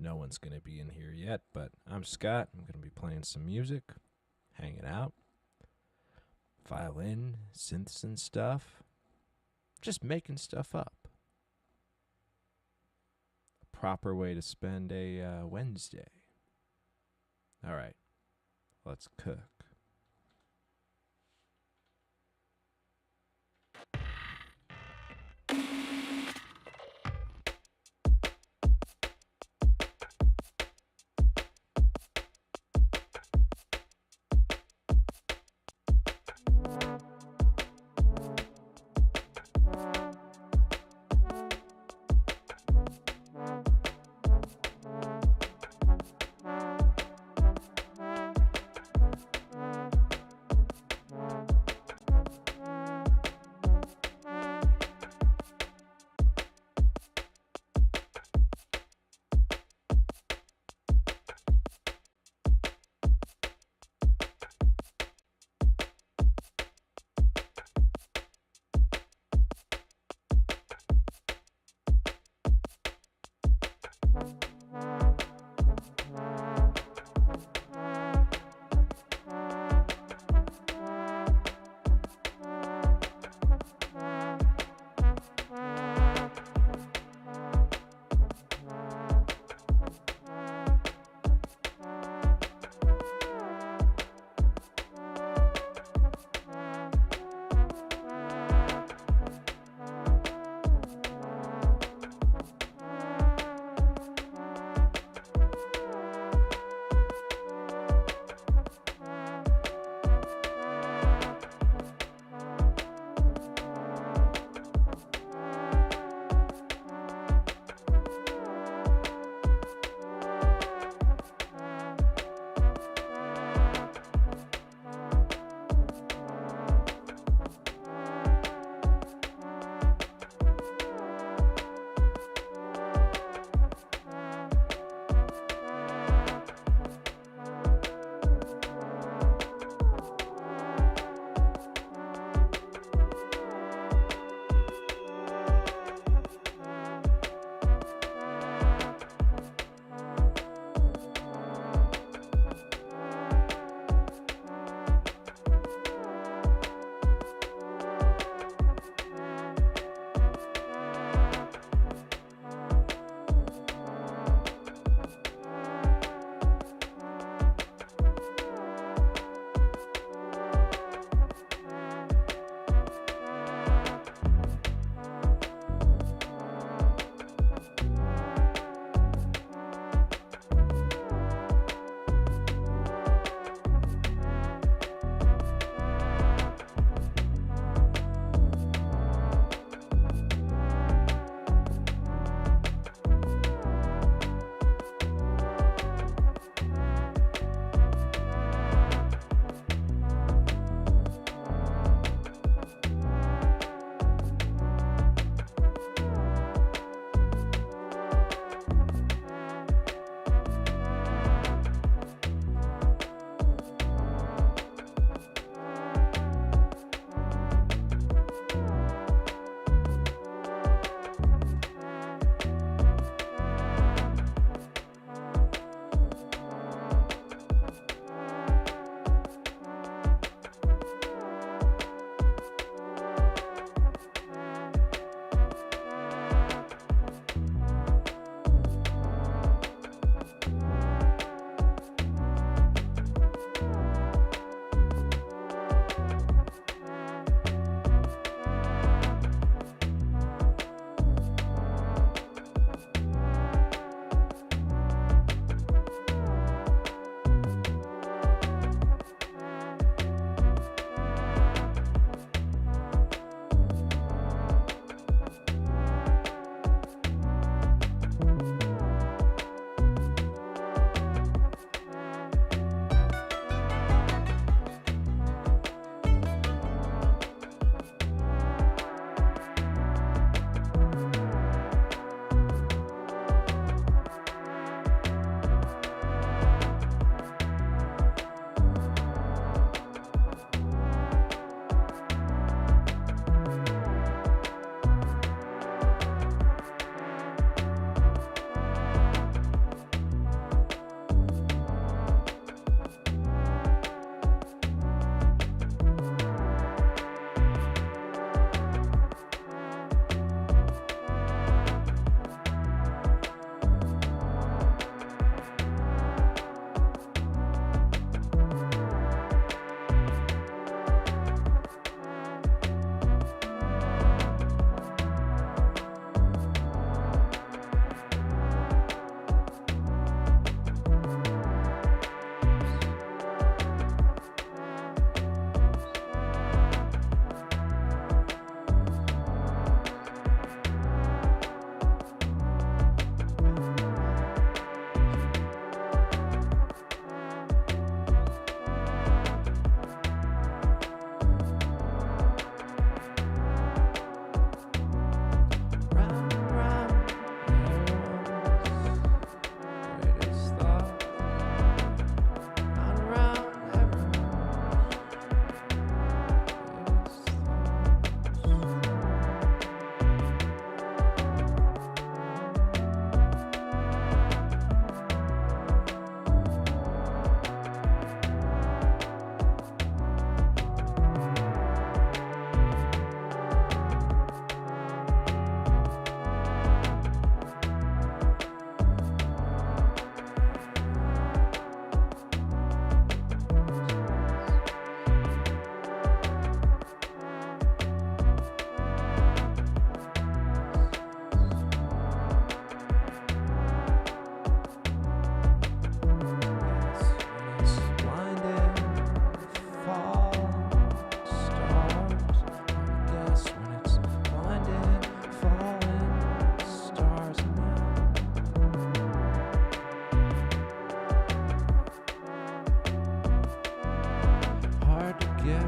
No one's going to be in here yet, but I'm Scott. I'm going to be playing some music, hanging out, violin, synths, and stuff. Just making stuff up. A proper way to spend a Wednesday. All right, let's cook.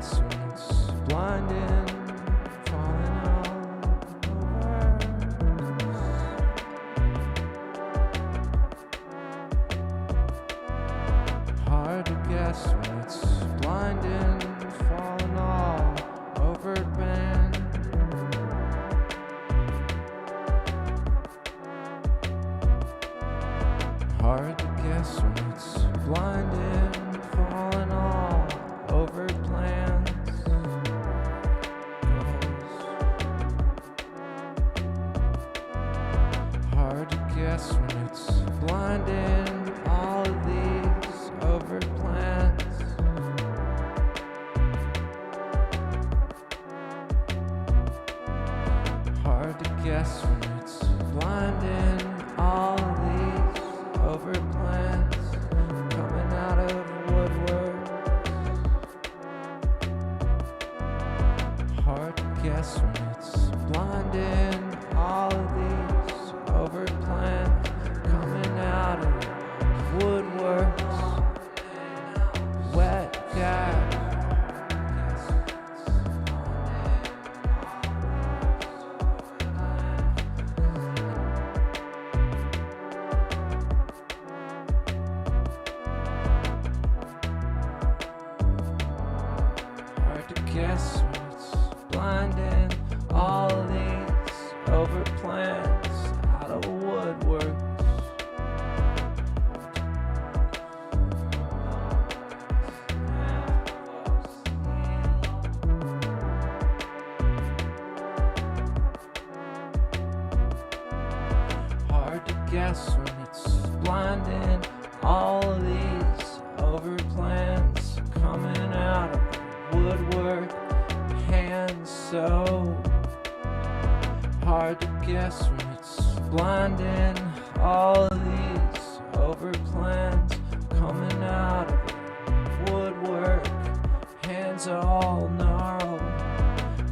guess when it's blinding, falling all over. Hard to guess when it's blinding, falling all over band. Hard to guess when it's blinding, falling all over plans. Hard to guess when it's blinding, all of these over plans. Hard to guess when it's blinding, all of these over plans coming out of woodwork. Hard to guess when it's blinding, all of these over plans coming out of woodworks. Wet guy. Hard to guess when it's blinding, all these over plants out of woodworks. Hard to guess when it's blinding, all these over plants coming out of woodwork, hands so hard to guess when it's blinding, all these over plants coming out of woodwork, hands all gnarled.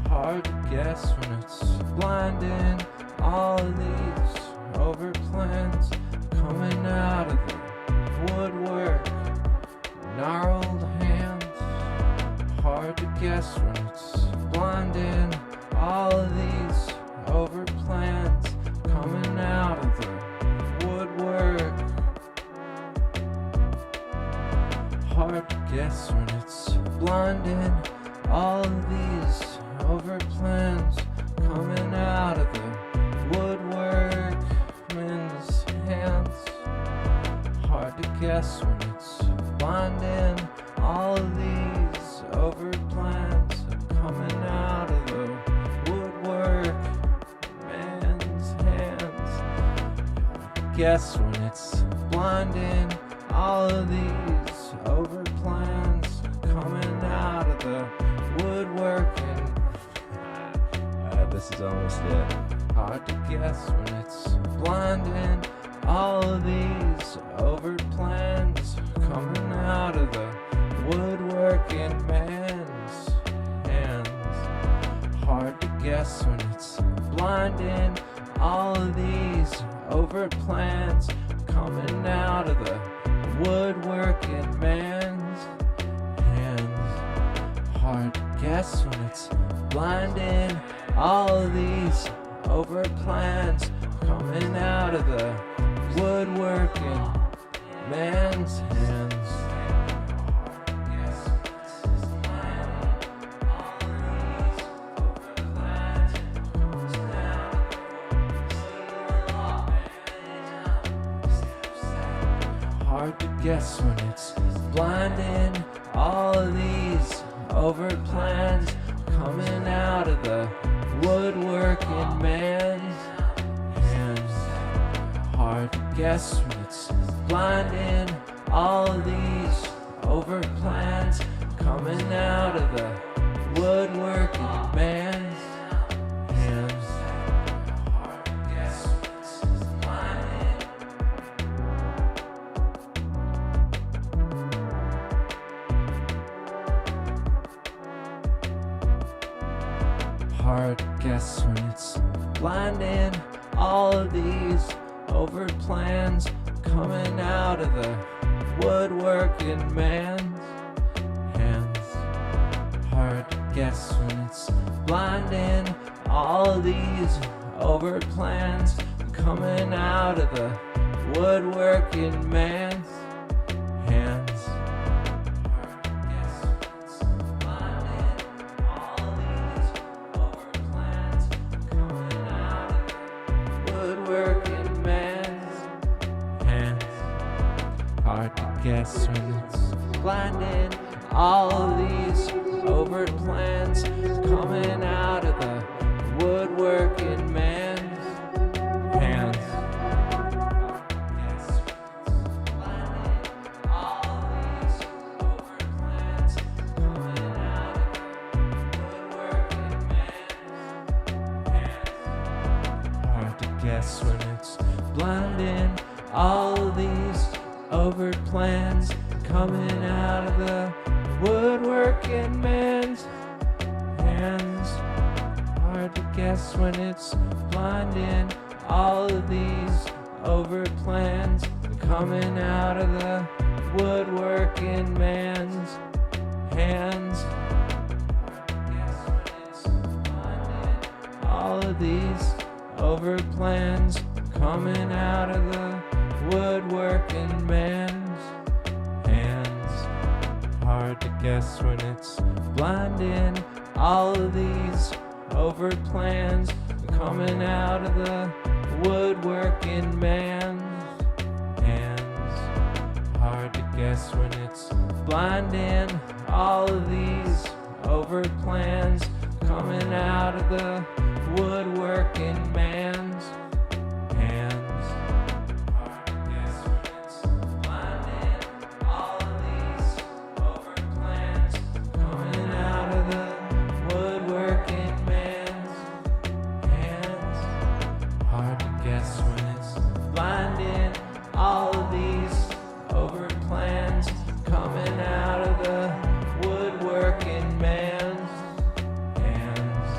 Hard to guess when it's blinding, all these over plants coming out of woodwork, gnarled hands. Hard to guess when it's blinding, all of these over plants coming out of the woodwork. Hard to guess when it's blinding, all of these over plants coming out of the woodwork, men's hands. Hard to guess when it's blinding, all of these over plants coming out of the woodwork, man's hands. Guess when it's blinding, all of these over plants coming out of the woodworking. This is almost it. Hard to guess when it's blinding, all of these over plants coming out of the woodworking man's hands. Hard to guess when it's blinding, all of these over plants coming out of the woodworking man's hands. Hard to guess when it's blinding, all of these over plants coming out of the woodworking man's hands. Hard to guess when it's blinding, all of these over plants coming out of the woodworking man's hands. Hard to guess when it's blinding, all of these over plants coming out of the woodworking man's hands. Hard to guess when it's blinding. Hard to guess when it's blinding, all of these over plans coming out of the woodworking man's hands. Hard guess when it's blinding. All these overt plans coming out of the woodworking man's hands. Hard to guess when it's blinding. All these overt plans coming out of the woodworking man's hands. Hard to guess when it's blinding. All these overt plans coming out of the woodworking man's hands. Guess it's blinding. All these overt plans coming out of the woodworking man's hands. Hard to guess when it's blinding. All these overt plans coming out of the woodworking man's hands. Hard to guess when it's blinding. All of these overt plans coming out of the woodworking man's hands. All of these overt plans coming out of the woodworking man's hands. Hard to guess when it's blinding. All of these overt plans coming out of the woodworking man's hands. Hard to guess when it's blinding. All of these overt plans coming out of the woodworking man's hands. Hard to guess when it's blinding. All of these overt plans coming out of the woodworking man's hands. Hard to guess when it's blinding. All of these overt plans coming out of the woodworking man's hands.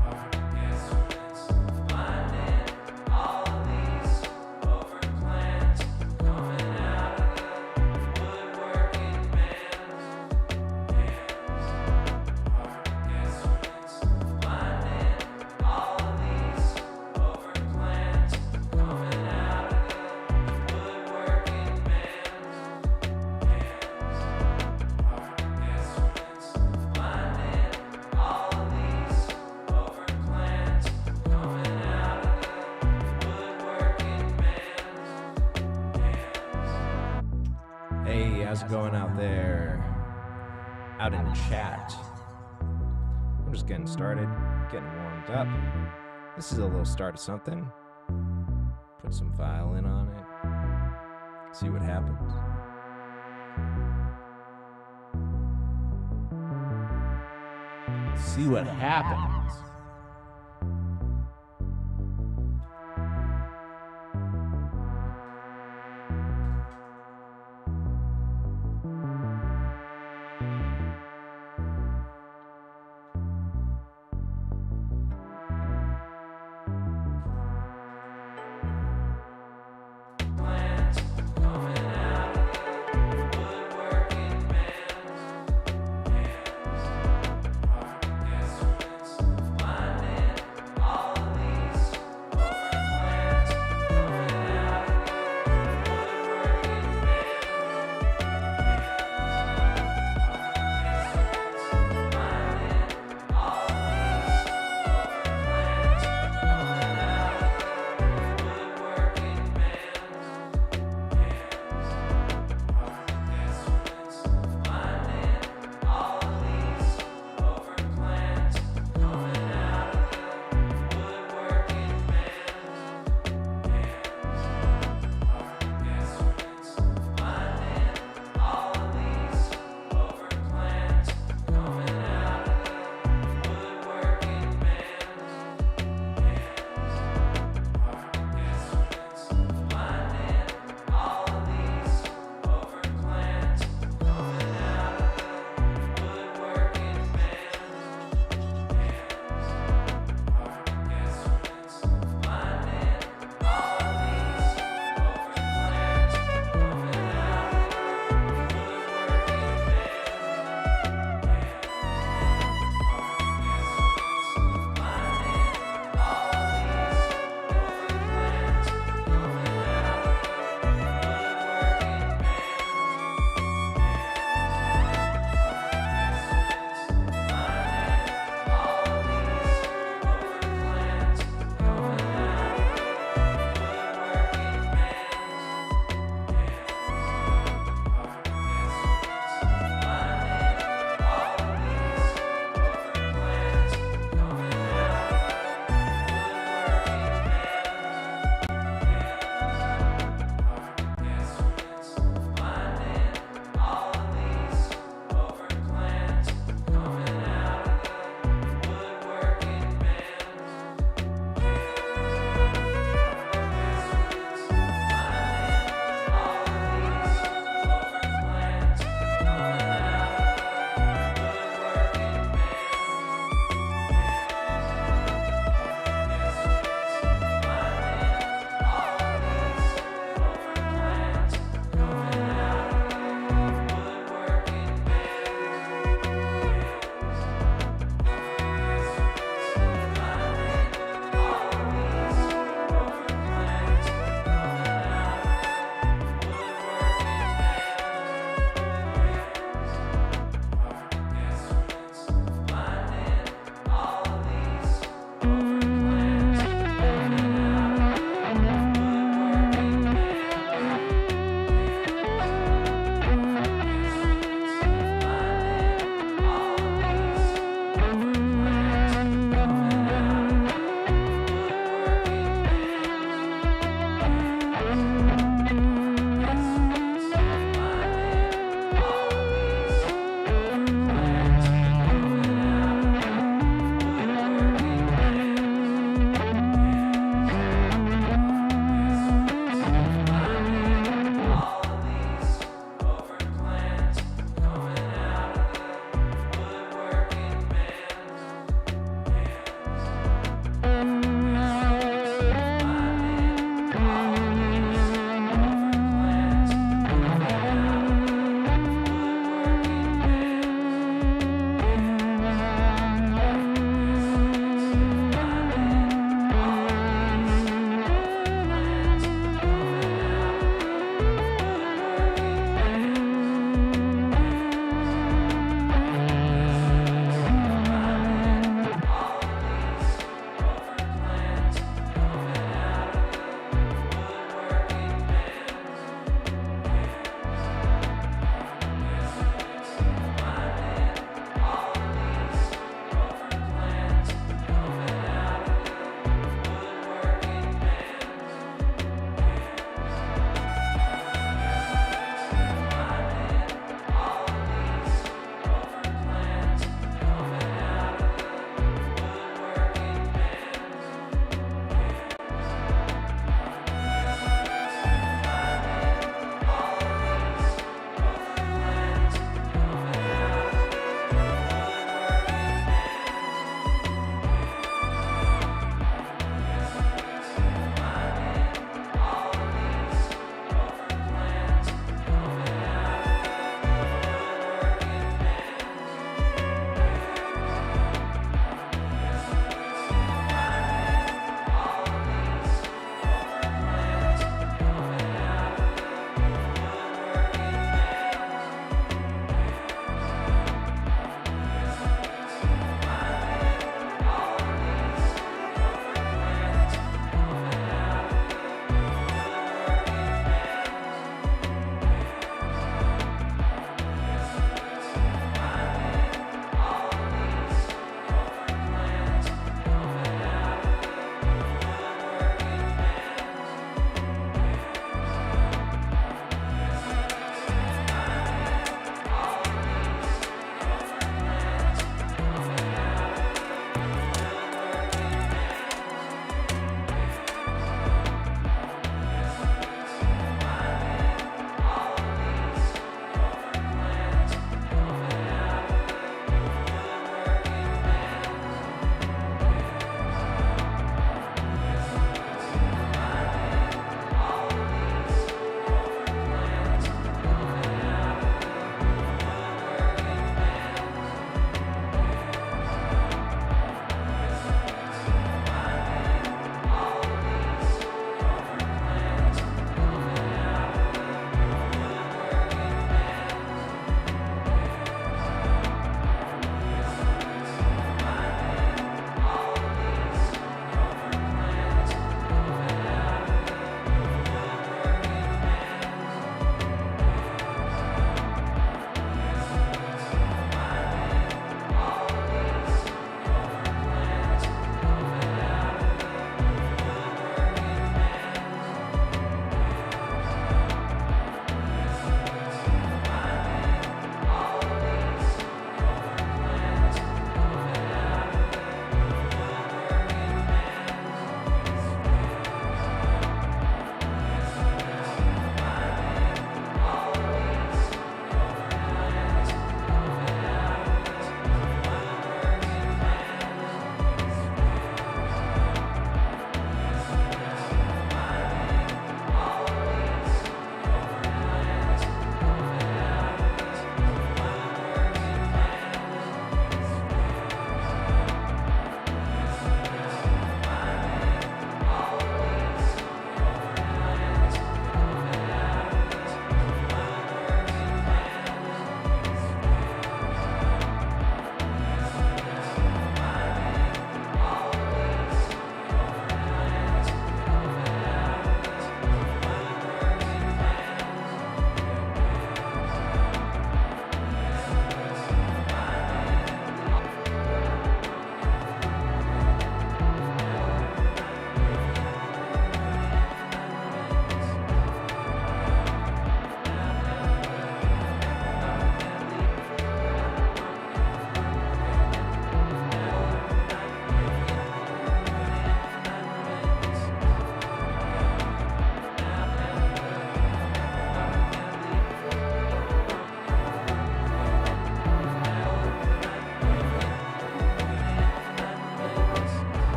Hard to guess when it's blinding. All of these overt plans coming out of the woodworking man's hands. Hard to guess when it's blinding. All of these overt plans coming out of the woodworking man's hands. Hard to guess when it's blinding. All of these overt plans coming out of the woodworking man's hands. Hey, how's it going out there? Out in chat. I'm just getting started, getting warmed up. This is a little start of something. Put some violin on it. See what happens. See what happens. Plans coming out of the woodworking man's hands. Hard to guess when it's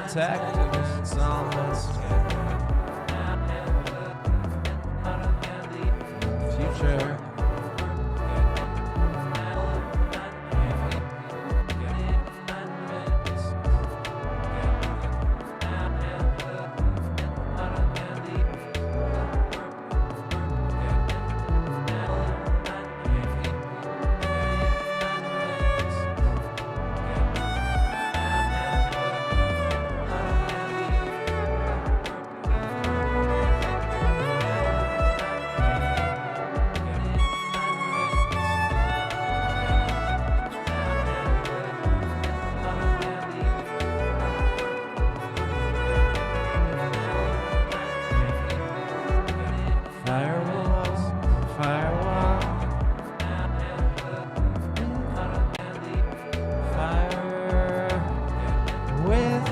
detectives almost future. Firewalls, firewall, fire with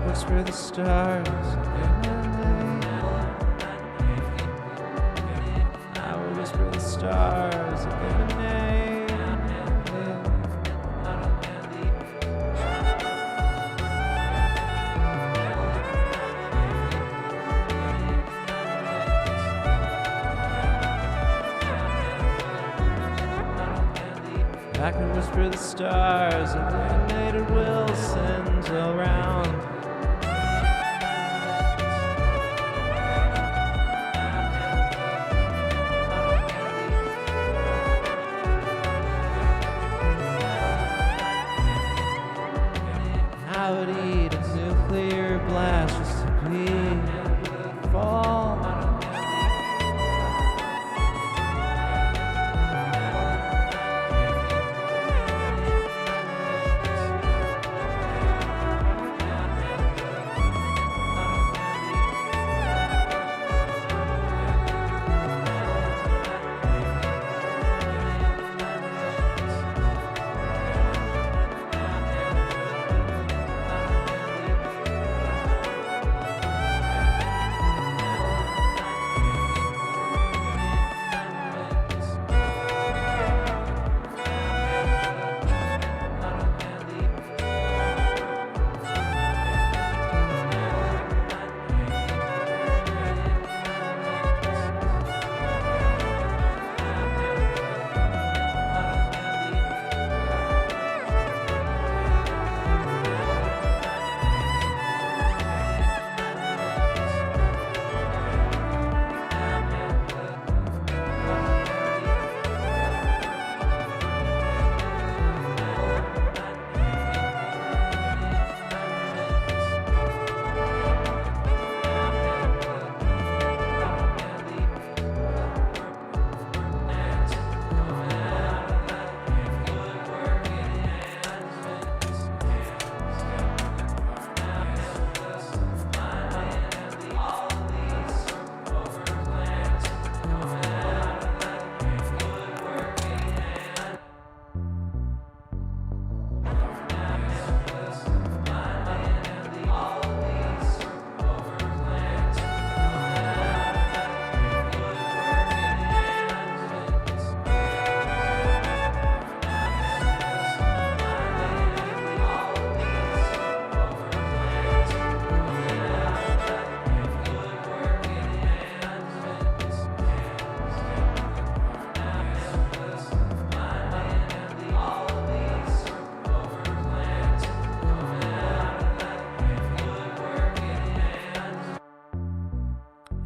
whisper the stars. I will whisper the stars a given name. I can whisper the stars, illuminated Wilsons around. I would eat a nuclear blast just to be fall.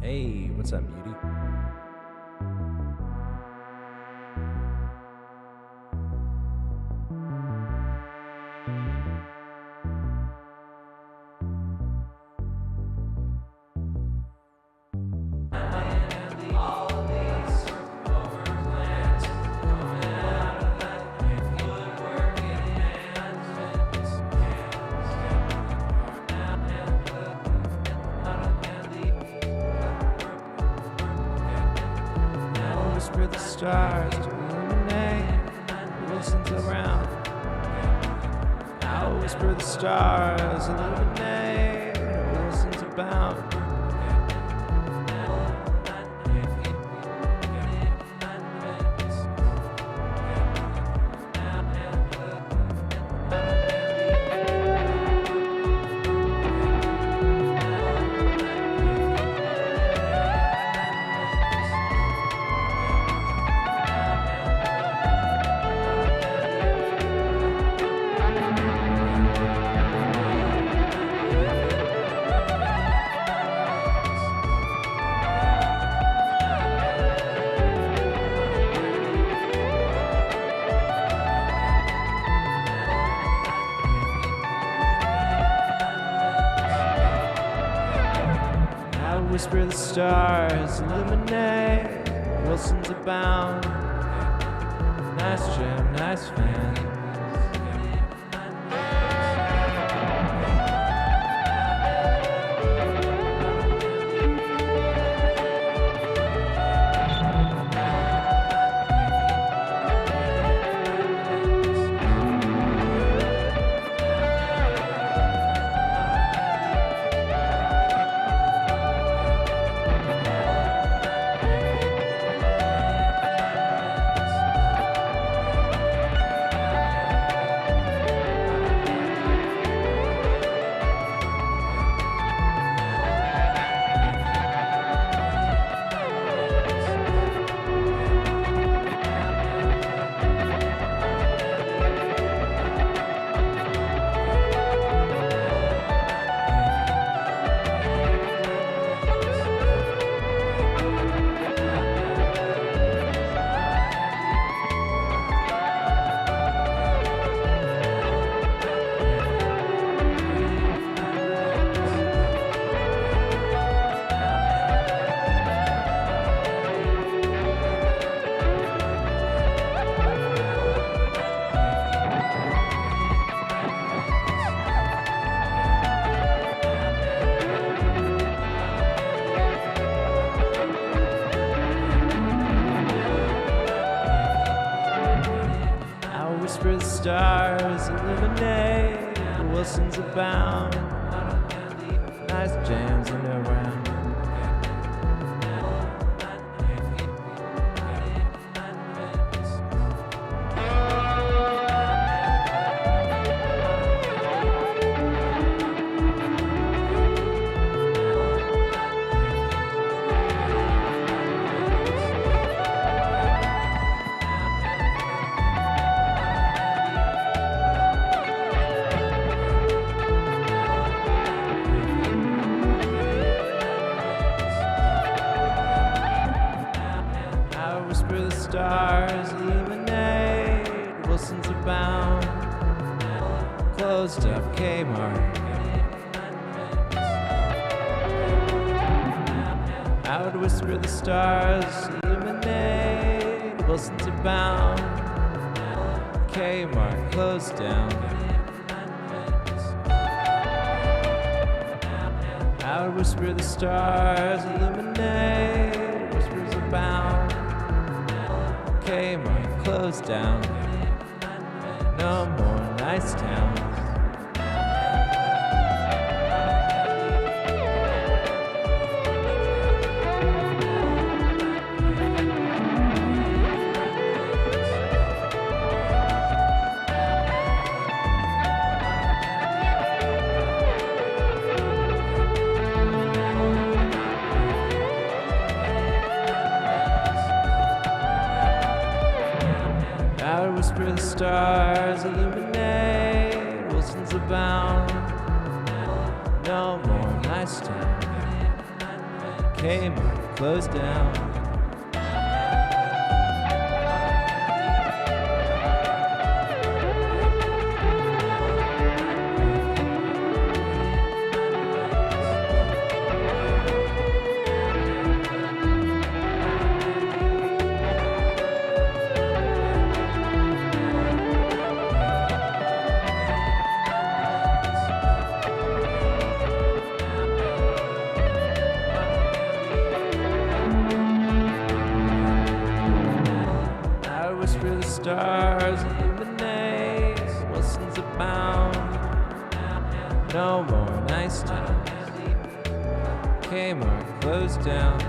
Hey, what's up, beauty? Whisper the stars to illuminate who listens around. I'll whisper the stars, illuminate who listens about. Whisper the stars, illuminate, Wilson's abound. Nice jam, nice fan. Whisper the stars, illuminate, Wilson's abound. Nice jams in a round. Whisper the stars, illuminate, Wilson's abound. Closed up Kmart. I would whisper the stars, illuminate, Wilson's abound. Kmart closed down. I would whisper the stars, illuminate, whispers abound. Kmart closed down. No more nice towns. I would whisper the stars, illuminate, Wilson's abound. No more nice town. Kmart closed down. Stars illuminates Wilson's abound. No more nice times. Kmart closed down.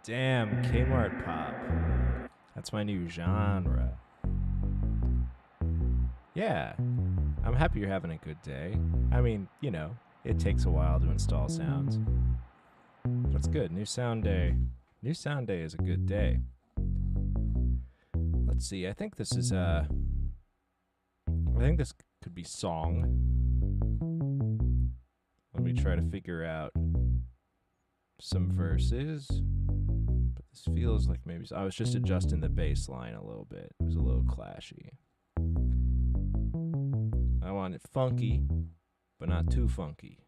Damn, Kmart pop. That's my new genre. Yeah, I'm happy you're having a good day. I mean, you know, it takes a while to install sounds. That's good. New sound day. New sound day is a good day. Let's see. I think this is I think this could be song. Let me try to figure out some verses. But this feels like maybe I was just adjusting the bass line a little bit. It was a little clashy. I want it funky, but not too funky.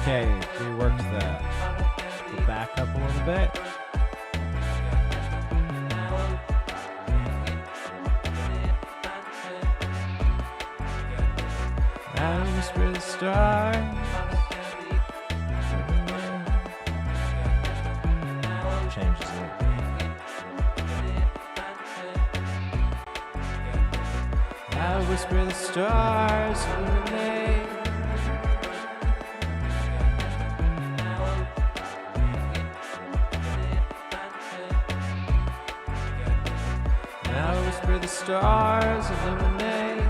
Okay, we worked the back up a little bit. I whisper the stars. Changes it. I whisper the stars illuminate. I whisper the stars illuminate.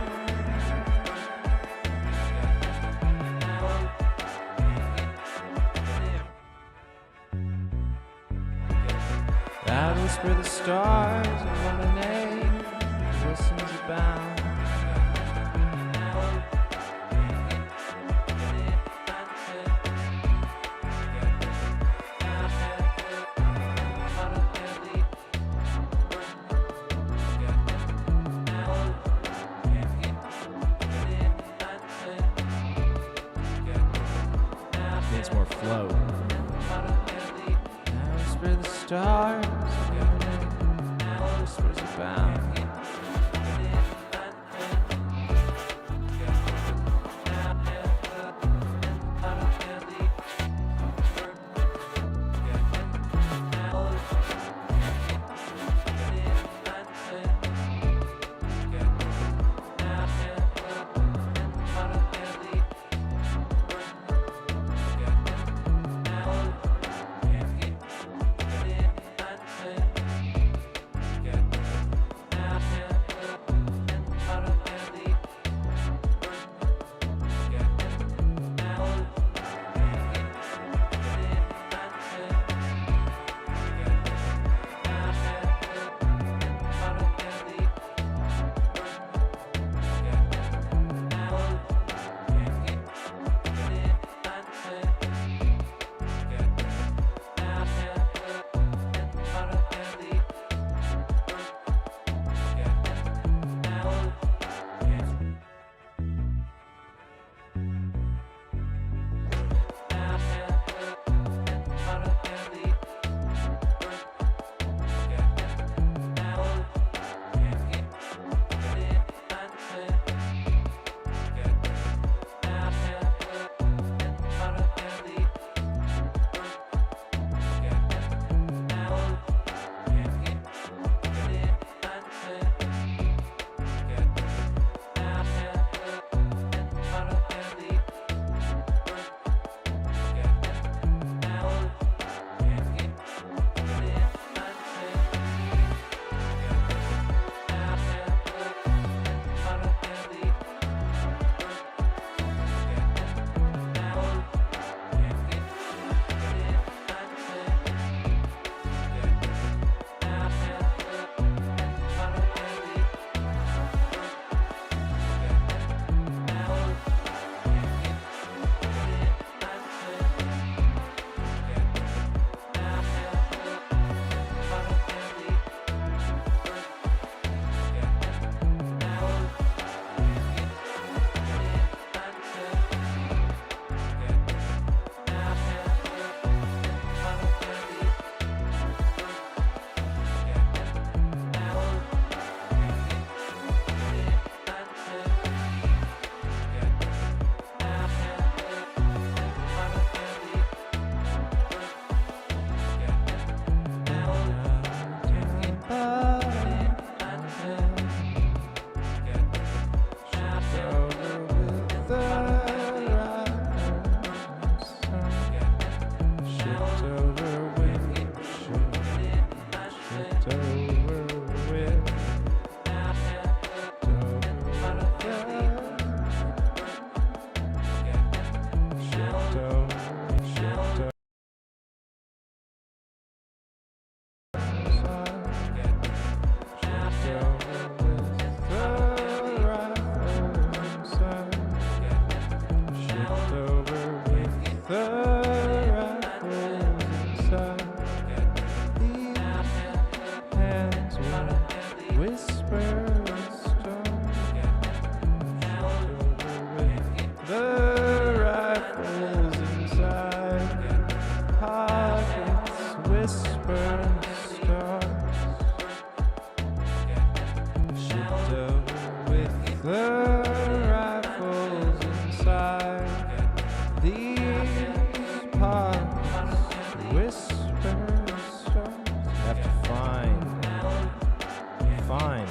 I whisper the stars illuminate. Listens about. Needs more flow. I whisper the stars. Whispers about. The rifles inside. whisper stars shipped over with the rifles inside these pods. Whisper stars. Have to find this.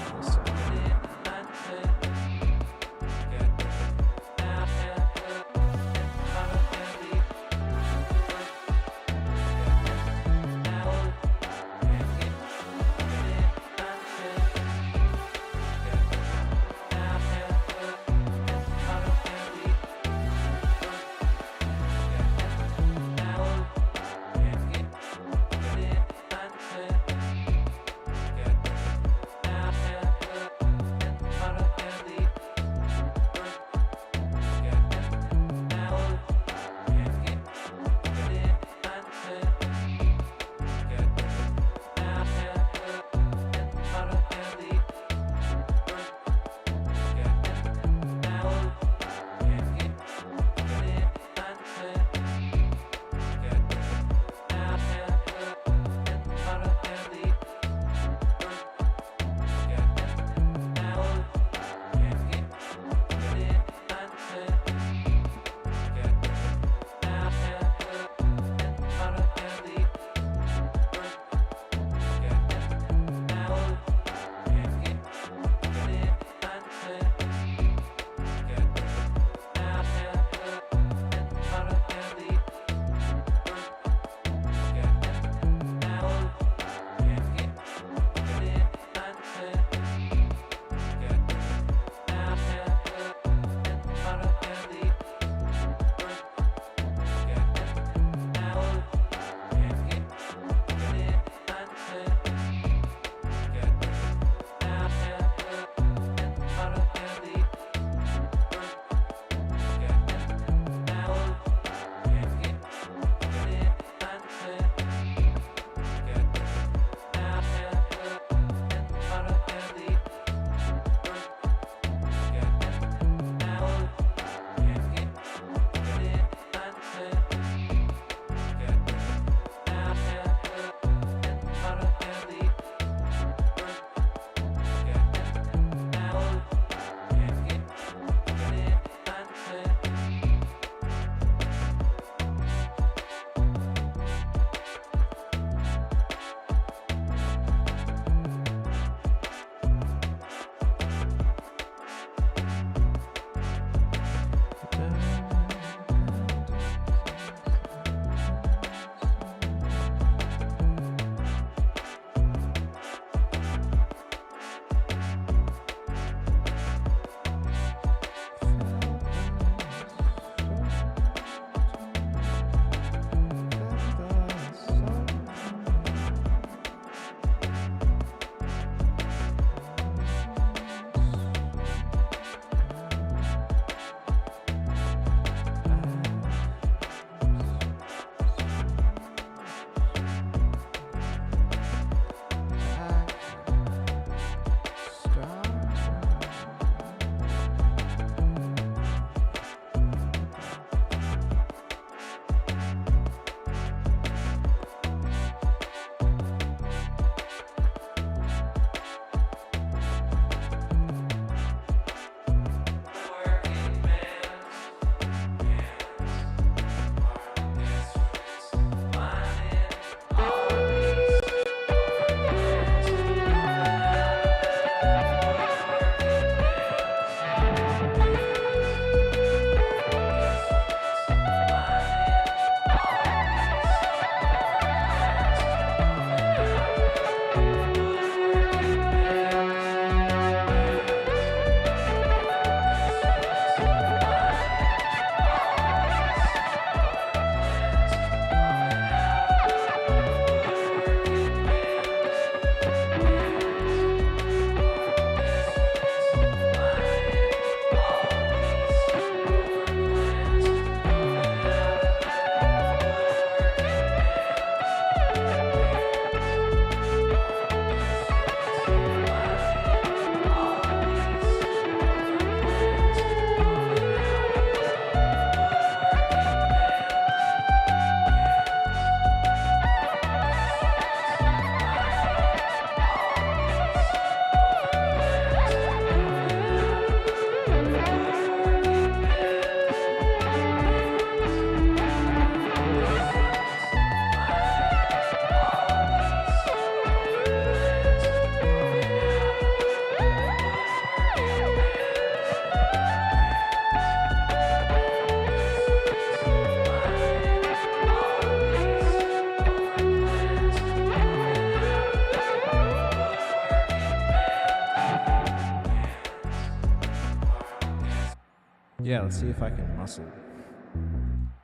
Yeah, let's see if I can muscle.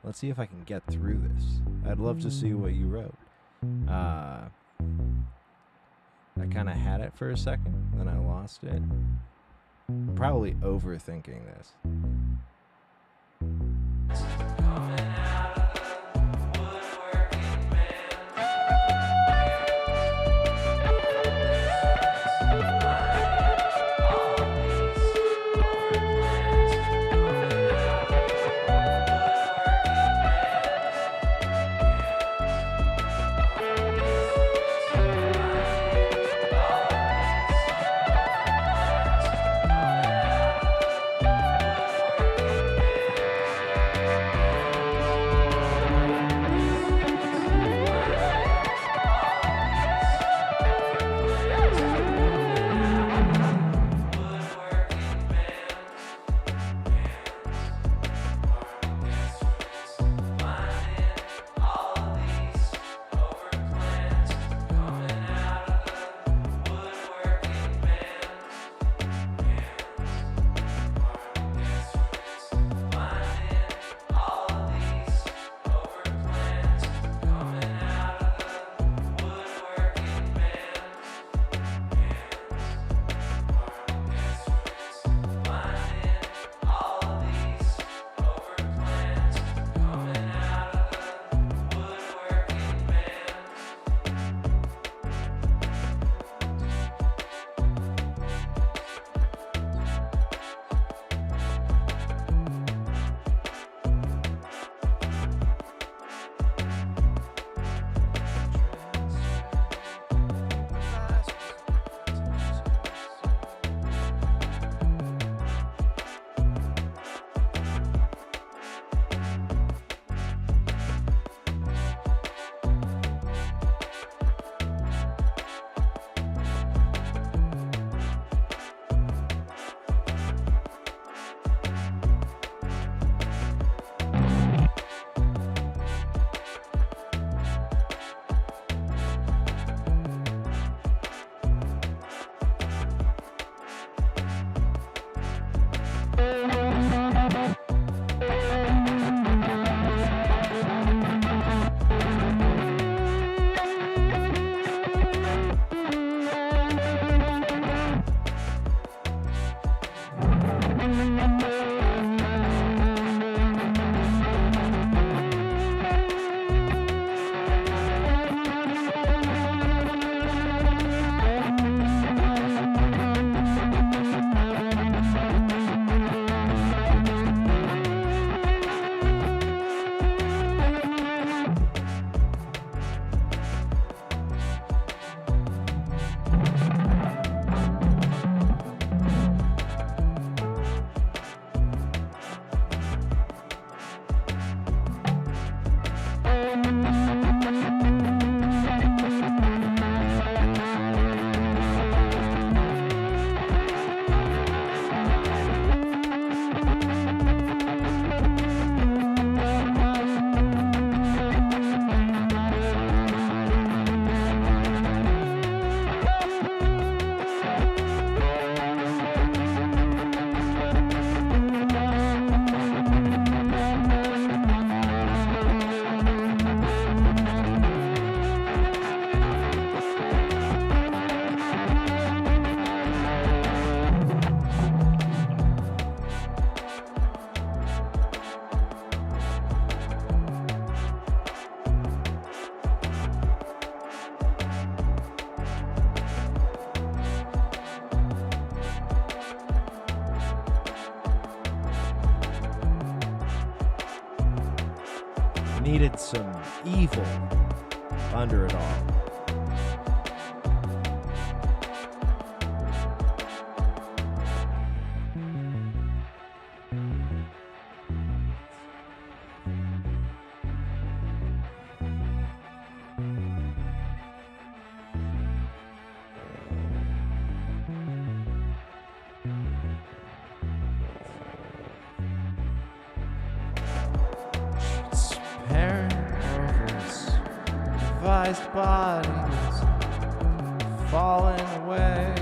Let's see if I can get through this. I'd love to see what you wrote. I kind of had it for a second, then I lost it. I'm probably overthinking this. Needed some evil under it all. Devised bodies falling away,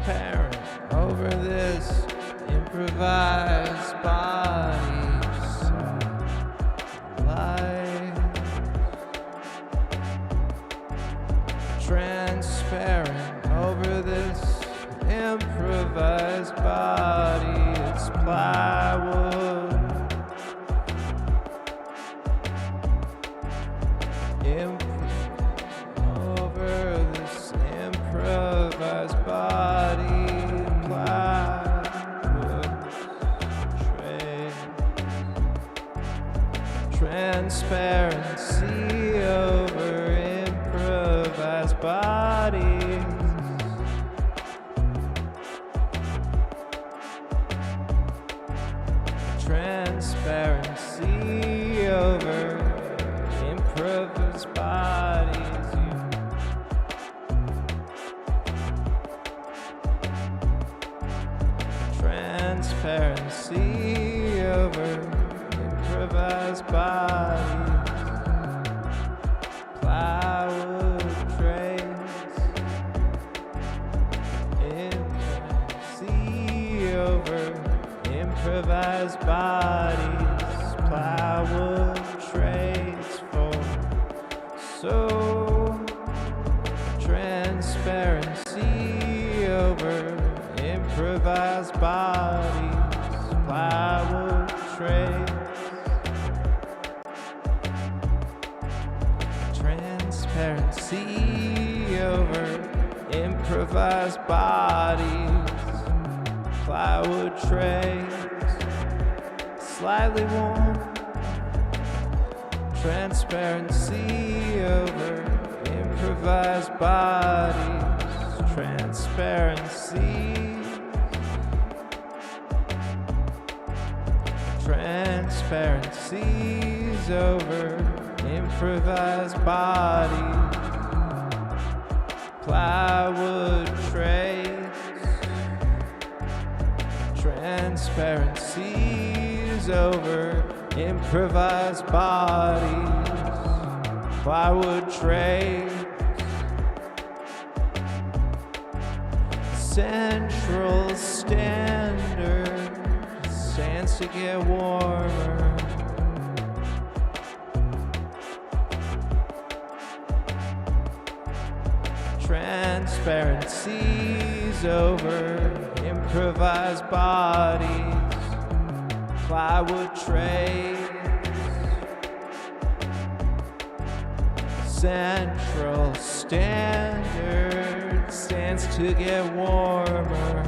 transparent over this improvised bodies of light. Transparent over this improvised body, it's plywood. Over this improvised body, plywood tray. Transparency over improvised bodies. Transparency over improvised bodies. Transparency over improvised bodies. Plywood trays. Improvising over improvised bodies. Plywood trays for so. Transparency over improvised bodies. Plywood trays. Transparency over improvised bodies. Plywood trays. Slightly warm. Transparency over improvised bodies. Transparency. Transparencies over improvised bodies. Plywood trays. Transparencies over improvised bodies. Plywood trays. Central standard stands to get warmer. Transparencies over improvised bodies. Plywood trays. Central standard stands to get warmer.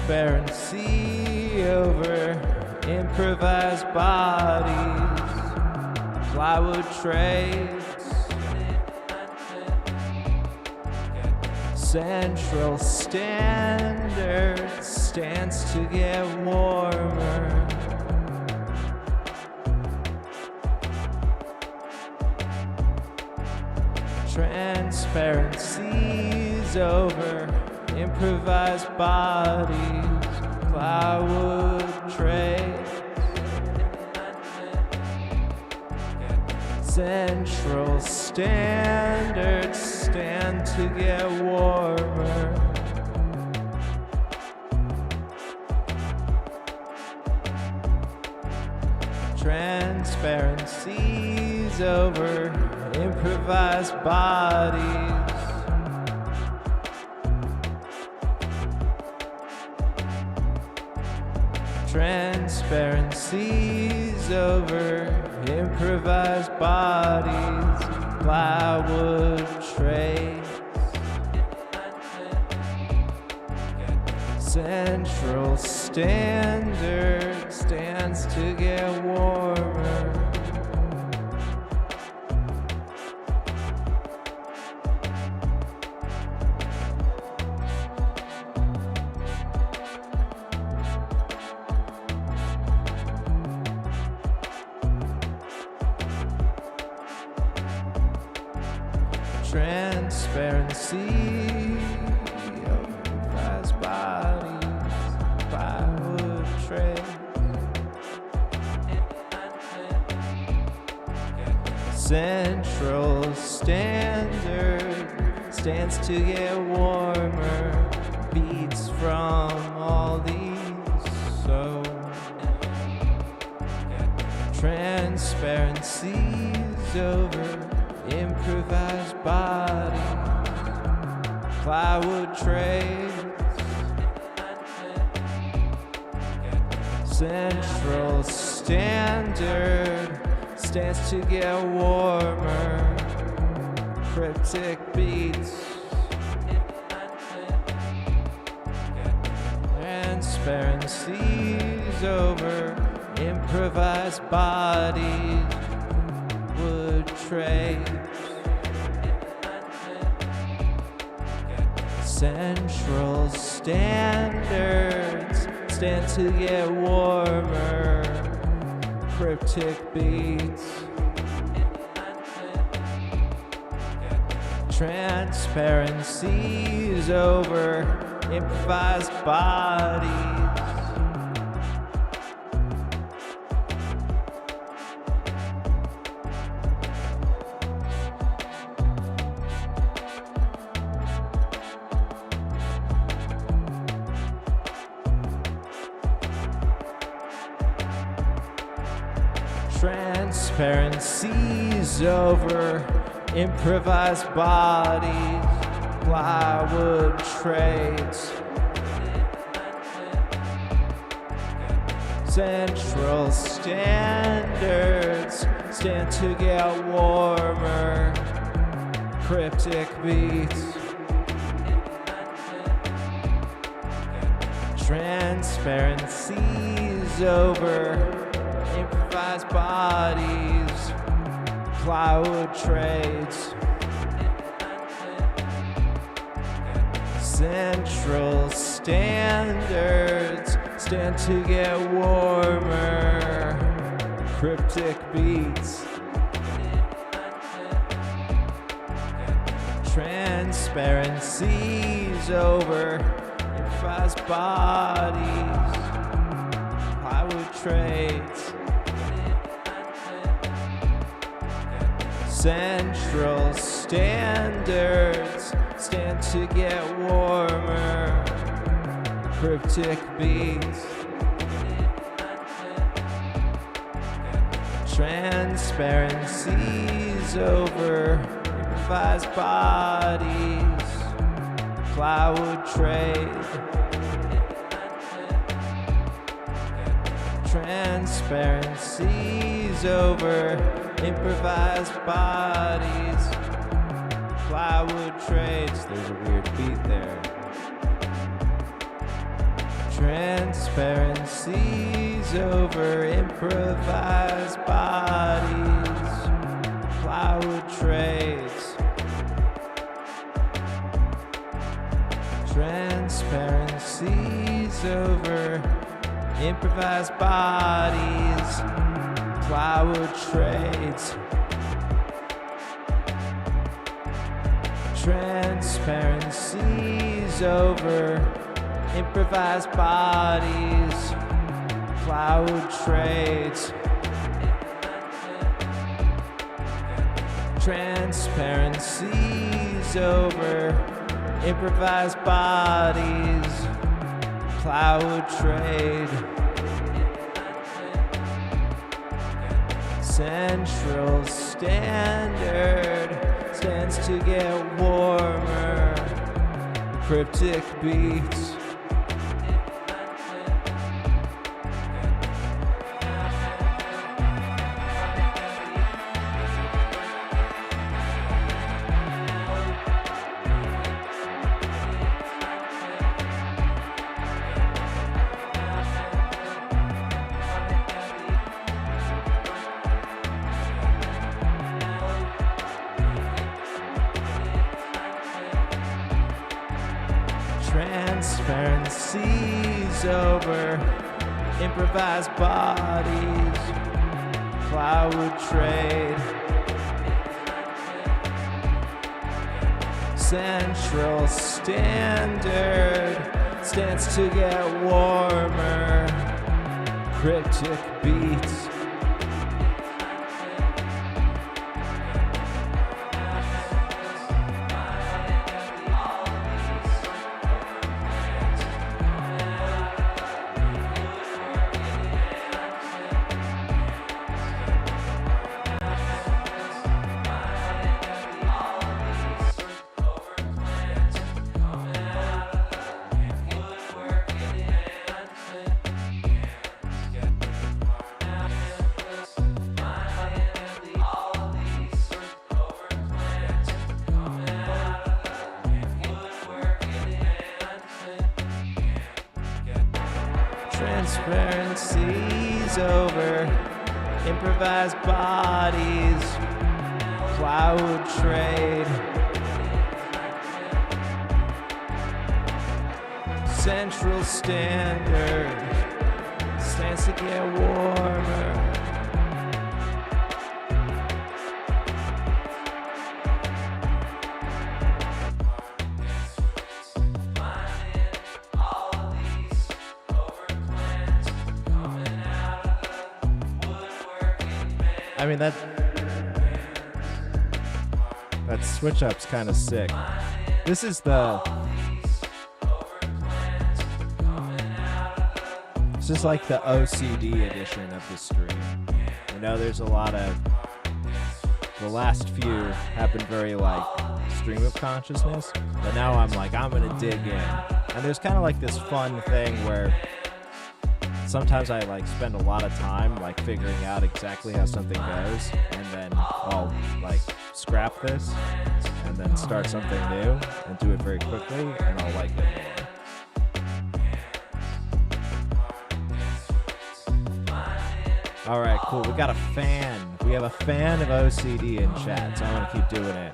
Transparency over improvised bodies. Plywood trays. Central standard stands to get warmer. Transparencies over improvised bodies. Plywood trays. Central standards stand to get warmer. Transparencies over improvised bodies. Transparencies over improvised bodies. Plywood trays. Central standard stands to get warmer. Transparency over improvised bodies. Plywood trays. Central standard stands to get warmer. Beats from all these so transparencies over improvised bodies, plywood trays. Central standard stands to get warmer. Cryptic beats, transparencies over improvised bodies, wood trays. Central standards stand to get warmer. Cryptic beats, transparencies over improvised bodies. Transparencies over improvised bodies, plywood trades. Central standards stand to get warmer. Cryptic beats, transparencies over improvised bodies, plywood trades. Central standards stand to get warmer. Cryptic beats, transparencies over improvised bodies, plywood trades. Central standards stand to get warmer. Cryptic beats, transparencies over improvised bodies, plywood trade. Transparencies over improvised bodies, plywood trades. There's a weird beat there. Transparencies over improvised bodies, plywood trades. Transparencies over improvised bodies, plywood trades. Transparencies over improvised bodies, plywood trades. Transparencies over improvised bodies, plywood trade. Central standard stands to get warmer. Cryptic beats, transparencies over improvised bodies, plywood trade. Central standard stands to get warmer. Cryptic beats, Transparencies over improvised bodies, plywood trade, central standard stands to get warmer. I mean, that switch up's kind of sick. This is it's just like the OCD edition of the stream. You know, there's a lot of, the last few have been very like stream of consciousness, but now I'm like, I'm gonna dig in. And there's kind of like this fun thing where sometimes I like spend a lot of time like figuring out exactly how something goes, and then I'll like scrap this and then start something new and do it very quickly, and I'll like it more. All right, cool. We got a fan. We have a fan of OCD in chat, so I'm gonna keep doing it.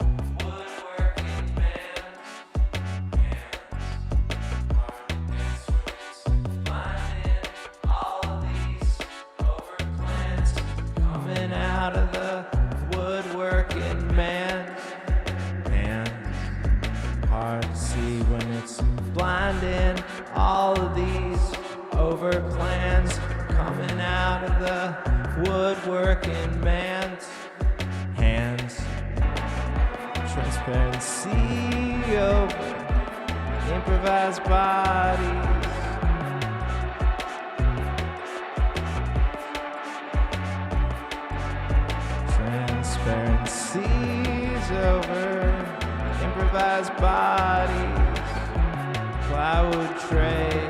Woodworking man's hands, transparency over improvised bodies, transparencies over improvised bodies, plywood trade.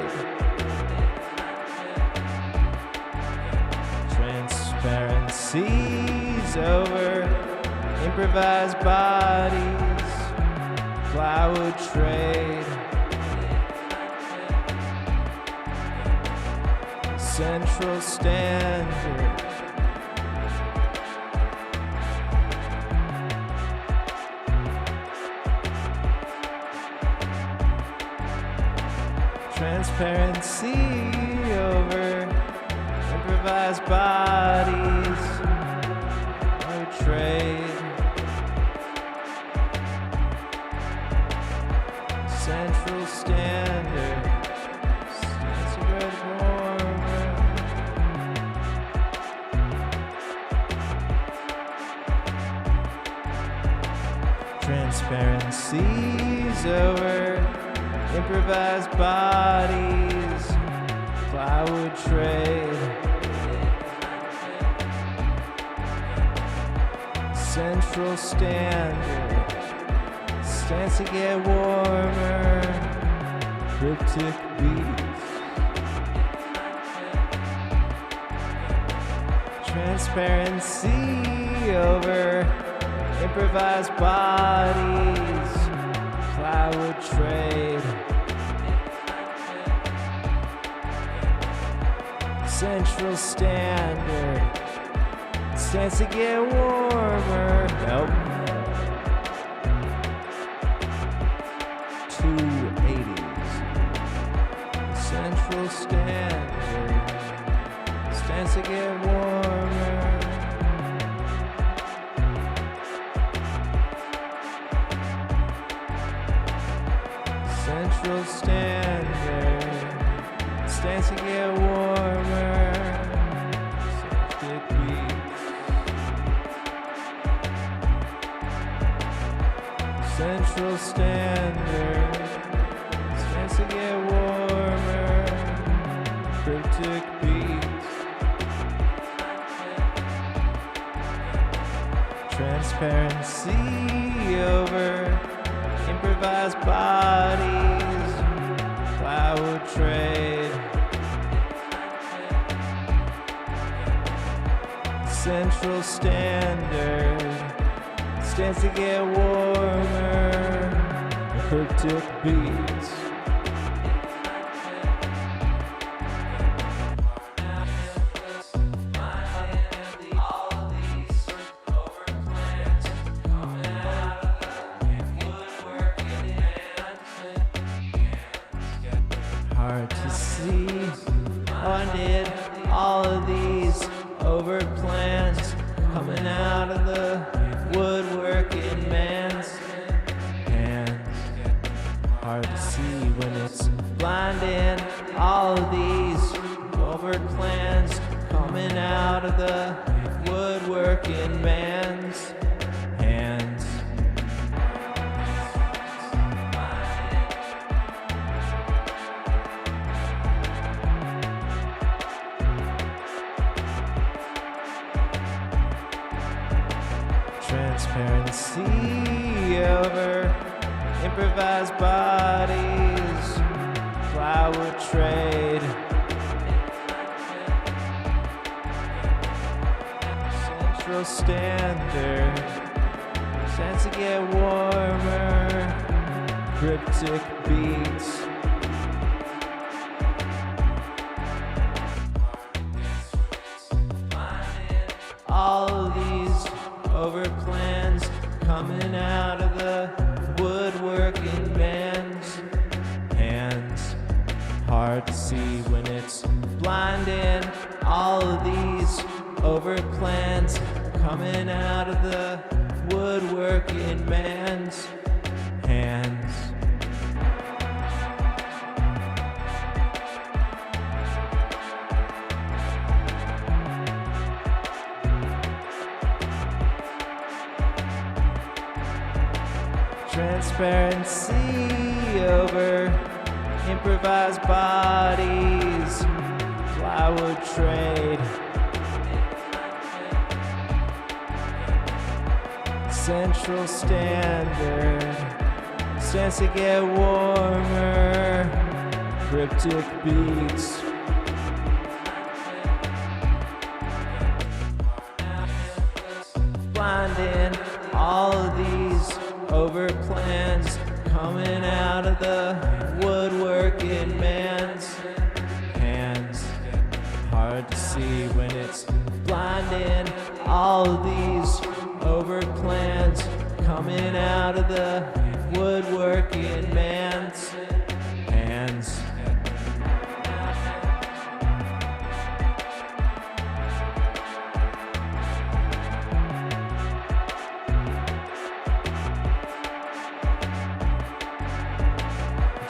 Transparencies over improvised bodies, plywood trade, central standard, transparency over improvised bodies, no trade, central standard, stands to get warmer. Transparencies over improvised bodies, plywood trade, central standard stands to get warmer. Cryptic beats, transparency over improvised bodies, plywood trade, central standard stands to get warmer. Nope. 280s. Central standard stands to get warmer. Central standard stands to get warmer. Celtic beats. Central standard stands to get warmer. Cryptic beats. Transparency over improvised bodies, plywood trade, central standard stands to get warmer. Cryptic beats, to see. Oh, I did all of these overt plans coming out of the woodworking man's hands. Hard to see when it's blinding. All of these overt plans coming out of the woodworking man's hands. Transparency over improvised bodies, plywood trade, central standard, stands to get warmer, cryptic beats. All of these over plans coming out of the woodworking man's hands. Hard to see when it's blinding. All of these over plans coming out of the woodworking man's hands. Transparency over improvised bodies, plywood trade, central standard, stands to get warmer, cryptic beats. Blinding all of these over plans coming out of the woodworking man's hands. Hard to see when it's blinding. All of these over plans coming out of the woodworking man's hands.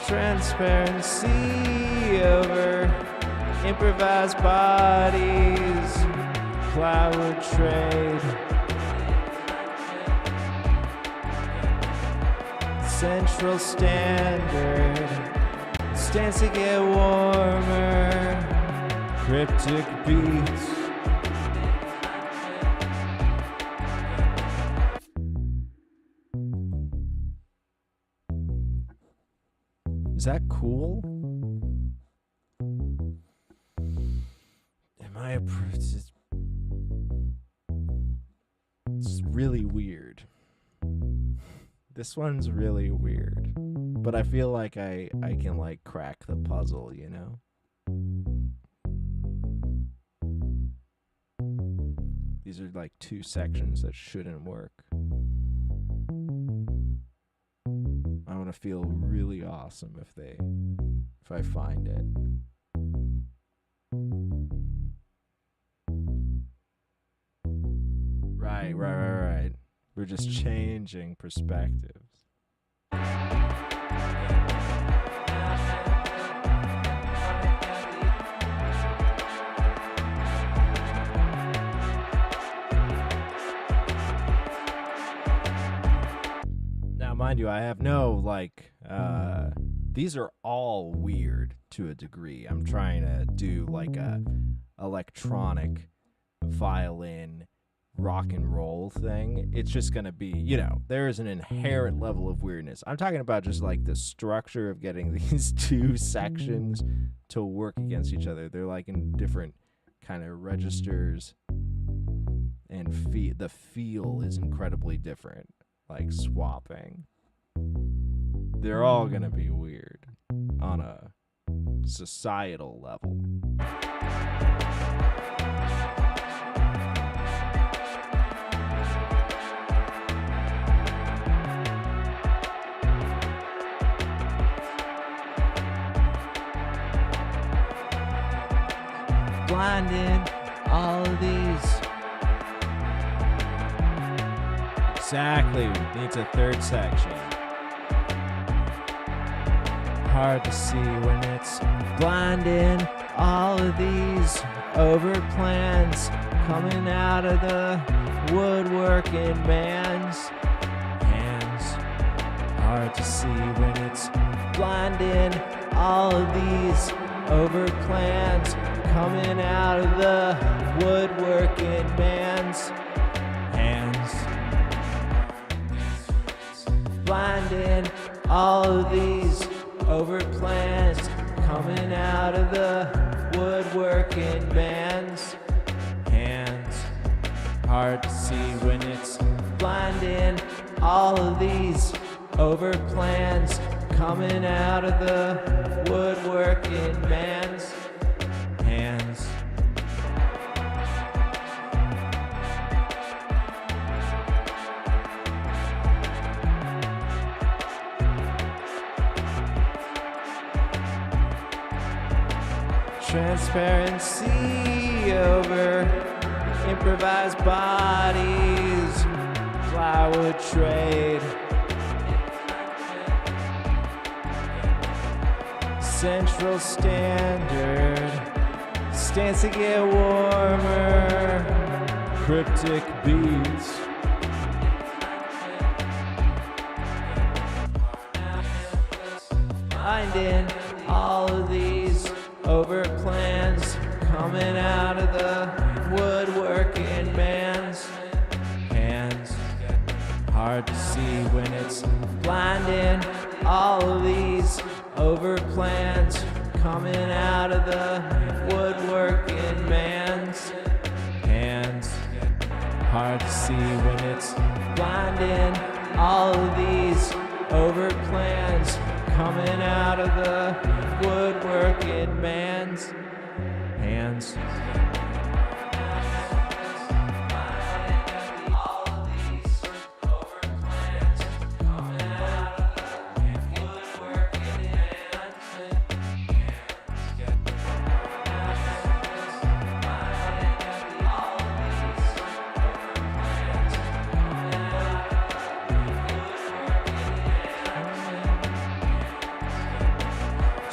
Transparency over improvised bodies, plywood trade, central standard, stands to get warmer, cryptic beats. Is that cool? Am I it's really weird. This one's really weird. But I feel like I can like crack the puzzle, you know? These are like two sections that shouldn't work. I want to feel really awesome if I find it. Right. We're just changing perspectives. Mind you, I have no these are all weird to a degree. I'm trying to do like a electronic violin rock and roll thing. It's just gonna be, there is an inherent level of weirdness. I'm talking about just like the structure of getting these two sections to work against each other. They're like in different kind of registers, and the feel is incredibly different. Like swapping. They're all gonna be weird on a societal level. blinding all of these. Exactly. Needs a third section. Hard to see when it's blinding all of these over plans coming out of the woodworking man's hands. Hard to see when it's blinding all of these over plans coming out of the woodworking man's hands. Blinding all of these over plans coming out of the woodworking man's hands. Hard to see when it's blinding all of these over plans coming out of the woodworking man's hands. Transparency over improvised bodies, plywood trade, central standard, stands to get warmer, cryptic beats. Finding all of these over plans coming out of the woodworking man's hands. Hard to see when it's blinding all of these over plans coming out of the woodworking man's hands. Hard to see when it's blinding all of these over plans coming out of the woodworking man's hands.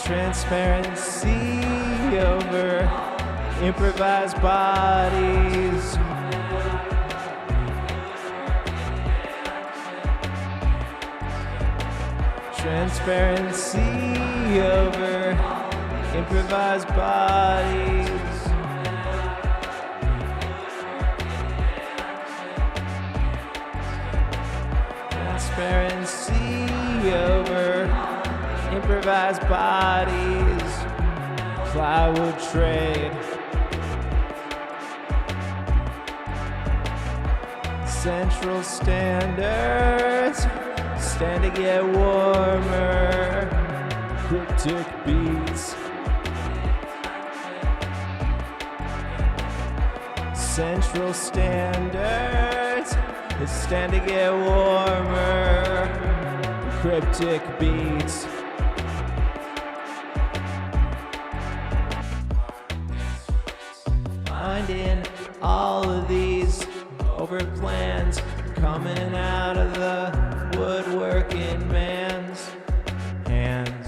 Transparency over improvised bodies, transparency over improvised bodies, transparency over improvised bodies, plywood trade, central standards, stand to get warmer, cryptic beats, central standards, stand to get warmer, cryptic beats. Finding all of these over plans coming out of the woodworking man's hands.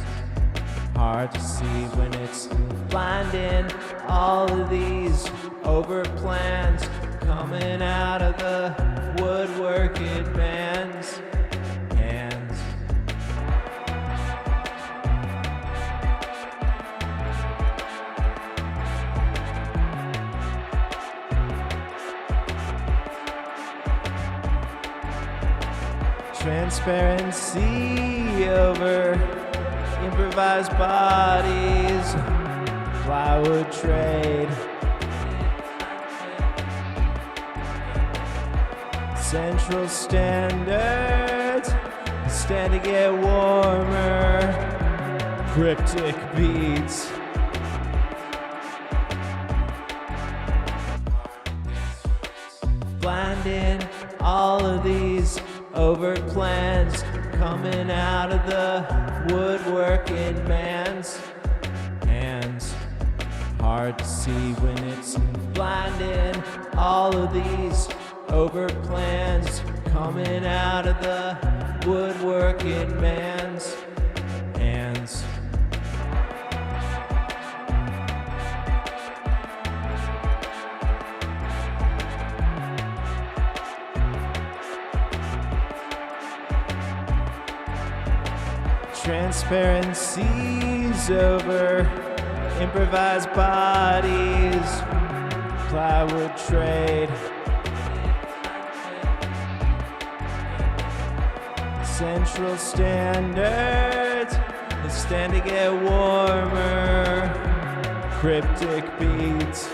Hard to see when it's blinding all of these over plans coming out of the woodworking man's hands. Transparency over improvised bodies, plywood trade, central standards, stand to get warmer, cryptic beats. Blinding all of these over plans coming out of the woodworking man's hands. Hard hard to see when it's blinding. All of these overt plans coming out of the woodworking man's hands. Transparencies over improvised bodies, plywood trade, central standards that stand to get warmer, cryptic beats.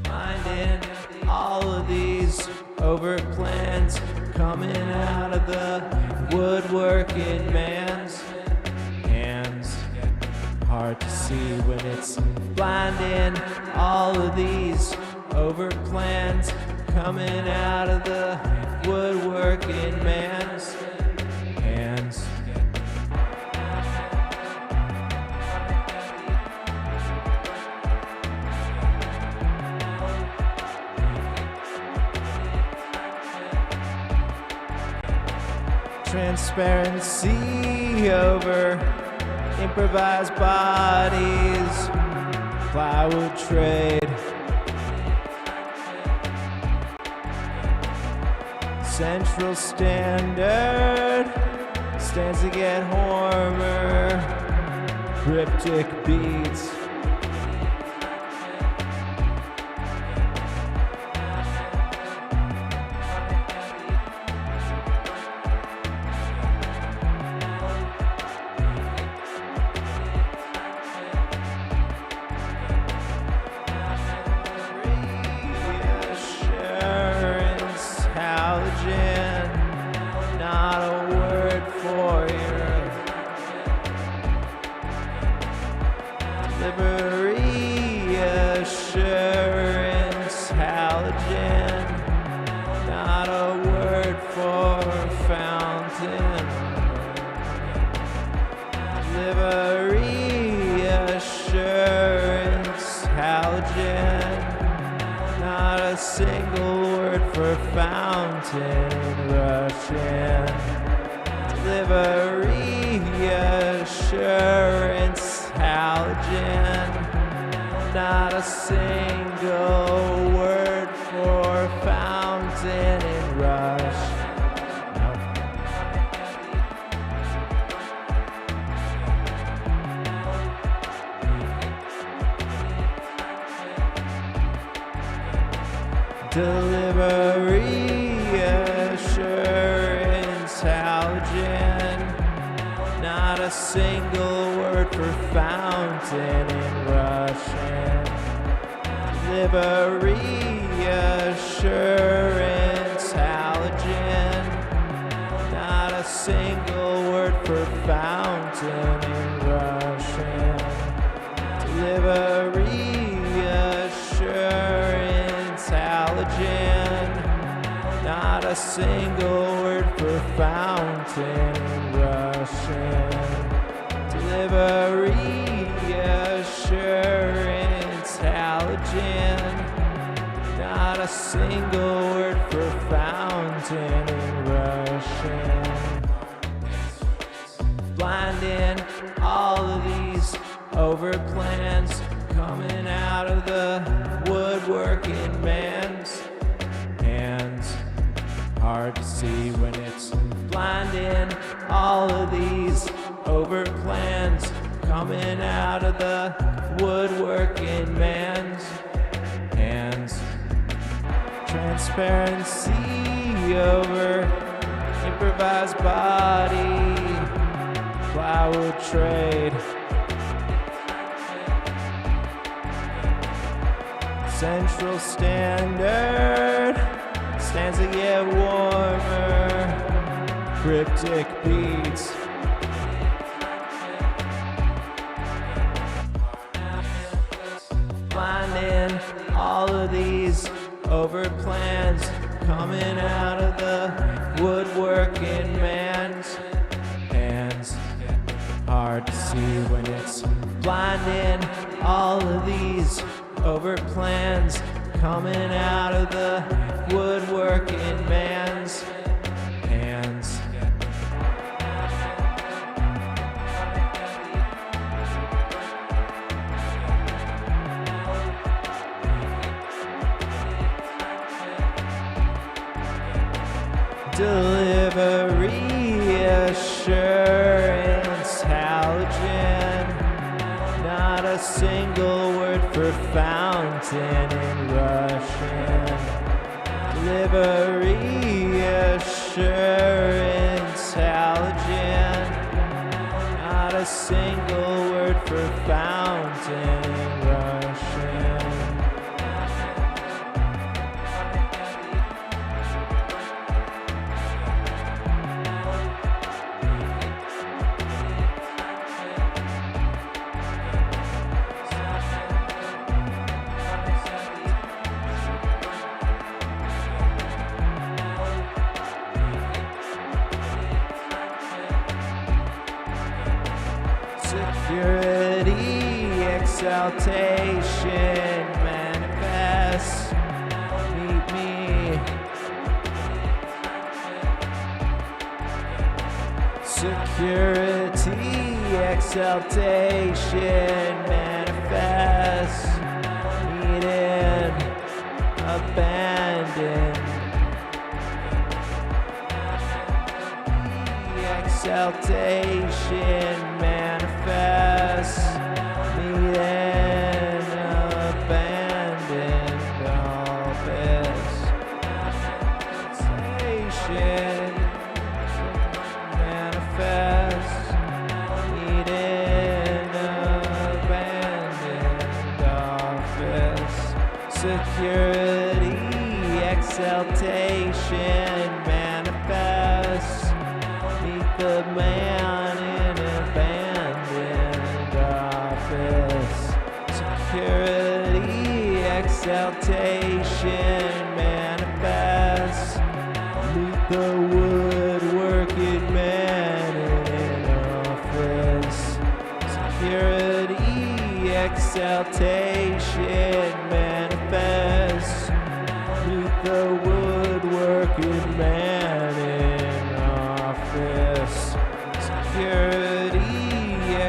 Finding all of these overt plans coming out of the woodworking man's hands. Hard to see when it's blinding. All of these overt plans coming out of the woodworking man's hands. Transparency over improvised bodies, plywood trade, central standard stands to get warmer, cryptic beats. Not a word for your delivery assurance. Halogen, not a word for fountain. Delivery assurance. Halogen, not a single word for fountain in Russian. Delivery assurance. Halogen, not a single word for fountain in Russian. Delivery assurance. Halogen, not a single word for fountain in Russian. Delivery assurance. Halogen, not a single word for fountain in Russian. Delivery assurance. Halogen, not a single word for fountain in Russian. Delivery assurance. Halogen, not a single word for fountain in Russian. Blinding all of these overt plans coming out of the woodworking man's hands. Hard to see when it's blinding. All of these overt plans coming out of the woodworking man's hands. Transparency over improvised body, plywood trade, central standard stands to get warmer, cryptic beats. Blinding all of these overt plans coming out of the woodworking man's hands. hard to see when it's blinding. All of these overt plans coming out of the woodworking man's hands. Delivery assurance halogen, not a single word for fountain in Russian. Delivery assurance halogen, not a single word for fountain in Russian. Security, exaltation, manifest, meet me. Security, exaltation, manifest, needed, abandoned. Exaltation, manifest, needed, abandoned office. Exaltation, manifest, needed, abandoned office. Security, exaltation, manifest. Meet the man in abandoned office. Security, exaltation, manifest. Meet the woodworking man in office. Security, exaltation, manifest. Meet the woodworking man in office. Security,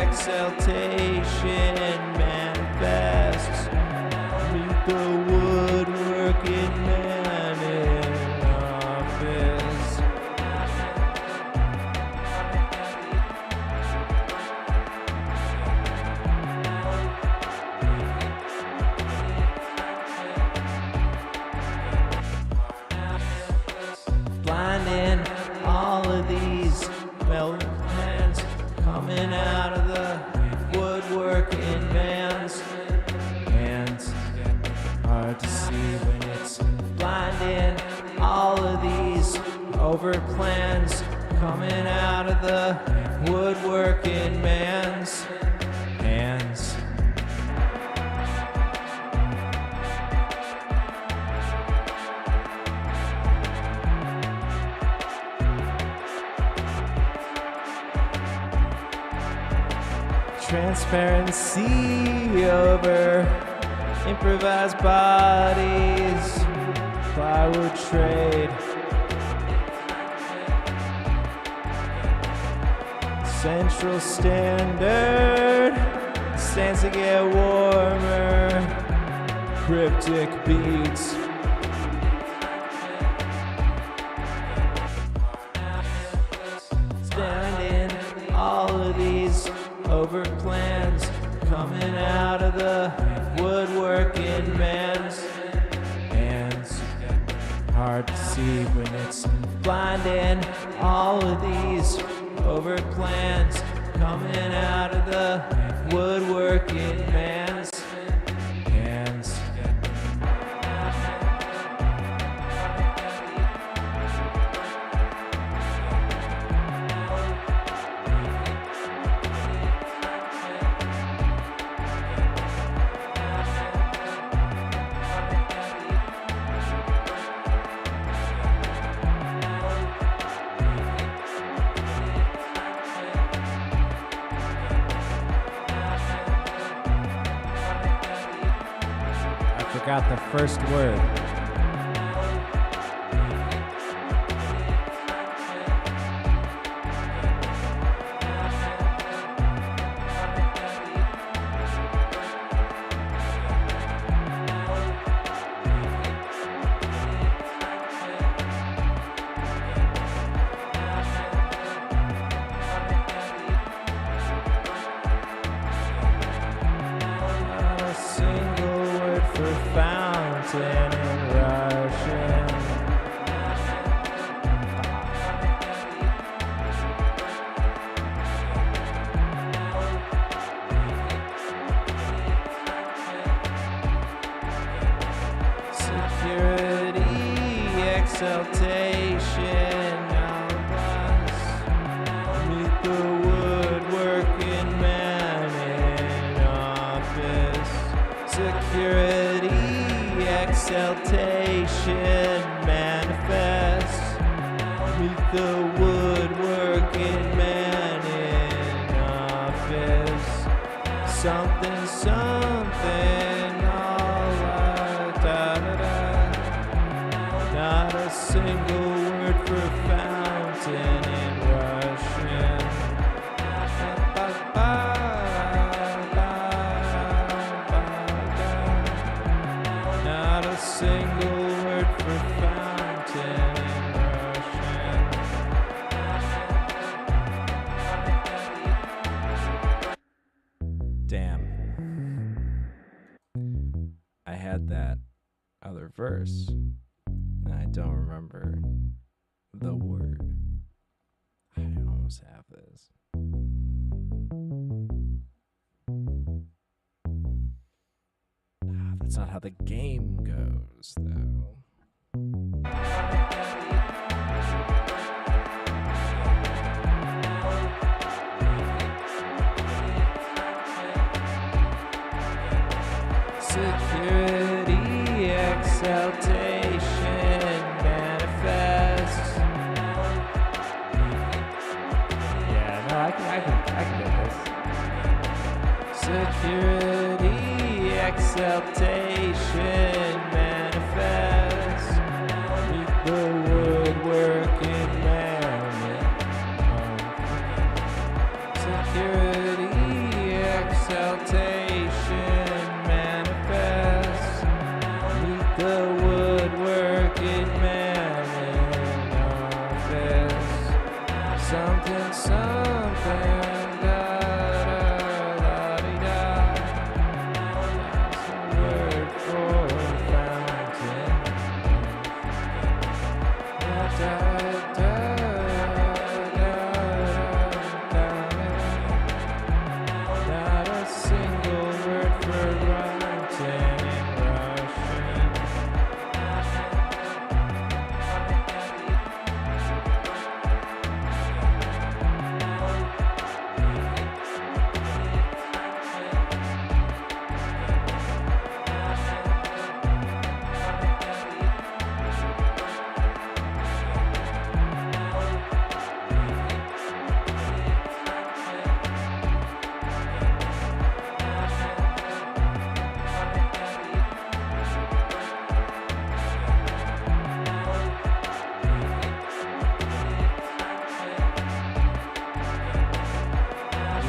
exaltation, manifest. Meet the woodworking man in office. Blinding all of these melting hands coming out of the woodworking man's hands. Hard to see when it's blinding. All of these overt plans coming out of the woodworking man's hands. Transparency over improvised bodies, plywood trade, central standard stands to get warmer, cryptic beats. Standing all of these overt plans coming out of the woodworking man's hands. Hard to see when it's blinding. All of these overt plans coming out of the woodworking man's hands. forgot the first word. Not a single word for fountain in Russian. Security, exaltation, albus. Meet the woodworking man in office. Security, exaltation, manifest. Meet the woodworking man in office. Something, something, all right, da da da. Not a single word for fountain in Russian. Not a single word for fountain in Russian. Damn. I had that other verse, and I don't remember the word. I almost have this. That's not how the game goes, though. Security, exaltation, manifest. Yeah, no, I can get this. Security, exaltation, manifest. Meet the woodworking man. Security, exaltation, manifest. Meet the woodworking man in office. Something, something, da da da da da. That's a word for fountain. Da da da da da. Not a single word for fountain in Russian.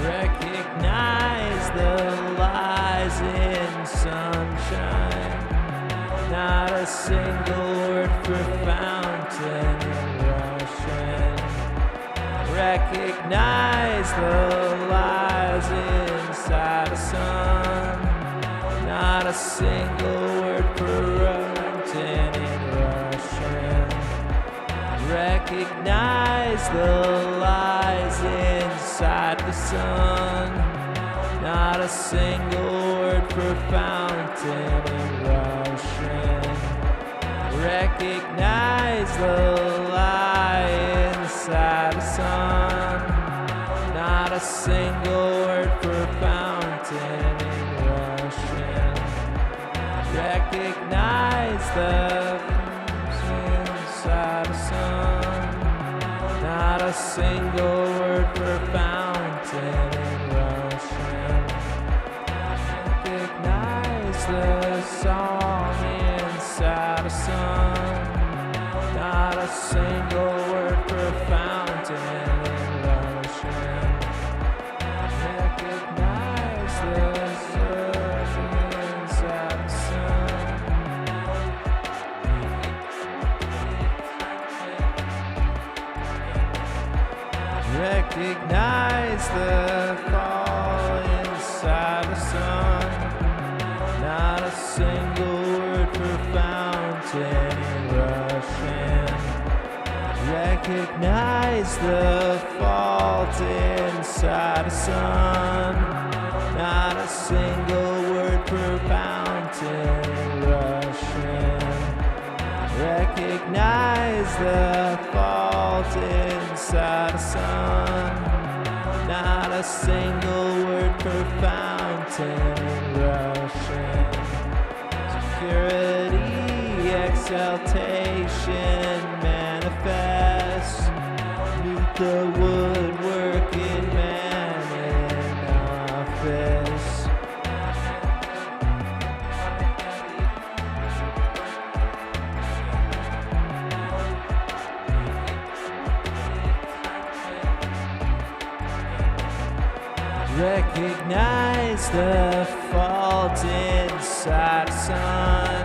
Recognize the lies in sunshine. Not a single word for fountain in Russian. Recognize the lies inside the sun. Not a single word for fountain in Russian. Recognize the lies inside the sun. Not a single word for fountain in Russian. Recognize the lie inside the sun. Not a single word for fountain in Russian. Recognize the inside the sun. Not a single word for fountain in Russian. Recognize the song the fall inside the sun. Not a single word for fountain rushing. Recognize the fault inside the sun. Not a single word per fountain rushing. Recognize the fault inside the sun. Not a single word per fountain rushing. Security, exaltation, manifest. Meet the woodworking man in office. Recognize the fault inside the sun.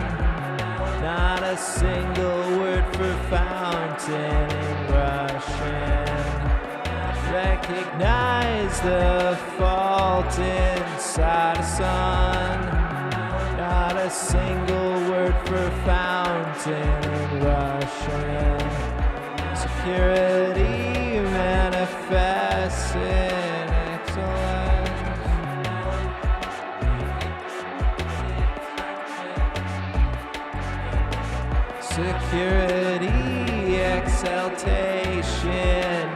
Not a single word for fountain rushing. Recognize the fault inside the sun. Not a single word for fountain rushing. Security manifests in excellence. Security, exaltation,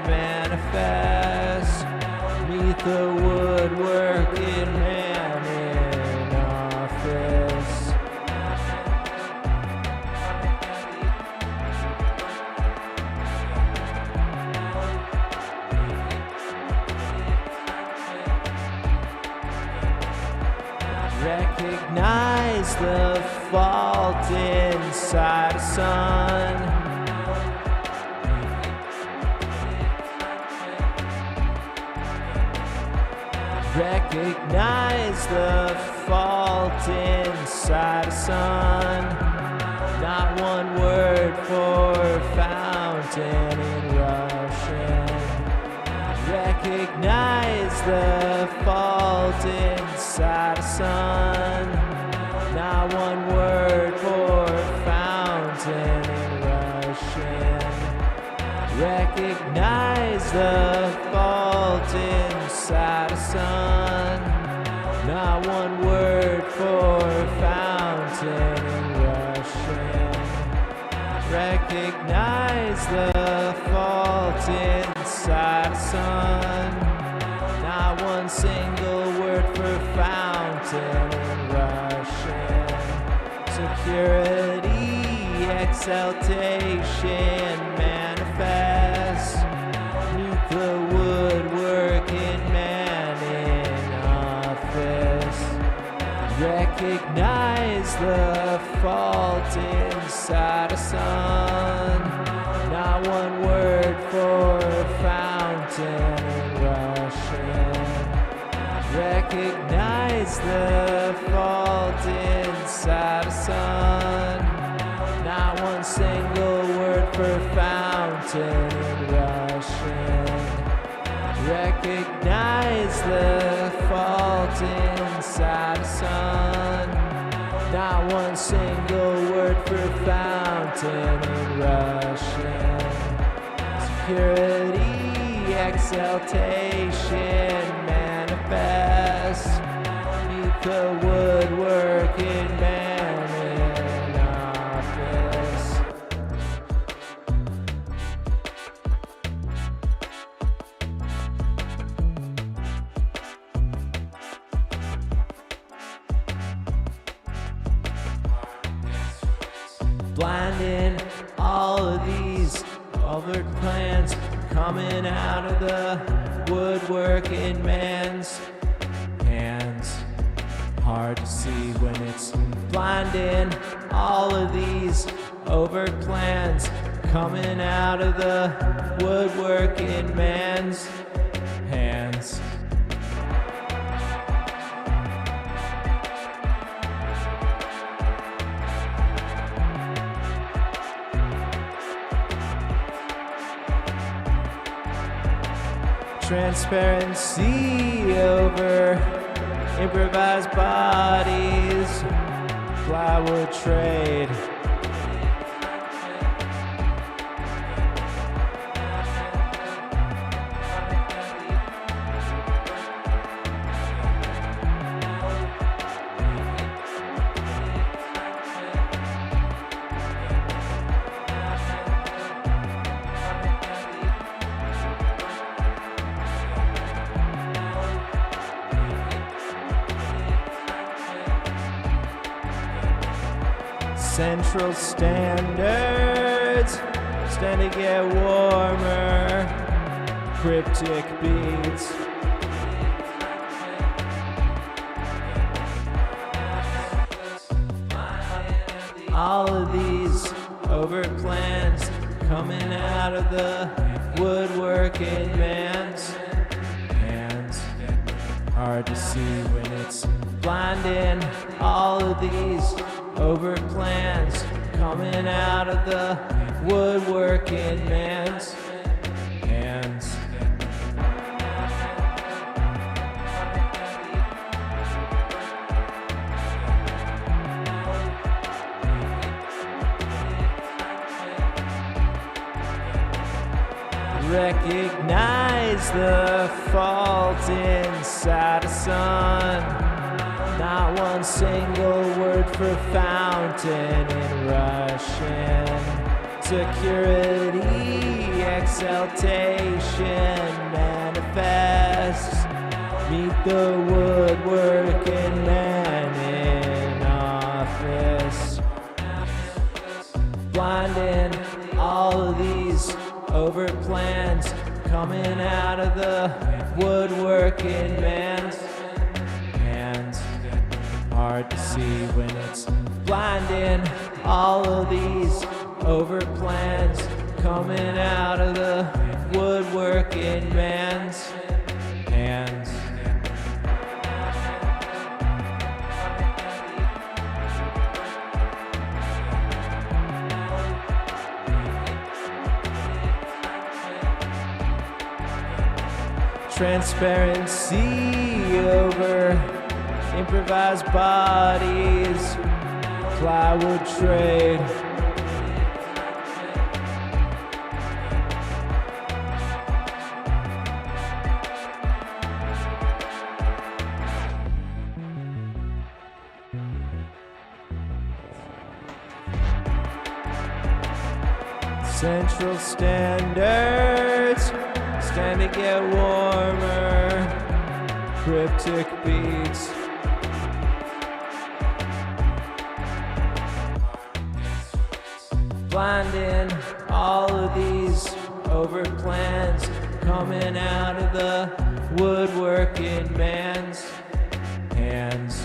manifest. Meet the woodworking man in office. Recognize the fault inside the sun. Recognize the fault inside the sun. Not one word for fountain in Russian. Recognize the fault inside the sun. Not one word for fountain in Russian. Recognize the fault inside the sun. Not one word for fountain in Russian. Recognize the fault inside the sun. Not one single word for fountain in Russian. Security, exaltation, manifest. Meet the woodworking man in office. Recognize the fault inside the sun. Not one word for fountain in Russian. Recognize the fault inside the sun. Not one single word for fountain in Russian. Recognize the fault inside the sun. Not one single word for fountain in Russian. Security, exaltation, manifest. Meet the woodworking man in office. Blinding all of these overt plans coming out of the woodworking man's hands. Hard to see when it's blinding. All of these overt plans coming out of the woodworking man's hands. Transparency over improvised bodies, plywood trade. Central standards stand to get warmer, cryptic beats. All of these overt plans coming out of the woodworking man's hands. Hard to see when it's blinding. All of these overt plans coming out of the woodworking man's hands. Recognize the fault inside a sun. Not one single word for fountain in Russian. Security, exaltation, manifests. Meet the woodworking man in office. Blinding all of these overt plans coming out of the woodworking man's hands. Hard to see when it's blinding. All of these overt plans coming out of the woodworking man's hands. Transparency over improvised bodies, plywood trade. Central standards stand to get warmer, cryptic beats. Blinding all of these overt plans coming out of the woodworking man's hands.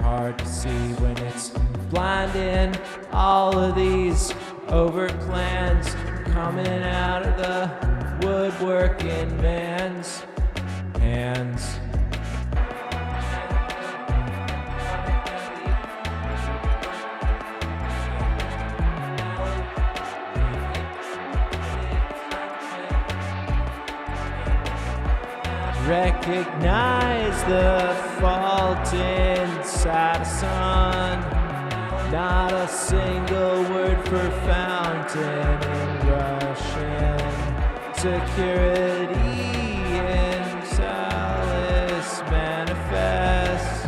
Hard to see when it's blinding. All of these overt plans coming out of the woodworking man's hands. Recognize the fault inside a sun. Not a single word for fountain in Russian. Security in solace manifests.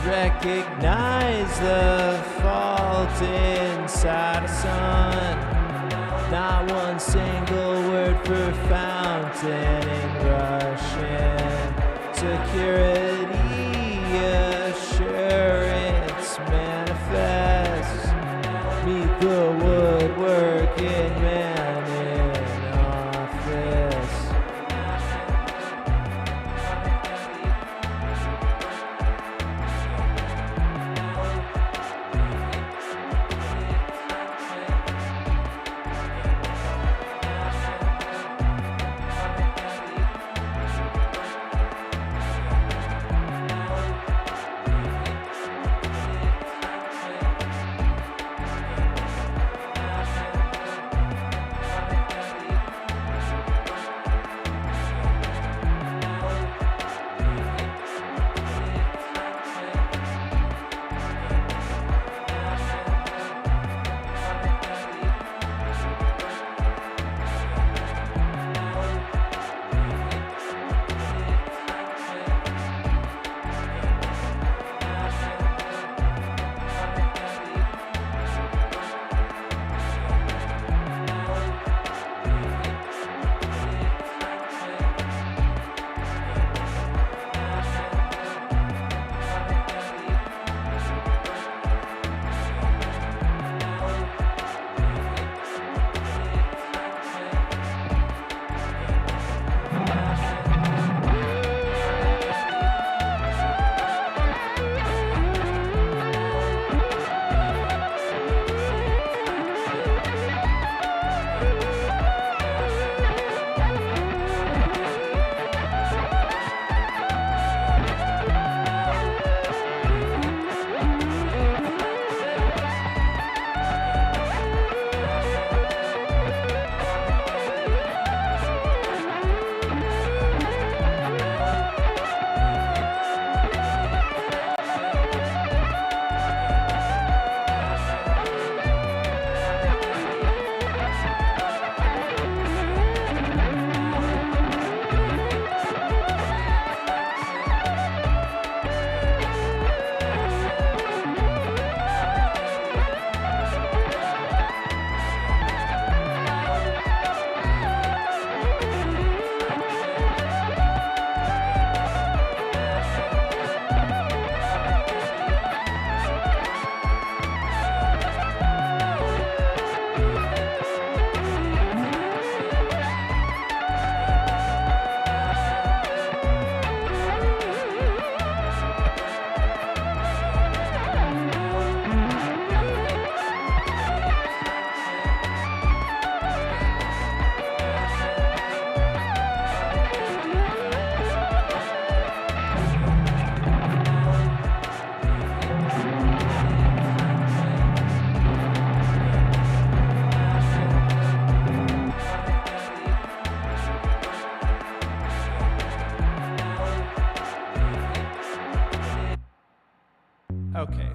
Recognize the fault inside a sun. Not one single word for fountain in Russian. Security assurance manifests. Meet the woodworking man in office.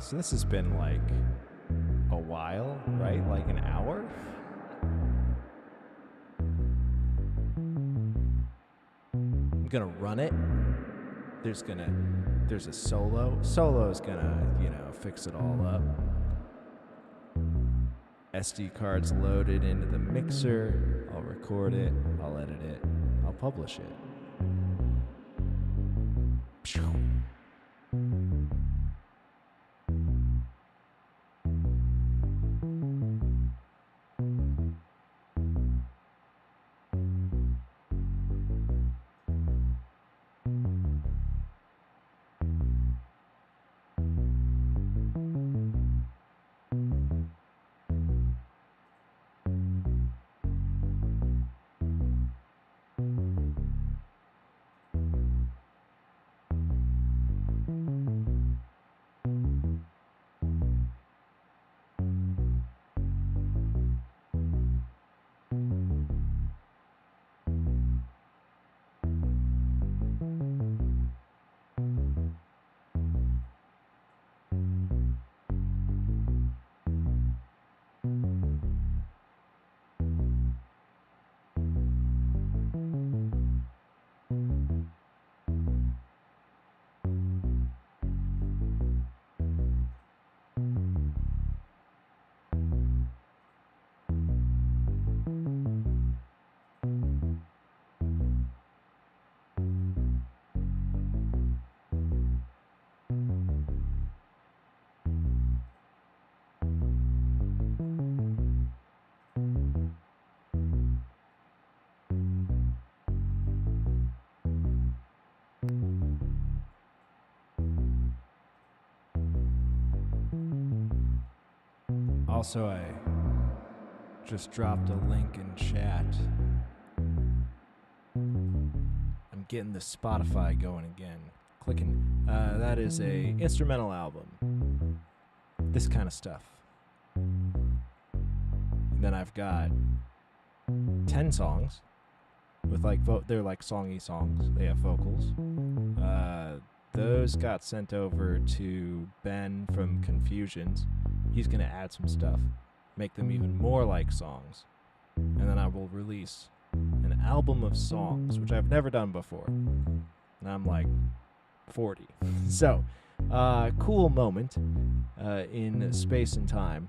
So this has been like a while, right? Like an hour? I'm gonna run it. There's a solo. Solo's gonna, fix it all up. SD cards loaded into the mixer. I'll record it. I'll edit it. I'll publish it. Also, I just dropped a link in chat. I'm getting the Spotify going again. Clicking. That is a instrumental album. This kind of stuff. And then I've got 10 songs with they're like songy songs. They have vocals. Those got sent over to Ben from Confusions. He's going to add some stuff, make them even more like songs. And then I will release an album of songs, which I've never done before. And I'm like 40. So, cool moment in space and time.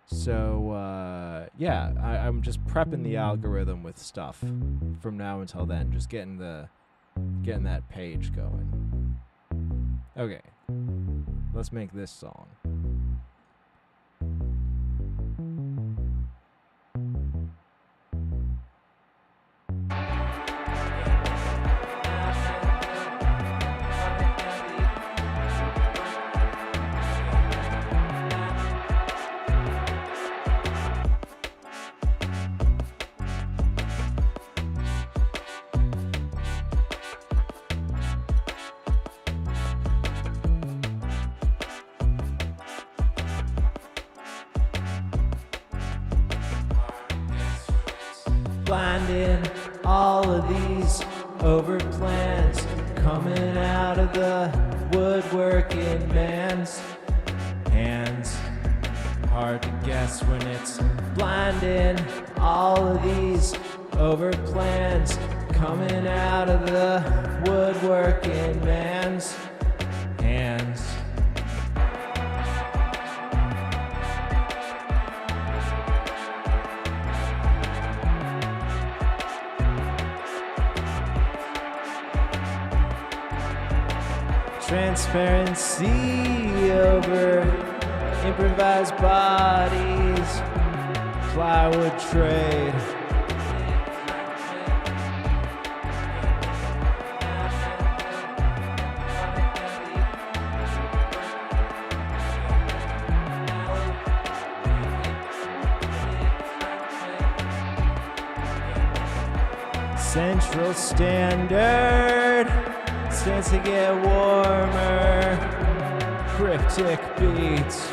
So, I'm just prepping the algorithm with stuff from now until then. Just getting that page going. Okay, let's make this song. Blinding all of these over plans coming out of the woodworking man's hands. Hard to guess when it's blinding all of these over plans coming out of the woodworking man's hands. Transparency over improvised bodies, plywood trade. Central Standard stands to get warmer, cryptic beats.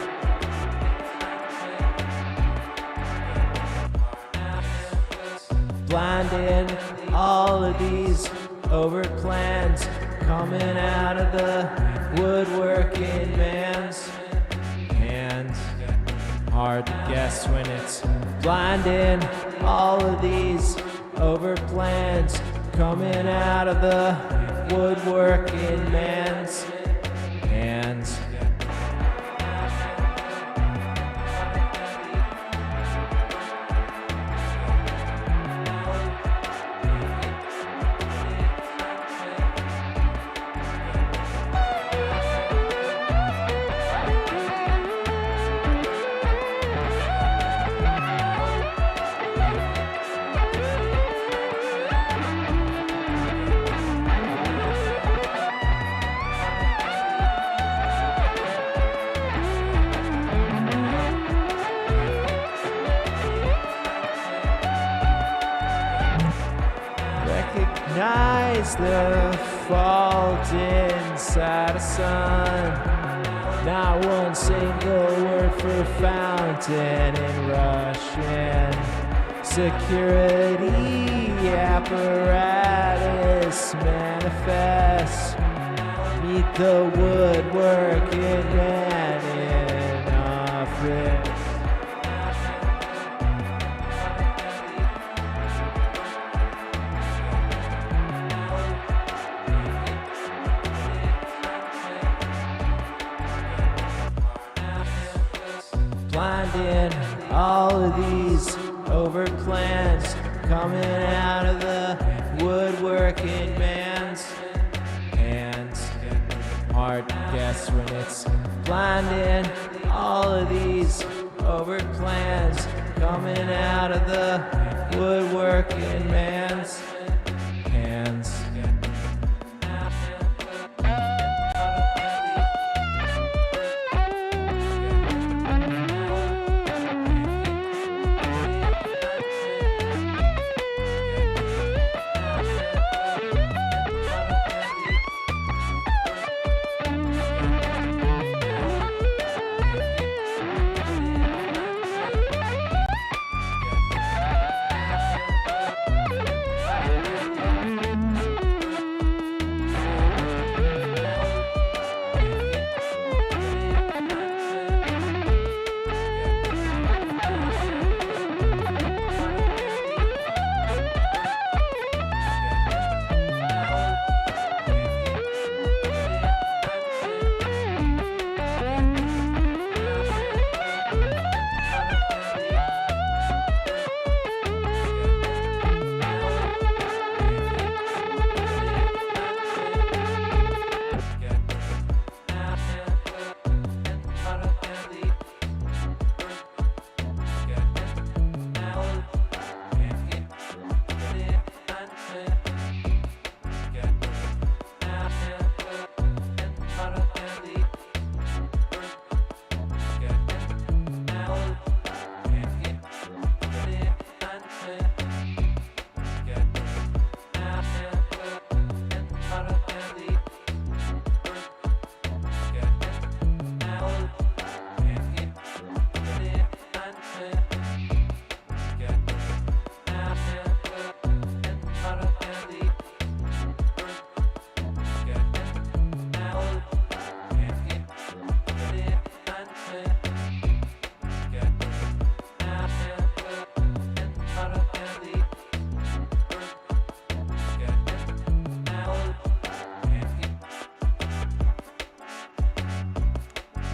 Blinding all of these over plans coming out of the woodworking man's hard to guess when it's blinding. All of these over plans coming out of the woodworking man's hands. Recognize the fault inside a sun. Not one single word for fountain in Russian. Security apparatus manifests. Meet the woodworking man in office. Blinding all of these over plans coming out of the woodworking man's hands. Hard to guess when it's blinding all of these over plans coming out of the woodworking man's hands.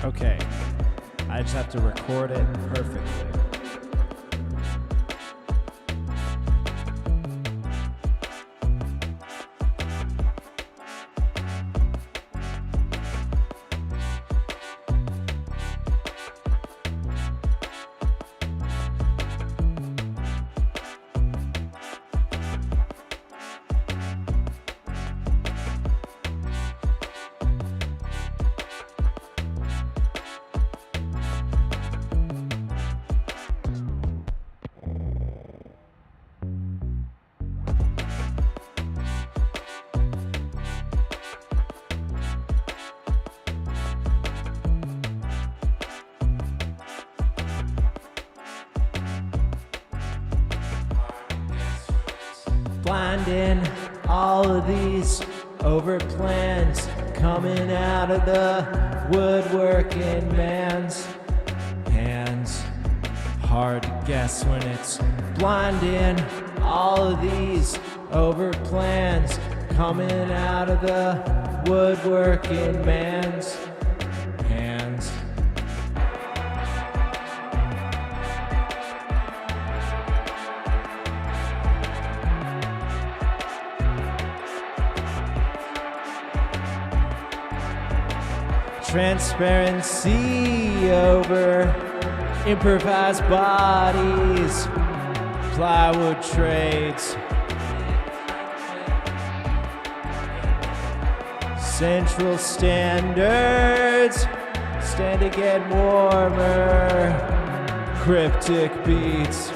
Okay, I just have to record it perfectly. Blinding all of these over plans coming out of the woodworking man's hands. hard to guess when it's blinding. All of these overt plans coming out of the woodworking man's hands. Transparency over improvised bodies, plywood trades, central standards stand to get warmer, cryptic beats.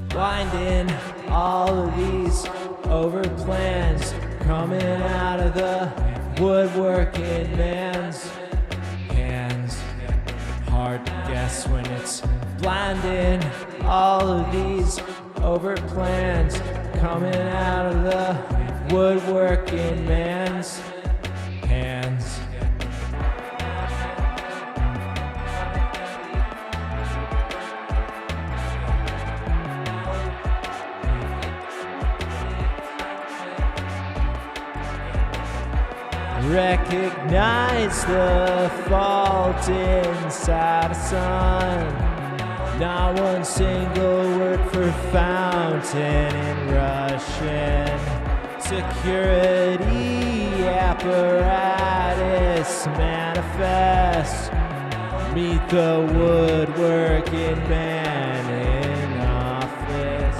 Blinding all of these over plans coming out of the woodworking man's hands. Hard to guess when it's blinding. All of these over plans coming out of the woodworking man's hands. Recognize the fault inside a sun. Not one single word for fountain in Russian. Security apparatus manifest. Meet the woodworking man in office.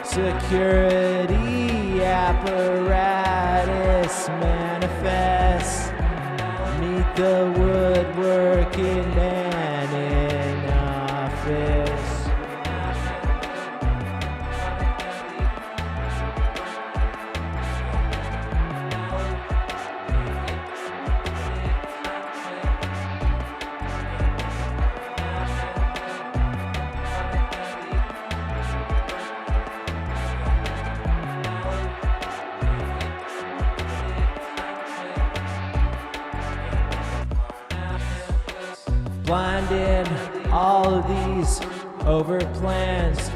Security apparatus manifest. Meet the woodworking man in office. Blinded all of these over plans.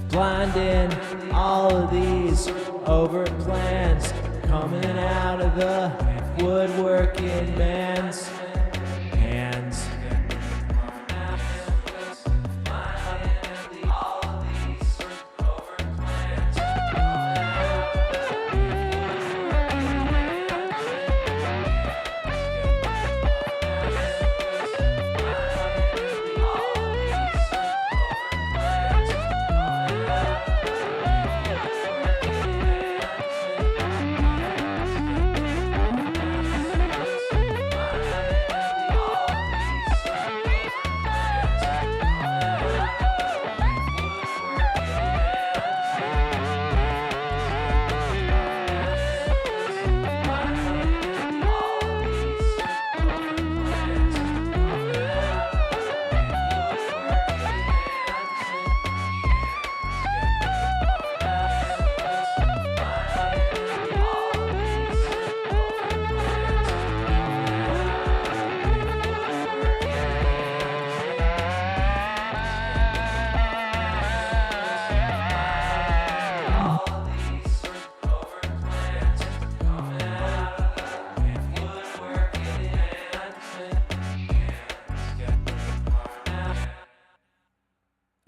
Blinding all of these over plans coming out of the woodworking man's hands.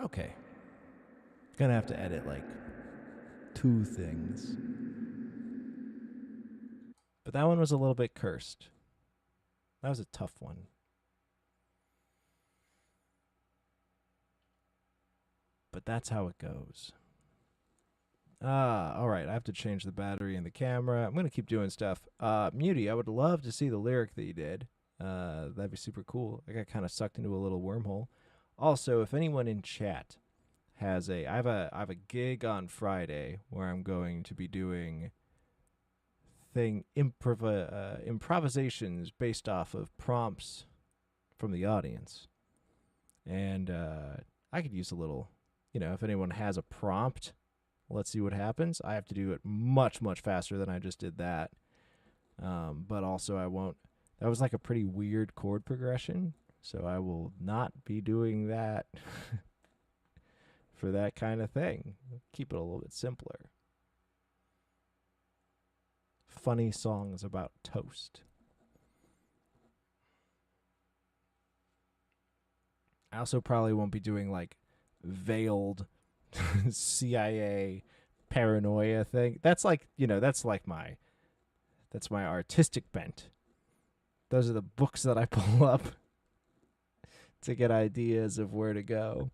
Okay. Gonna have to edit like 2 things. But that one was a little bit cursed. That was a tough one. But that's how it goes. All right. I have to change the battery in the camera. I'm going to keep doing stuff. Muty, I would love to see the lyric that you did. That'd be super cool. I got kind of sucked into a little wormhole. Also, if anyone in chat has I have a gig on Friday where I'm going to be doing improvisations based off of prompts from the audience. And I could use a little, if anyone has a prompt, let's see what happens. I have to do it much, much faster than I just did that. But also I won't. That was like a pretty weird chord progression, so I will not be doing that for that kind of thing. Keep it a little bit simpler. Funny songs about toast. I also probably won't be doing like veiled CIA paranoia thing. That's like, that's my artistic bent. Those are the books that I pull up to get ideas of where to go.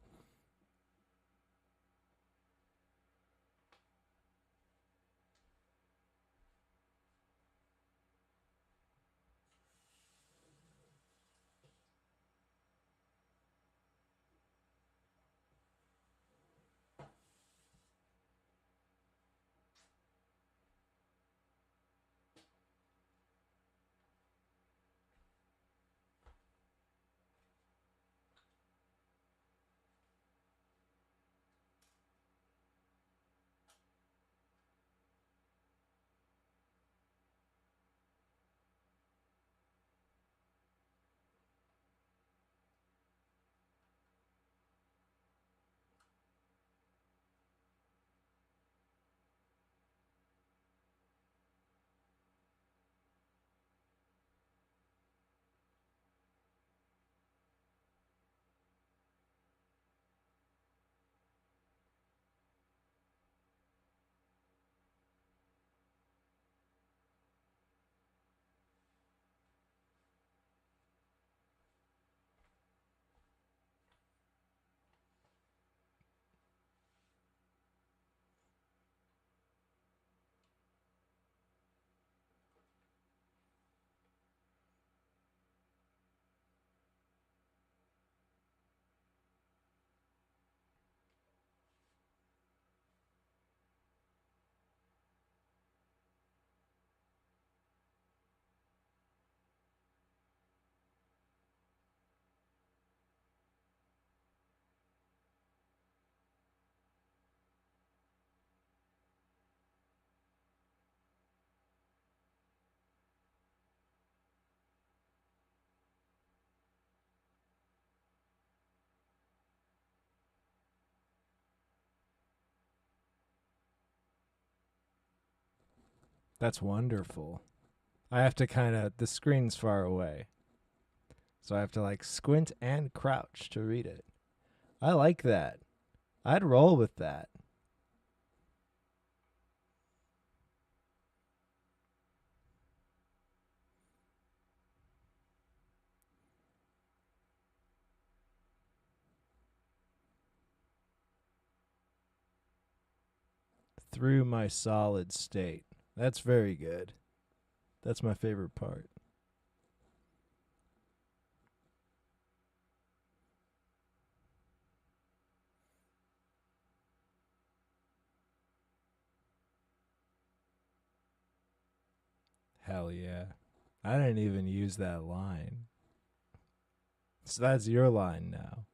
That's wonderful. I have to the screen's far away. So I have to like squint and crouch to read it. I like that. I'd roll with that. Through my solid state. That's very good. That's my favorite part. Hell yeah. I didn't even use that line. So that's your line now.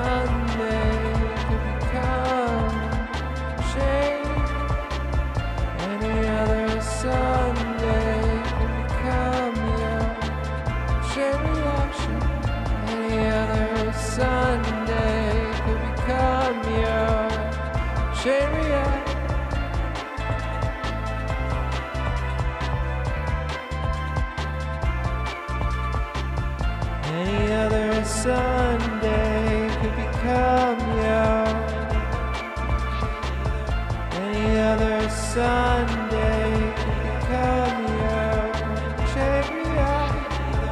Sunday could become shame. Any other Sunday could become your chain reaction. Any other Sunday could become your chain reaction. Any other Sunday could become your. Any other Sunday could become your chain reaction.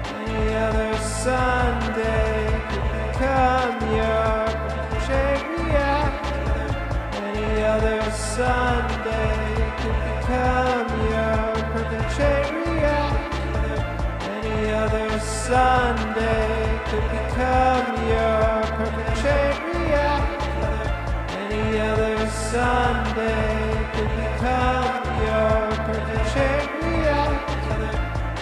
Any other Sunday could become your chain reaction. Any other Sunday could become your perfect chain reaction. Any other Sunday could become your perfect chain reaction. Any other Sunday could become your perfect chain reaction.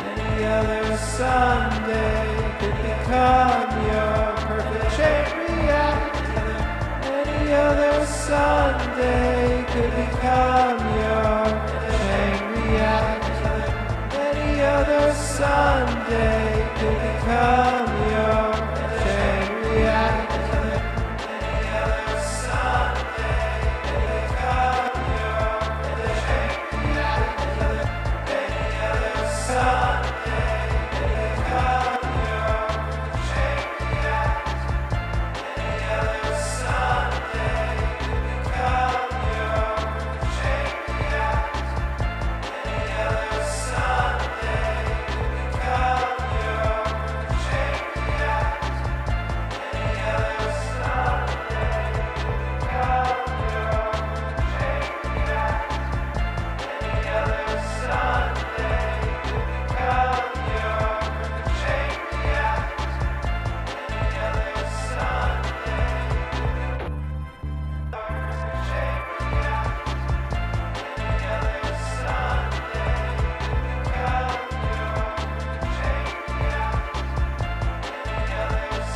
Any other Sunday could become your perfect chain reaction. Any other Sunday could become your chain reaction. Any other Sunday could become your chain reaction. Any other Sunday could become your chain reaction. Any other Sunday could become your chain reaction. Any other Sunday could become your chain reaction. Any other Sunday could become your chain reaction. Any other Sunday could become your chain reaction. Any other Sunday could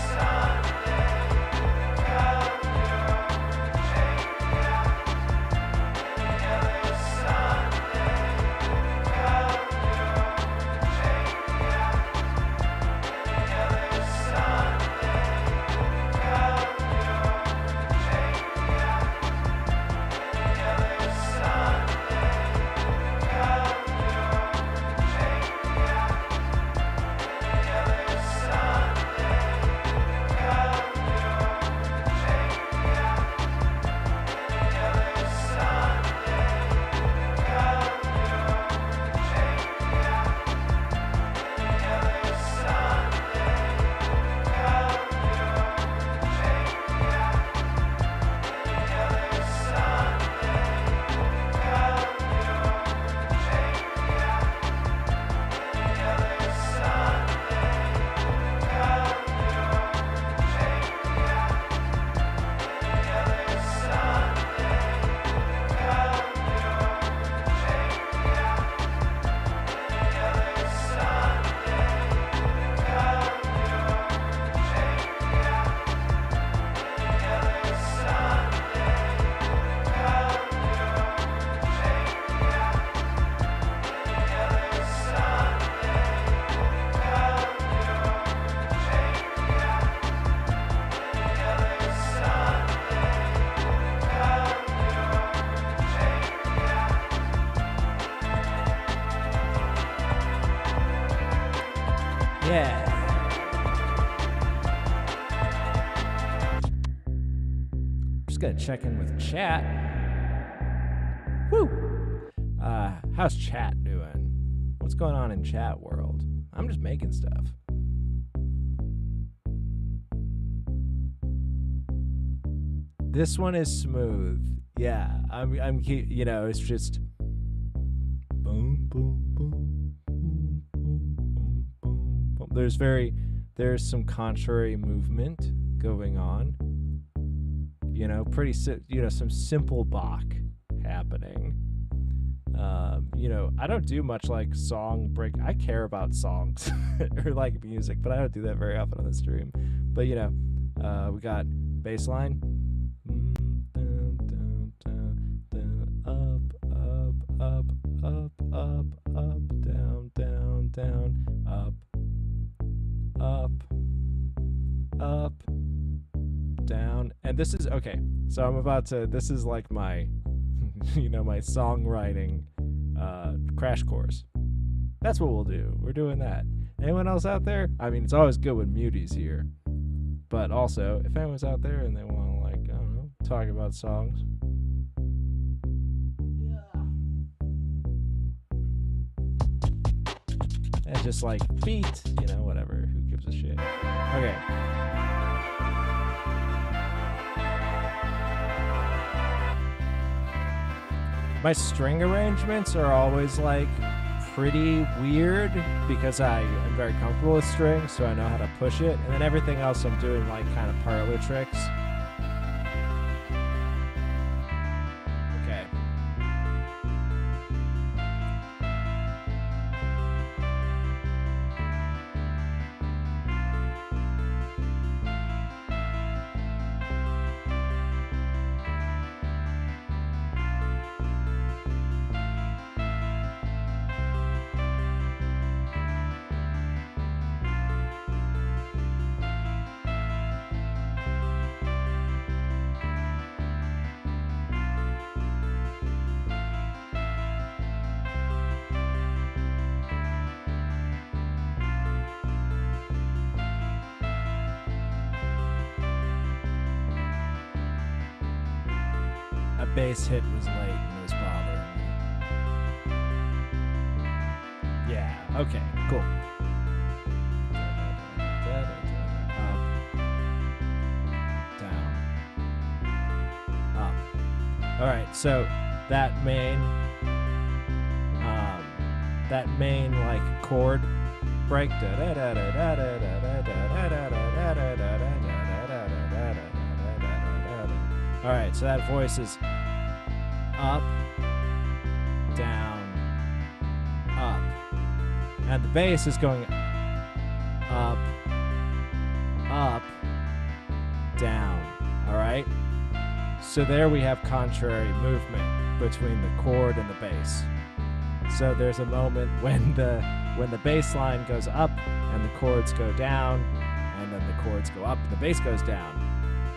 become your chain reaction. Any other Yeah. Just gonna check in with chat. Woo! How's chat doing? What's going on in chat world? I'm just making stuff. This one is smooth. Yeah, I'm you know, it's just boom, boom, boom, boom, boom, boom, boom, boom. There's some contrary movement going on. You know, some simple Bach happening. You know, I don't do much like song break. I care about songs or like music, but I don't do that very often on the stream. But you know, We got bass line. Up, up, up, up, up, down, down, down, up, up, down. And this is, okay, so I'm about to, this is like my, my songwriting crash course. That's what we'll do. We're doing that. Anyone else out there? I mean, it's always good when Muty's here. But also, if anyone's out there and they want to, like, I don't know, talk about songs. And just like beat, whatever. Who gives a shit? Okay. My string arrangements are always like pretty weird because I am very comfortable with strings, so I know how to push it. And then everything else I'm doing like kind of parlor tricks. Okay. Bass hit was late and it was bothering me. Yeah, okay, cool. Up, down, up. Alright, so that main like chord break. Alright, so that voice is up, down, up. And the bass is going up, up, down. Alright? So there we have contrary movement between the chord and the bass. So there's a moment when the bass line goes up and the chords go down, and then the chords go up and the bass goes down.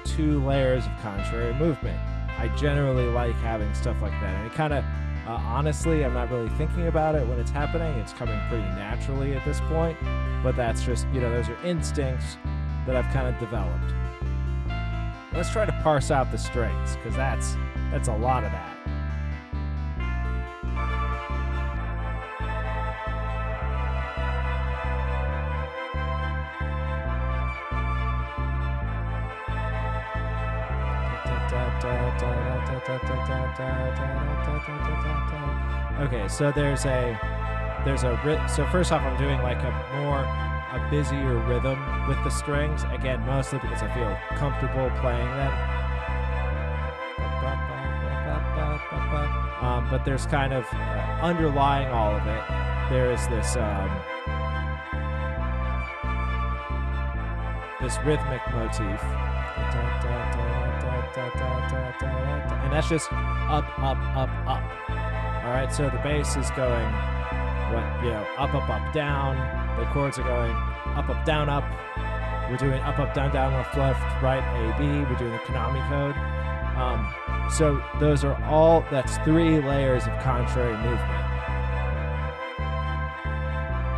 2 layers of contrary movement. I generally like having stuff like that. And it kind of, honestly, I'm not really thinking about it when it's happening. It's coming pretty naturally at this point. But that's just, those are instincts that I've kind of developed. Let's try to parse out the strings, because that's a lot of that. Okay, so so first off, I'm doing like a busier rhythm with the strings, again mostly because I feel comfortable playing them. But there's kind of underlying all of it, there is this rhythmic motif. And that's just up, up, up, up. Alright, so the bass is going, up, up, up, down. The chords are going up, up, down, up. We're doing up, up, down, down, left, left, right, A, B. We're doing the Konami code. So those are all, that's 3 layers of contrary movement.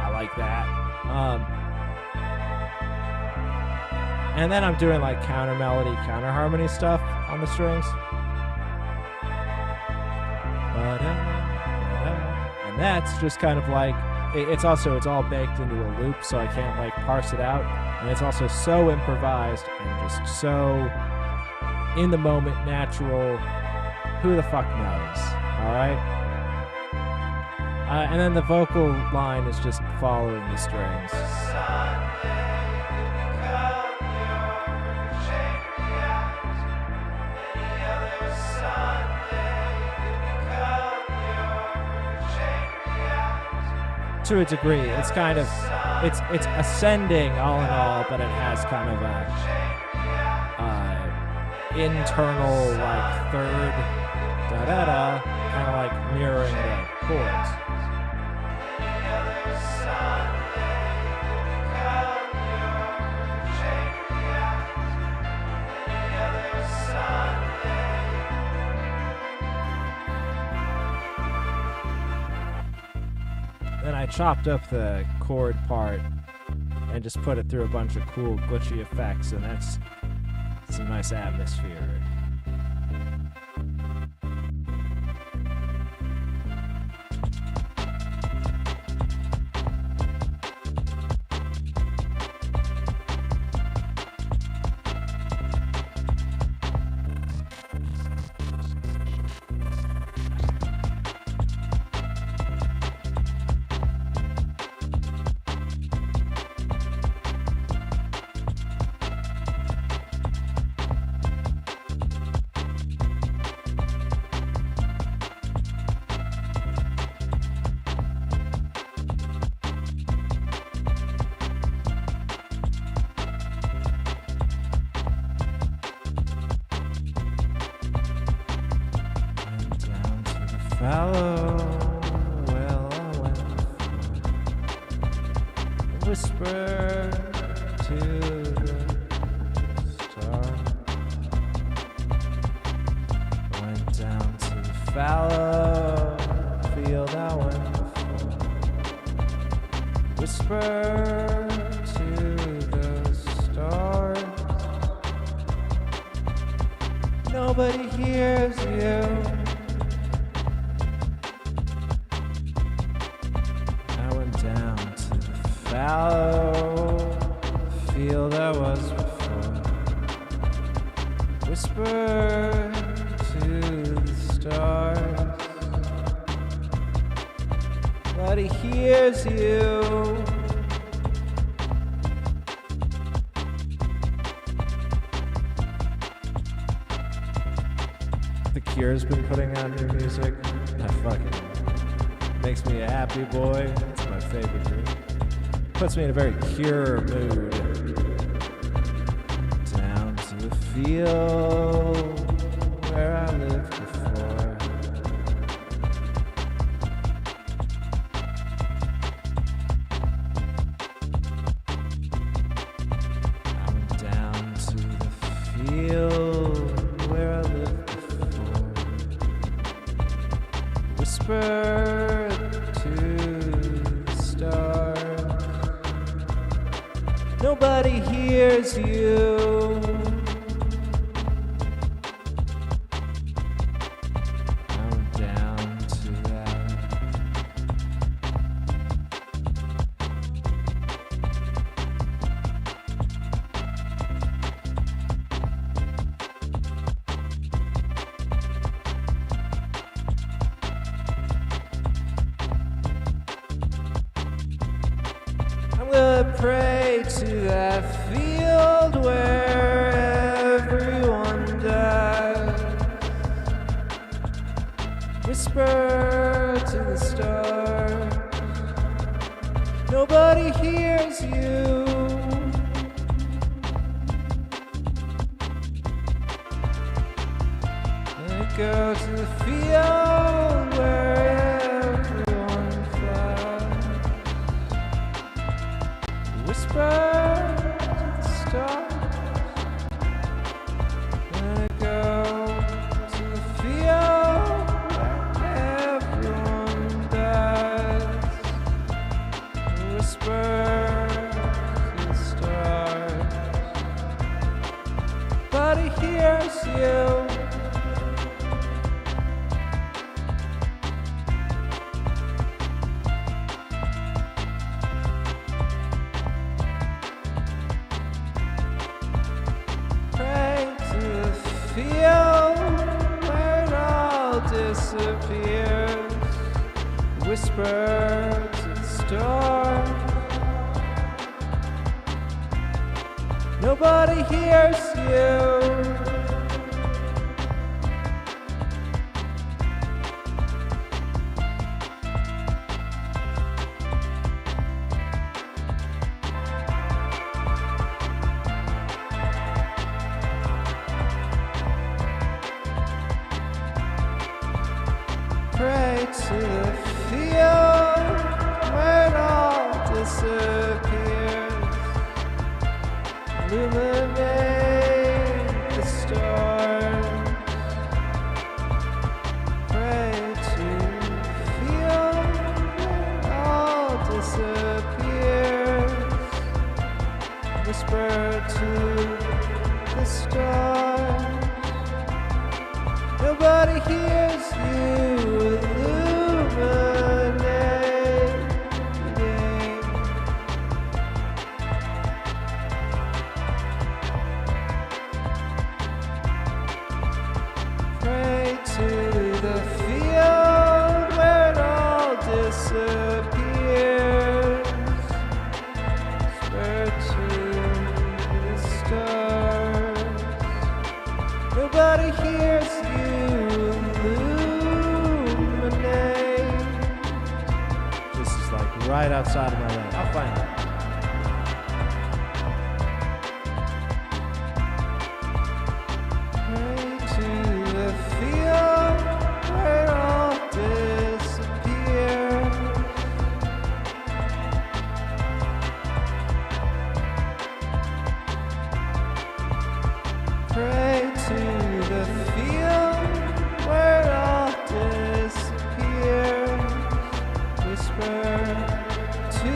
I like that. And then I'm doing like counter melody, counter harmony stuff on the strings. And that's just kind of like, it's all baked into a loop, so I can't like parse it out. And it's also so improvised and just so in the moment, natural. Who the fuck knows? Alright? And then the vocal line is just following the strings. To a degree, it's kind of, it's ascending all in all, but it has kind of a internal, like, third da-da-da, kind of like mirroring the chords. Then I chopped up the chord part and just put it through a bunch of cool glitchy effects, and that's some nice atmosphere. Follow, well, I went whisper to the star. Went down to the fallow field I went before. Whisper to the stars. Nobody hears you. Down to the fallow field I was before. Whisper to the stars. But he hears you. The Cure's been putting out new music. I fucking makes me a happy boy. It's my favorite group. Puts me in a very Cure mood. Down to the field where I lived before. I went down to the field where I lived before. Whisper to the stars. Nobody hears you. I went down to that. I'm gonna pray to that field where everyone dies. Whisper to the stars. Nobody hears you. And go to the field where everyone flies. Whisper to the stars. And go to the field where everyone dies. Whisper to the stars. But he hears you. Field where it all disappears. Whisper to the stars. Nobody hears you. to the field where it all disappears. Illuminate the stars. Pray to the field where it all disappears. Whisper to the stars. Nobody hears you illuminating. Pray to the field where it all disappears. Whisper to the stars. Nobody hears you illuminate. This is like right outside of my range. I'll find it. Pray to the field where it all disappears. Pray to the field where it all disappears. Whisper to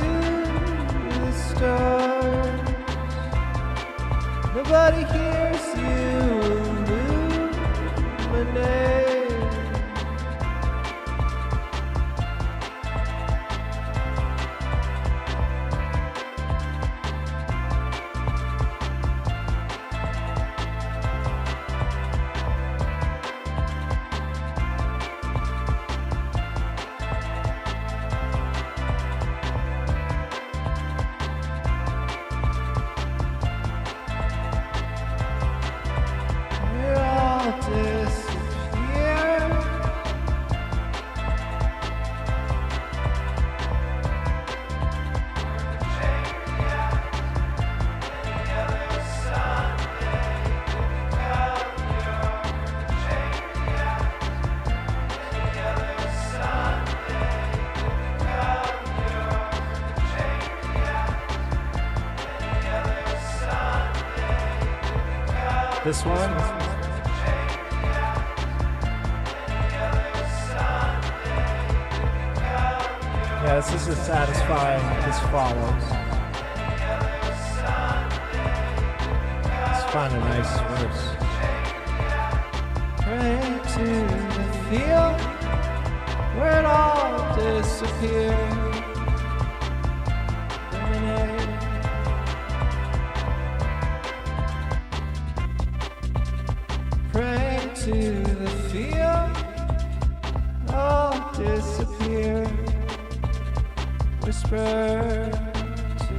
the stars. Nobody hears you illuminate. We're all disappear. This one? Yeah, this is as satisfying as follows. Let's find a nice verse. Pray to the field where it all disappears. Illuminate. Pray to the field, all disappear. Whisper to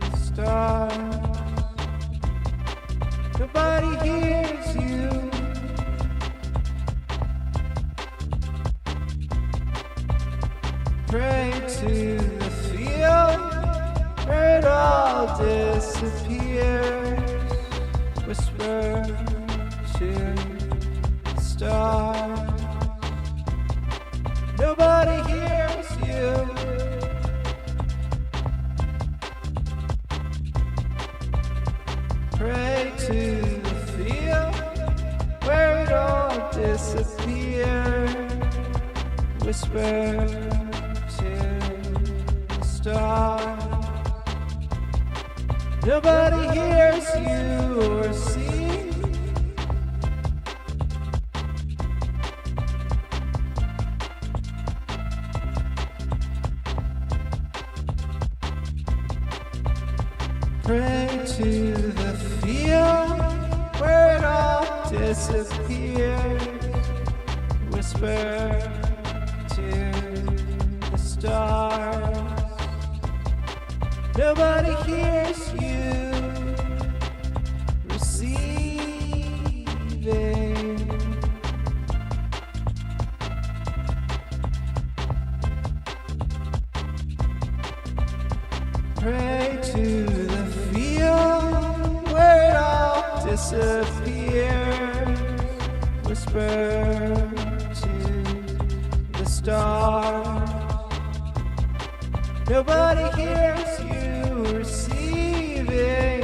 the stars. Nobody hears you. Pray to the field where it all disappears. Whisper to the stars. Nobody hears you. Pray to the field where it all disappears. Whisper to the stars. Nobody hears you or sees. Pray to the field where it all disappears. Whisper to the stars. Nobody hears you receiving. Pray to the field where it all disappears. Whisper to the stars. Nobody hears you receiving.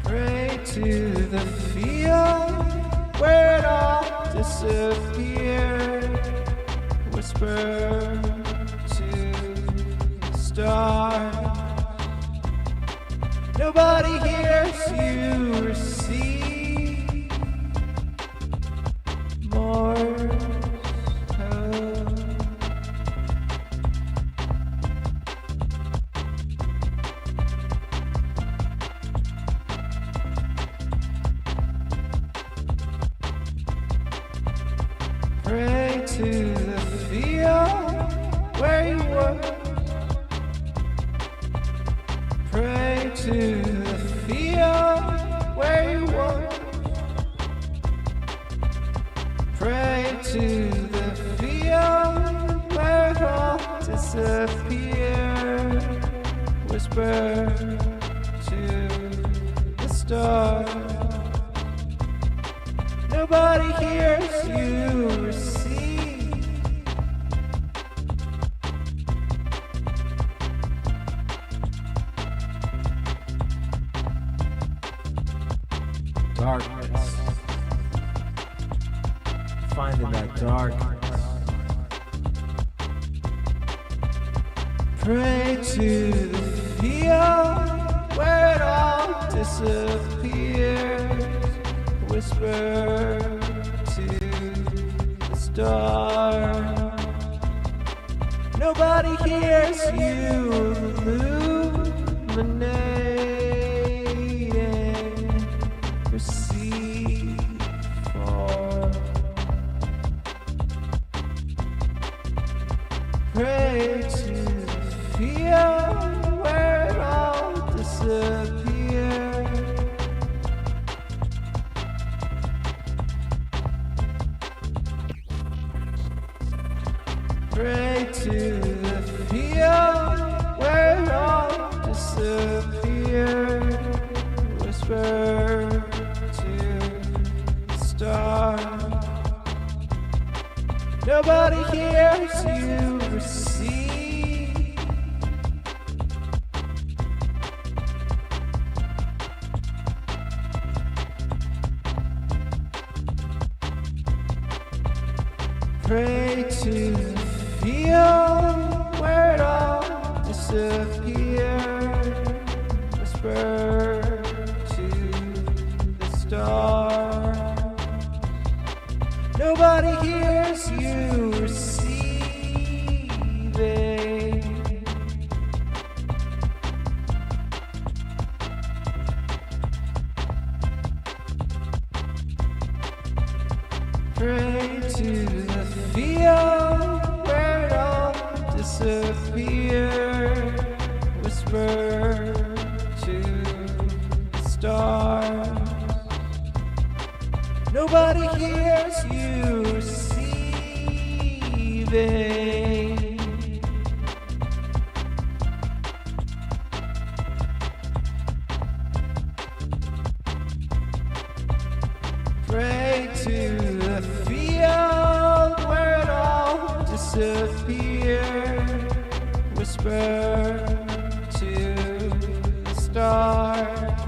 Pray to the field where it all disappeared. Whisper to the stars. Nobody hears you receive Morse code. Pray to the field where you were. Pray to the field where you were. Pray to the field where it all disappeared. Whisper to the stars. Nobody hears you receive. Darkness. Finding that darkness. Pray to the field where it all disappears. Whisper to the stars. Nobody hears you illuminating. Receive for. Pray to the field where it all disappears. Pray to the field where it all disappears. Whisper to the stars. Nobody hears you receive. Pray to the field where it all disappears. Whisper to the stars. Nobody hears you receiving. Pray to the field where it all disappears. Whisper to the stars. Nobody hears you receiving. Pray to the field where it all disappears. Whisper to the stars.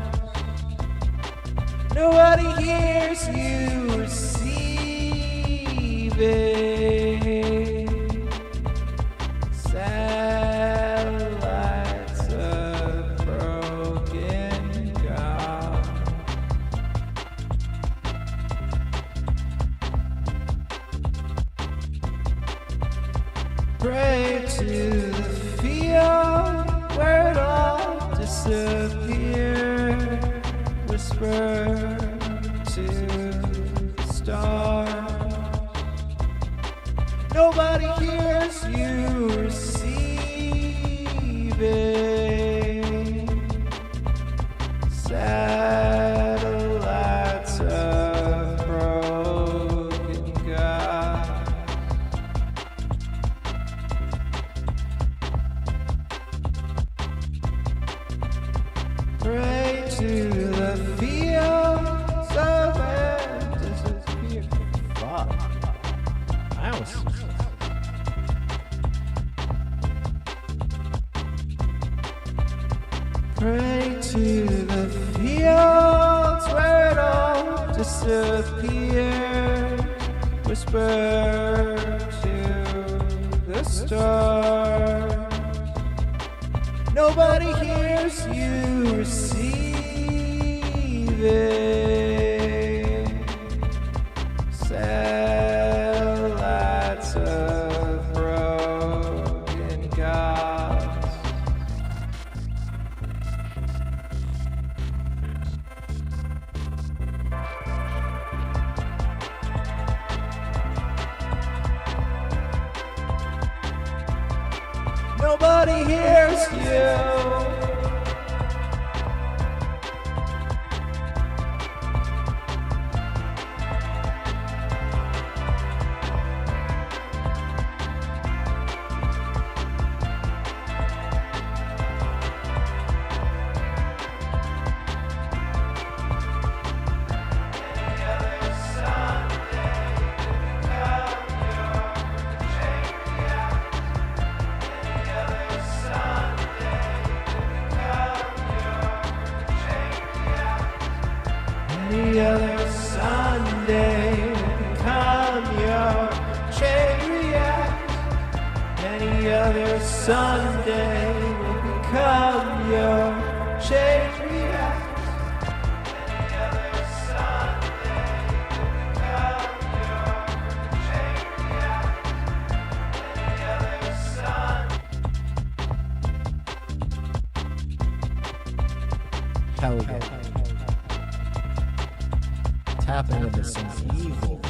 Nobody hears you receiving. Satellites of broken God. Pray to the field where it all disappears. Whisper to the stars. Nobody hears you receiving. Satellites of broken God. to the fields where it all disappeared. Whisper to the stars. Nobody hears you receiving satellites of broken gods. Nobody hears you. Any other Sunday will become your chain react. Any other Sunday will become your chain react. Any other Sunday will become your chain react. Any other Sunday. Caliban. Tapping into some evil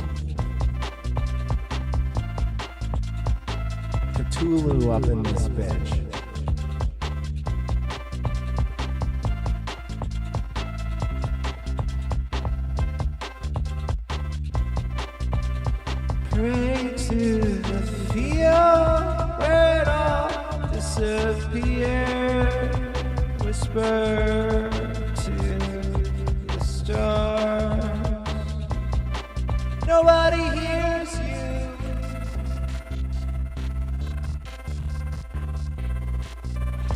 Cthulhu up in this bitch. Pray to the field where it all disappeared. Whisper to the stars. Nobody hears you.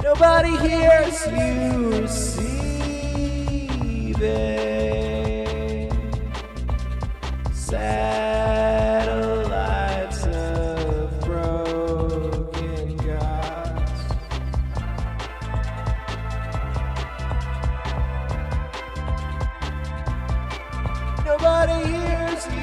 Nobody hears you receiving satellites of broken gods. Nobody hears you.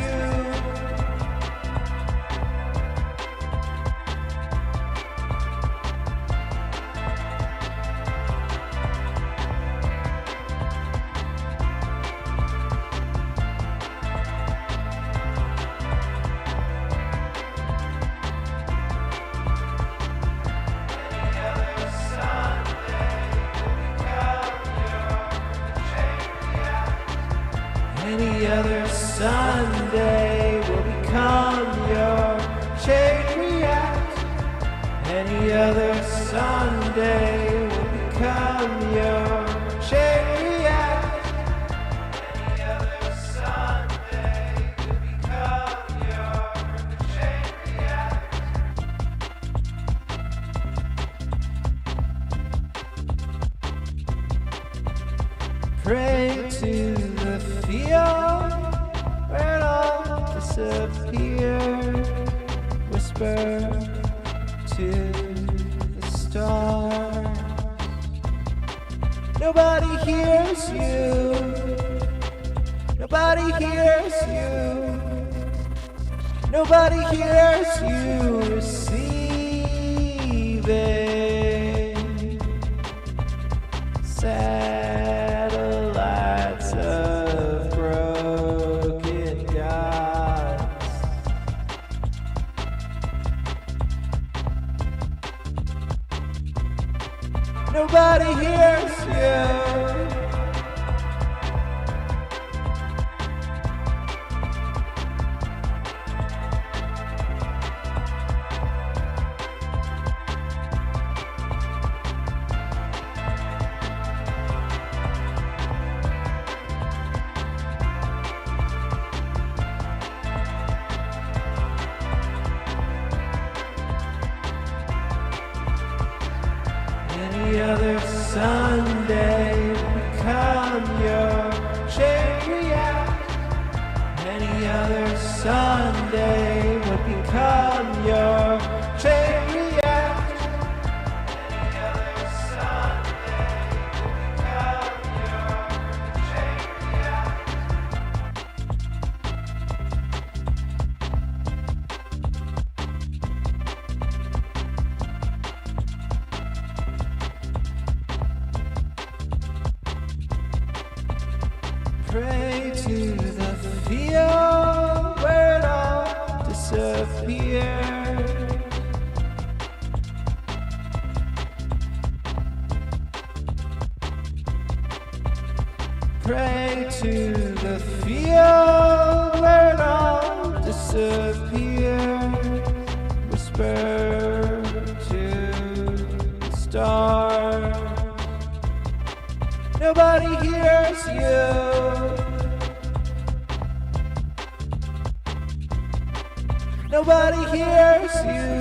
Any other Sunday will become your chain react. Any other Sunday will become your chain react. Any other Sunday will become your chain react. Pray to the field where it all disappeared. Whisper to the stars. Nobody hears you. Nobody hears you. Nobody hears you receiving satellites of broken gods. Nobody hears you. Any other Sunday Sunday would become your chain reaction. Any other Sunday would become your chain reaction. Pray to the field where it all disappears. Pray to the field where it all disappears. Whisper to the stars. Nobody hears you. Nobody hears you.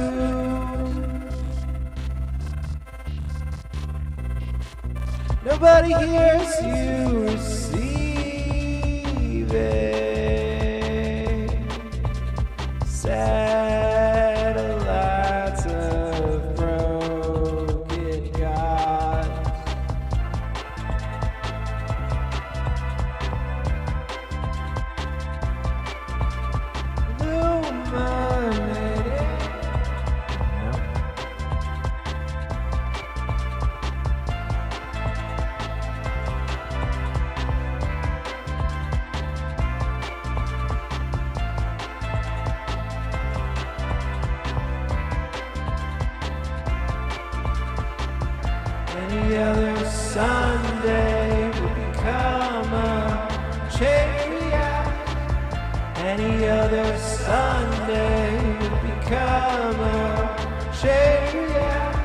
Nobody hears you receiving satellites of broken gods. Any other Sunday will become a chain reaction. Any other Sunday will become a chain reaction.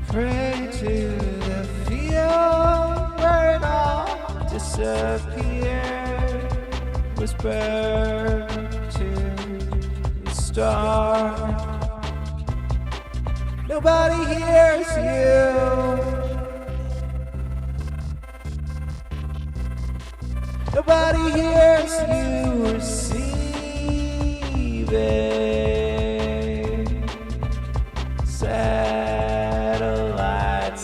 Pray to the field where it all disappears. Whisper to the stars. Nobody hears you. Nobody hears you receiving satellites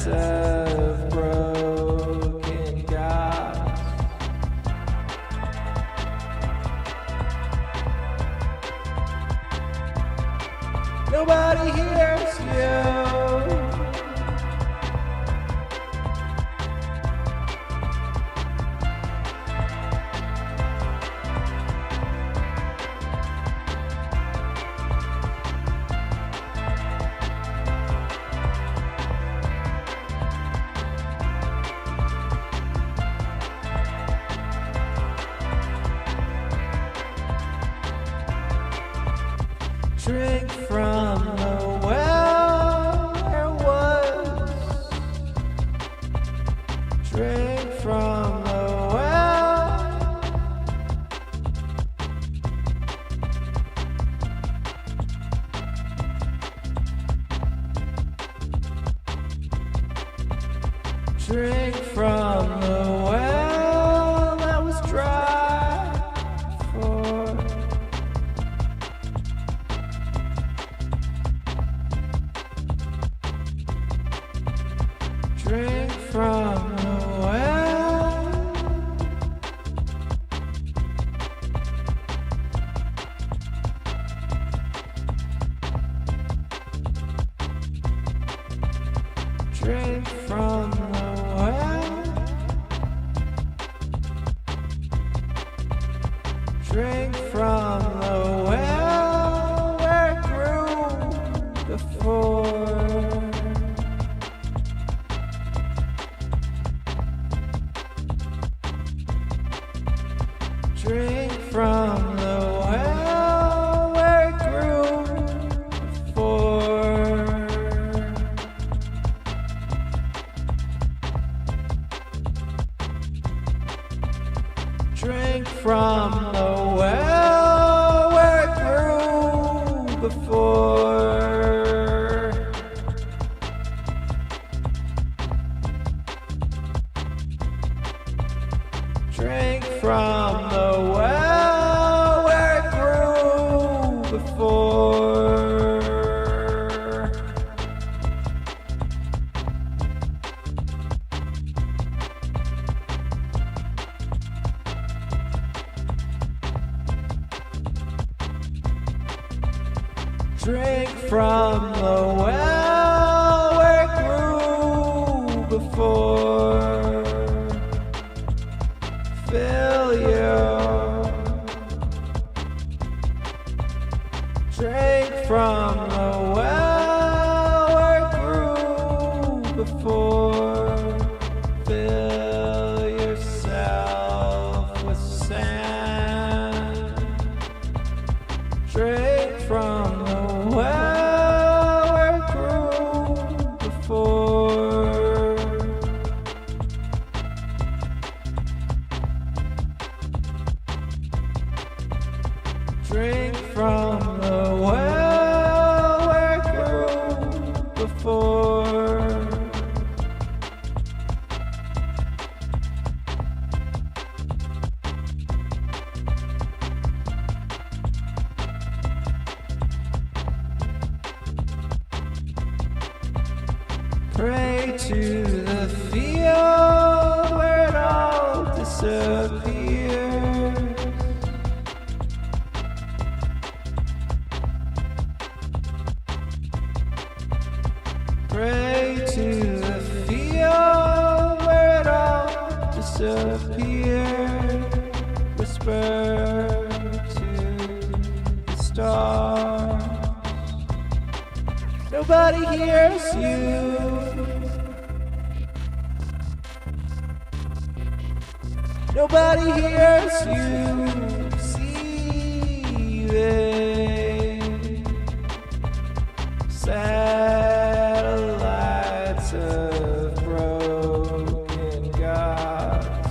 of broken gods. Nobody hears you. Drink from the well there was. Drink from the well. Drink from the well that was dry before. Drink from the well. Drink from the well. Drink from the well where it grew before. Drink from the well where it grew before. Drink from the well where it grew before. Drink from the well where it grew before. Drink from the well where it grew before. Fill you. Drink from the well where it grew before. Fill yourself with sand. Drink from the well where it grew before. Drink from the well where it grew before. Pray to the field where it all disappears. Pray to the field where it all disappears. Whisper to the stars. Nobody hears you. Nobody hears you. See it. Satellites of broken gods.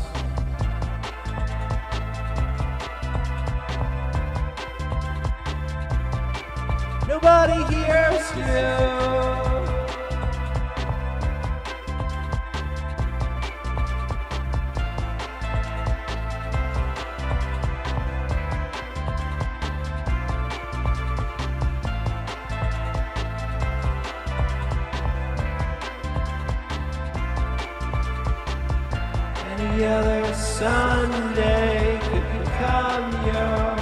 Nobody hears you. Any other Sunday could become your.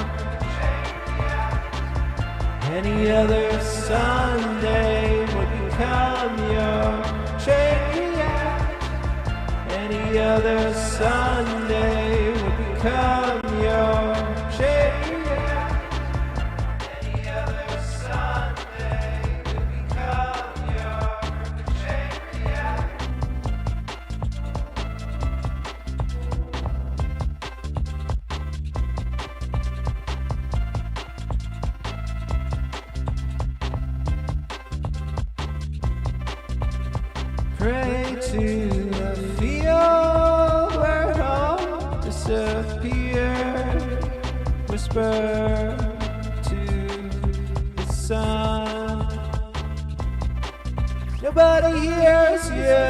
Any other Sunday would become your chain react. Any other Sunday would become your chain react. Any other Sunday would become your chain react. Pray to the field where it all disappears. Whisper to the sun. Nobody hears you.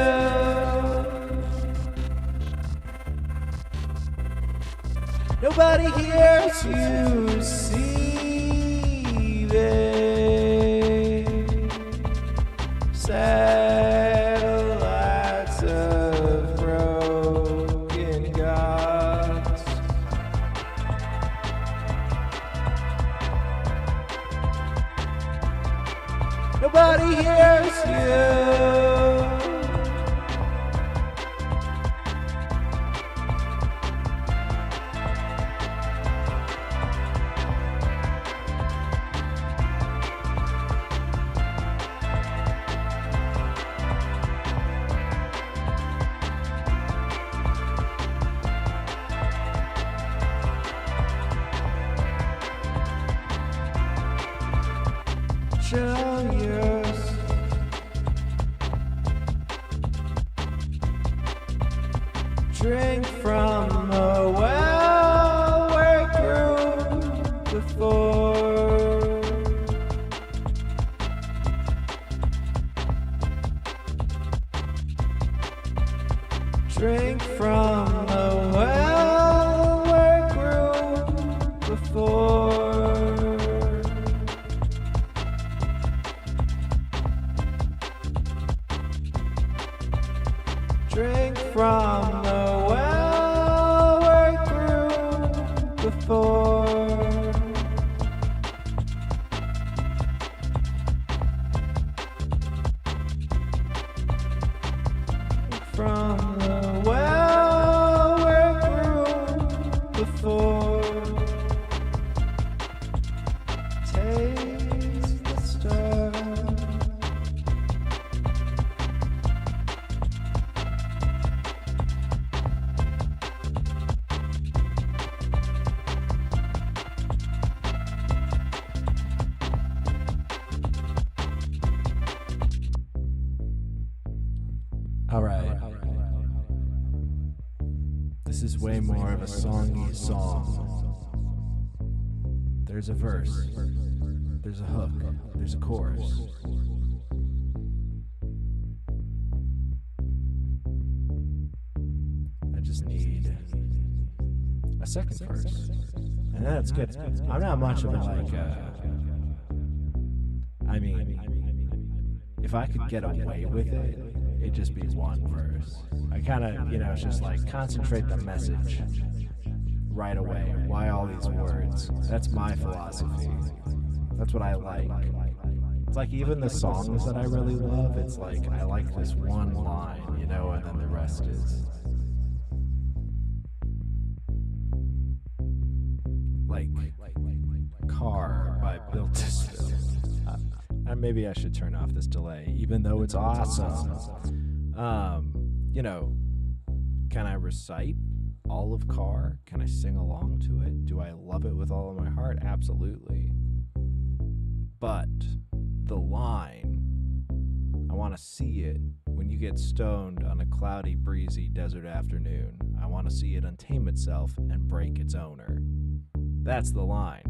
Nobody hears you receive it. Satellites of broken gods. Nobody hears you. show yours. Drink from a well where it grew before. Drink from a well where it grew before. Drink from the well where it grew before. From the well where it grew before. Taste the star. All right. This is way more of a songy song. There's a verse. There's a hook. There's a chorus. I just need a second verse. And that's good. I'm not much of a I mean, if I could get away with it, it'd just be one verse. I kind of, it's just like concentrate the message right away. Why all these words? That's my philosophy. That's what I like. It's like even the songs that I really love, it's like I like this one line, and then the rest is like Car by Bill Tisdale. Maybe I should turn off this delay, even though it's awesome. Can I recite all of Car? Can I sing along to it? Do I love it with all of my heart? Absolutely. But the line, I want to see it when you get stoned on a cloudy, breezy desert afternoon. I want to see it untame itself and break its owner. That's the line.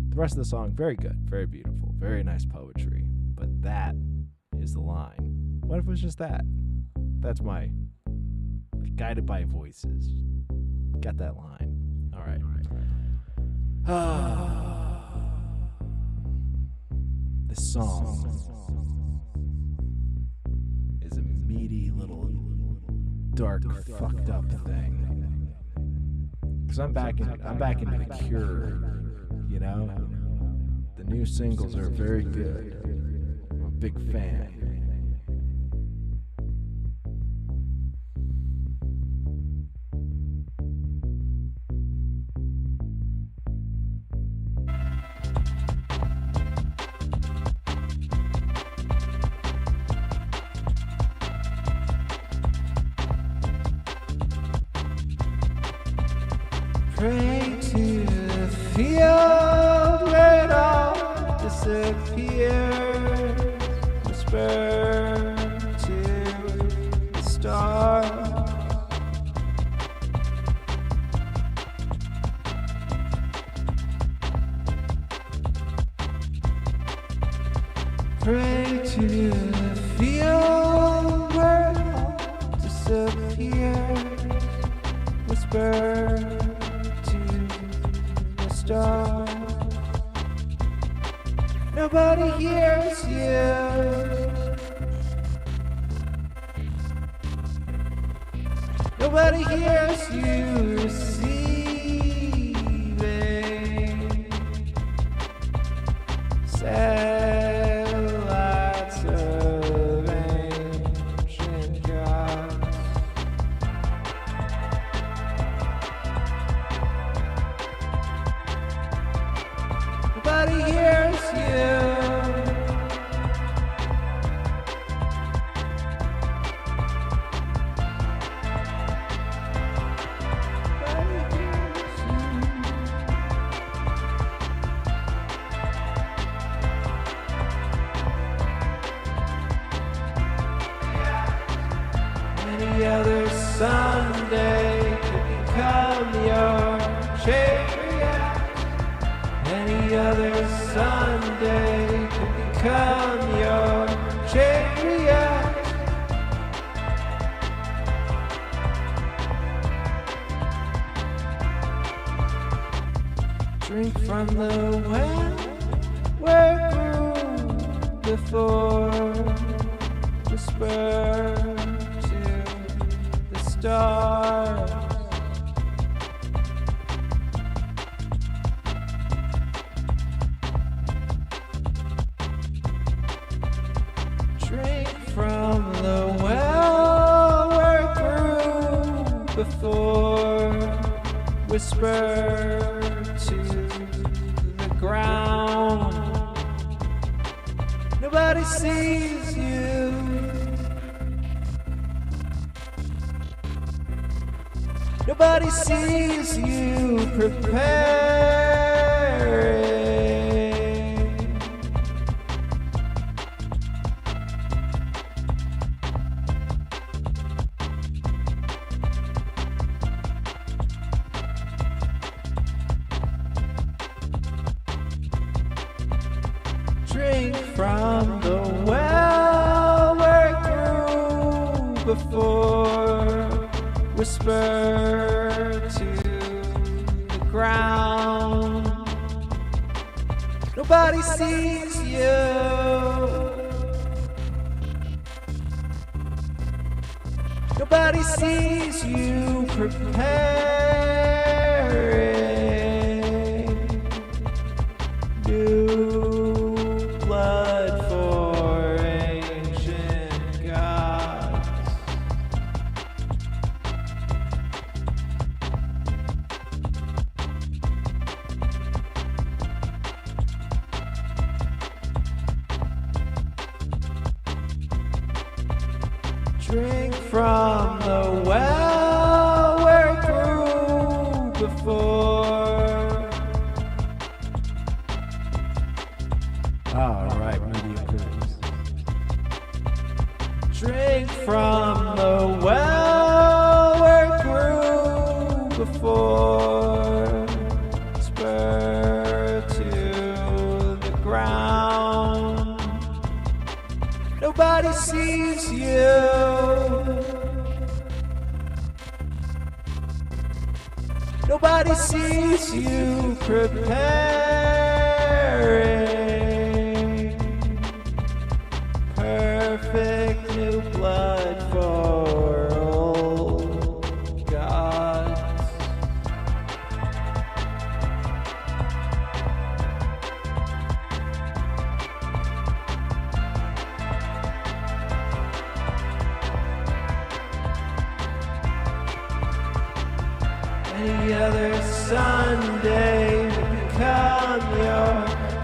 The rest of the song, very good, very beautiful, very nice poetry. But that is the line. What if it was just that? That's my guided by voices. Got that line. All right. This song is a meaty little dark, fucked up thing. Cause I'm back into The Cure. The new singles are very good. I'm a big fan. Pray to the field where it all disappears. Whisper to the stars. Pray to the field where it all disappears. Whisper star. Nobody hears you. Nobody hears you receiving satellites of ancient gods. Nobody hears you. Nobody hears you. other Sunday could become your chariot. Any other Sunday could become your chariot. Drink from the well where grew before, whisper to the stars. Drink from the well where grew before, whisper to the ground. Nobody sees you. Nobody sees you preparing. Drink from the well where it grew before, whisper to the ground. Nobody sees you. Nobody sees you preparing new blood for ancient gods. Drink from the well where it grew before. All right, media critics. Drink from the well where it grew before, spur to the ground. Nobody sees you. Nobody sees you preparing perfect new blood for old gods. Any other Sunday become your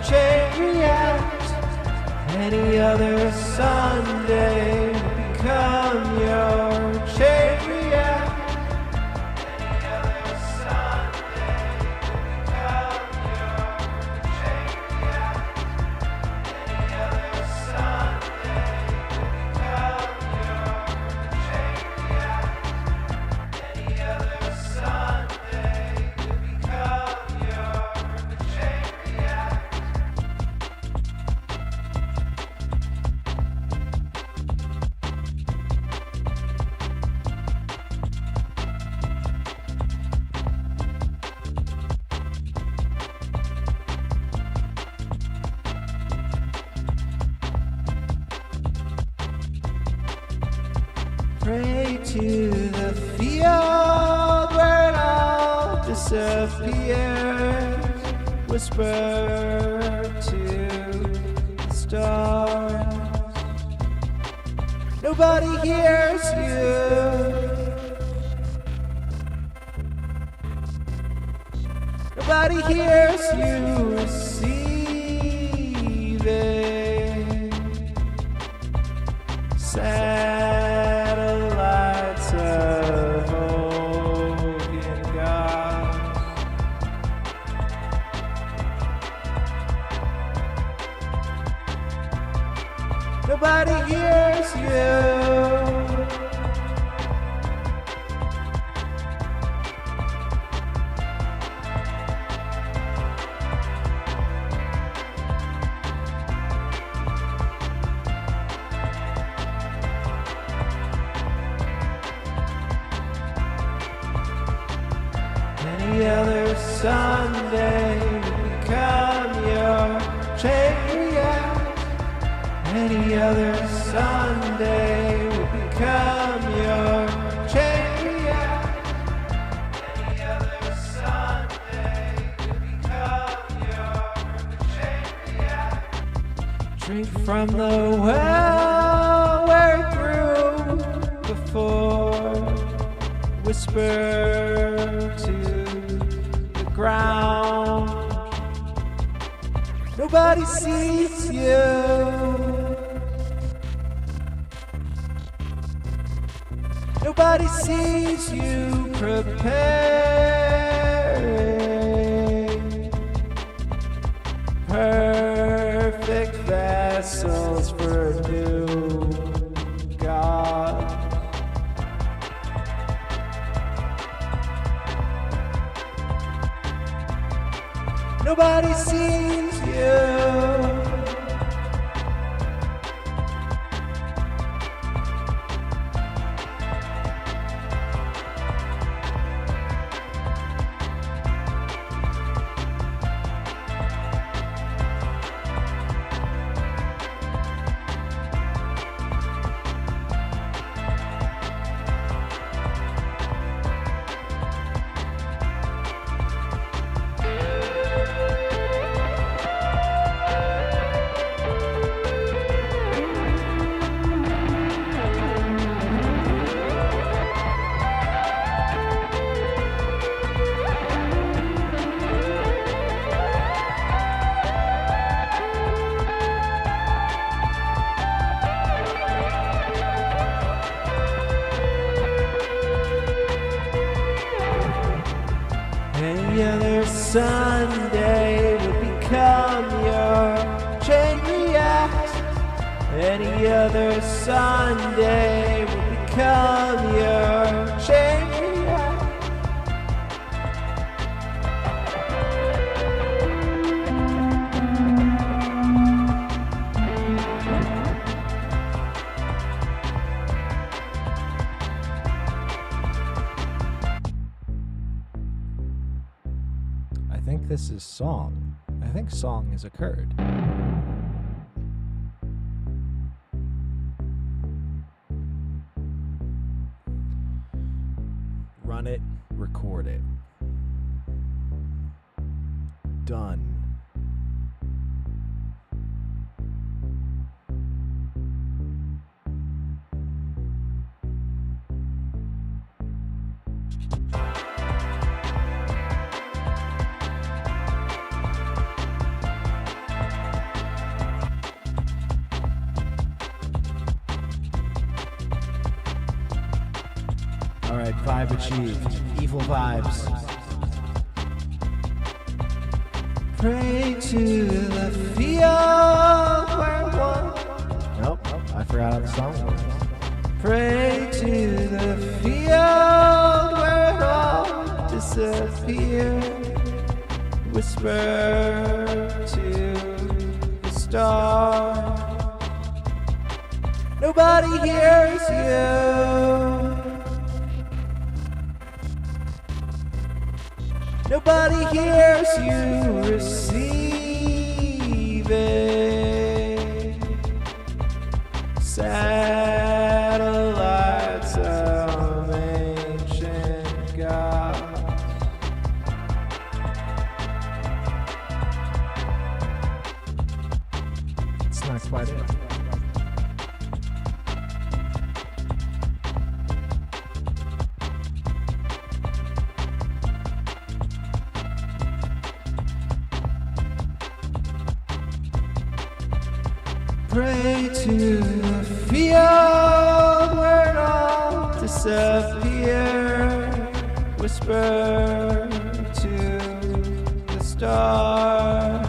chariot. Any other Sunday become your chariot. Any other Sunday become your chariot. Any other Sunday become your chariot. Any other Sunday become your chariot. Pray to the field where it all disappears. Whisper to the stars. Nobody hears you. Nobody hears you receiving satellites of Hogan gods. Nobody hears you. Sunday will become your chain react. Any other Sunday will become your chain react. Any other Sunday will become your chain react. Drink from the well where it grew before. Whisper to the ground. Nobody sees you. Nobody sees you preparing perfect vessels for a new God. Nobody sees you. Any other Sunday will become your chain react. Any other Sunday will become your chain react. I think this is song. I think song has occurred. Run it, record it. Done. All right, vibe achieved. Evil vibes. Pray to the field where one. Nope, I forgot how the song was. Pray to the field where it all disappears. Whisper to the stars. Nobody hears you. Nobody hears you receiving satellites of ancient gods. It's not quite it. Pray to the field where it all disappears. Whisper to the stars.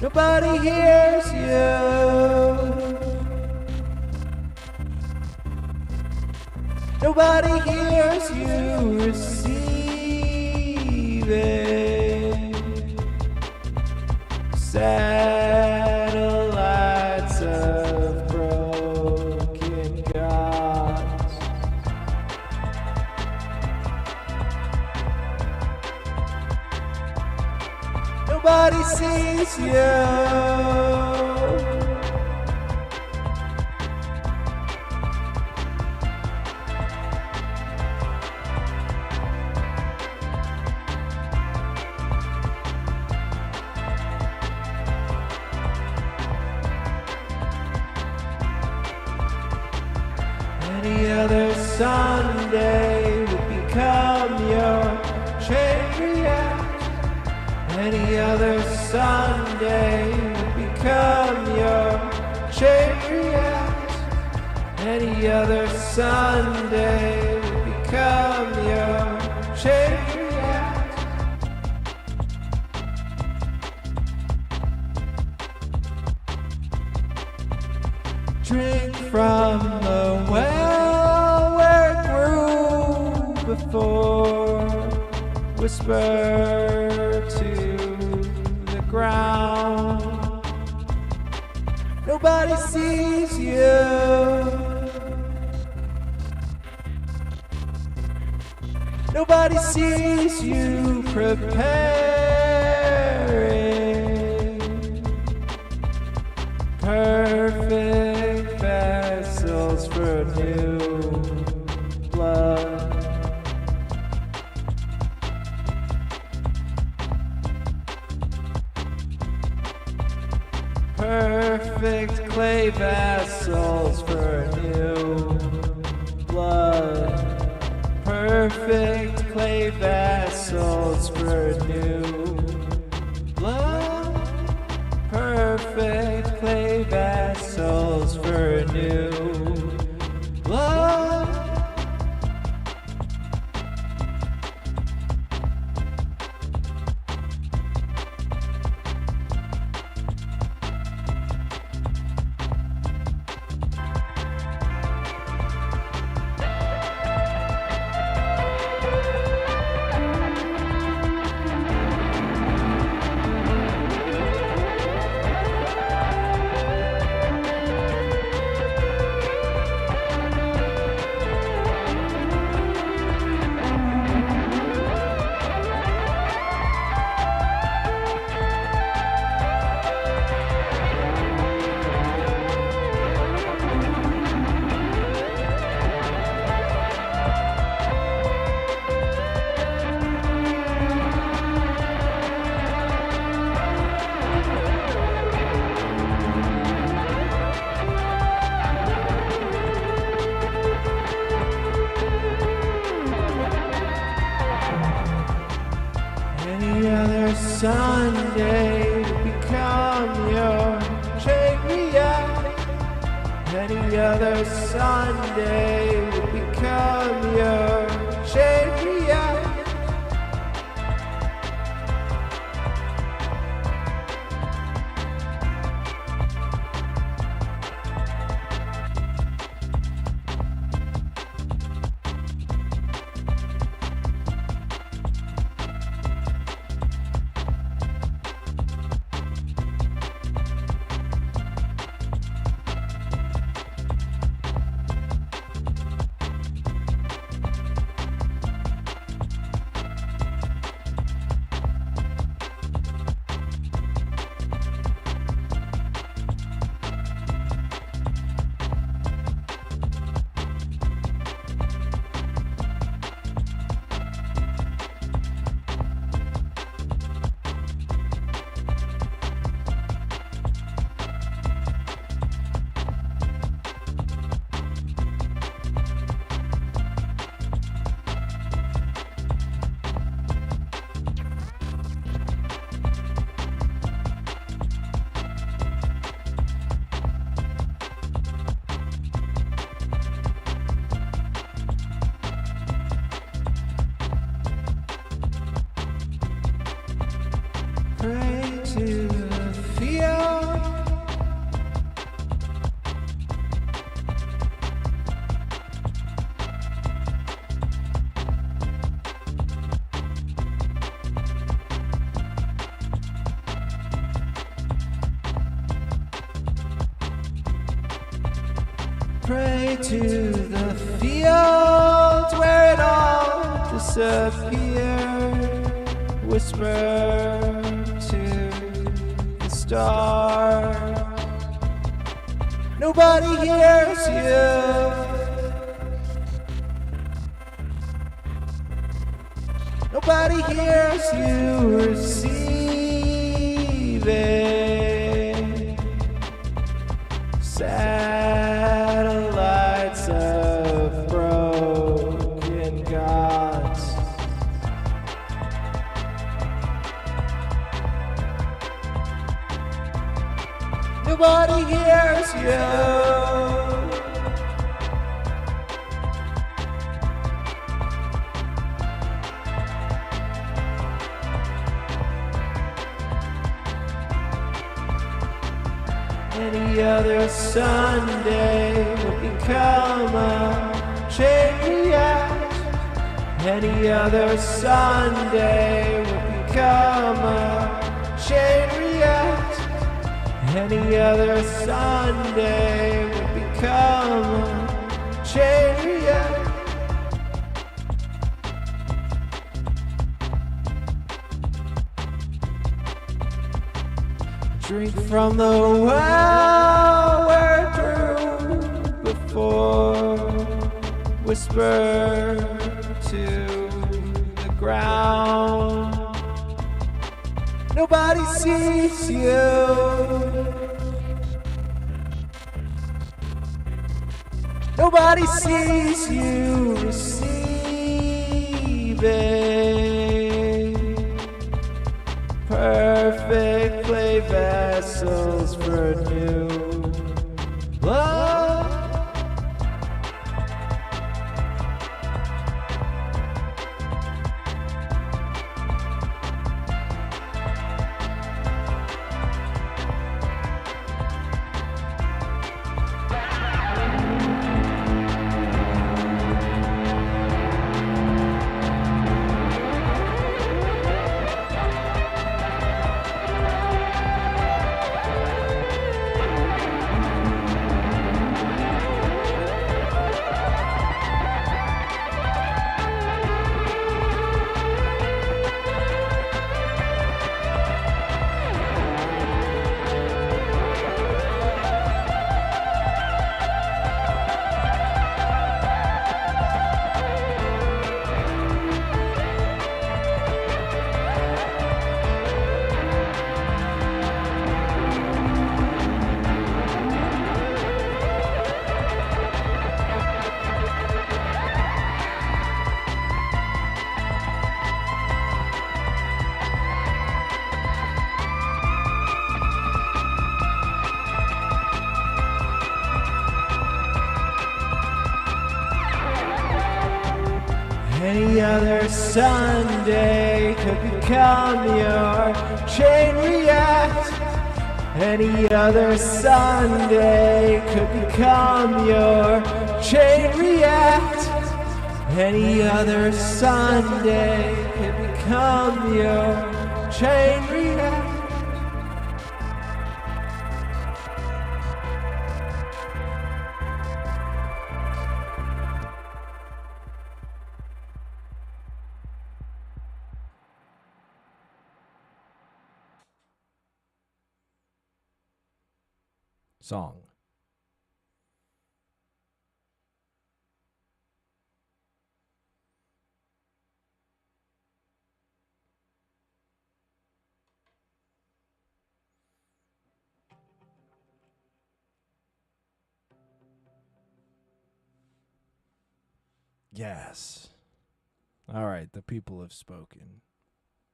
Nobody hears you. Nobody hears you receiving satellites of broken gods. Nobody sees you. Any other Sunday would become your chain reaction. Any other Sunday would become your chain reaction. Any other Sunday would become your chain reaction. Drink from the well where it grew before. Whisper to the ground. Nobody sees you. Nobody sees you preparing perfect vessels for new blood. Perfect clay vessels for new blood. Perfect clay vessels for new blood. Perfect clay vessels for new blood. Any other Sunday would become your chain reaction. Any other Sunday would become your chain reaction. Pray to the field. Pray to the field where it all disappeared. Whisper to star. Nobody hears you. Nobody hears you receiving satellites of broken gods. Nobody hears you. Any other Sunday would become a chain reaction. Any other Sunday would become a chain reaction. Any other Sunday would become a chain reaction. Drink from the well we're through before. Whisper to the ground. Nobody sees you. Nobody sees you receiving perfectly vessels for new love. Any other Sunday could become your chain reaction. Any other Sunday could become your chain reaction. Any other Sunday could become your chain reaction. Song. Yes. All right, the people have spoken.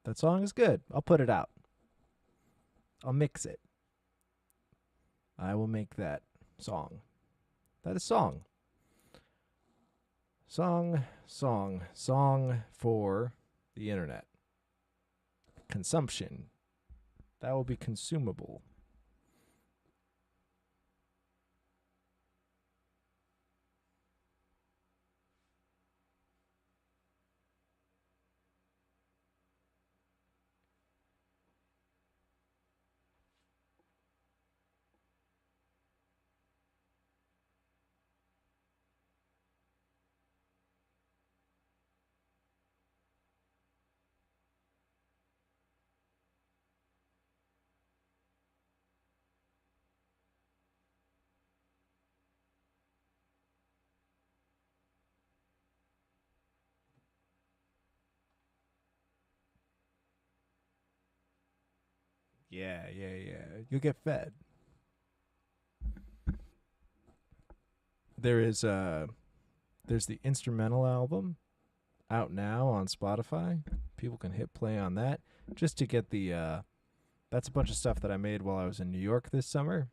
That song is good. I'll put it out. I'll mix it. I will make that song. That is song. Song for the internet. Consumption. That will be consumable. Yeah. You'll get fed. There's the instrumental album out now on Spotify. People can hit play on that just to get the that's a bunch of stuff that I made while I was in New York this summer.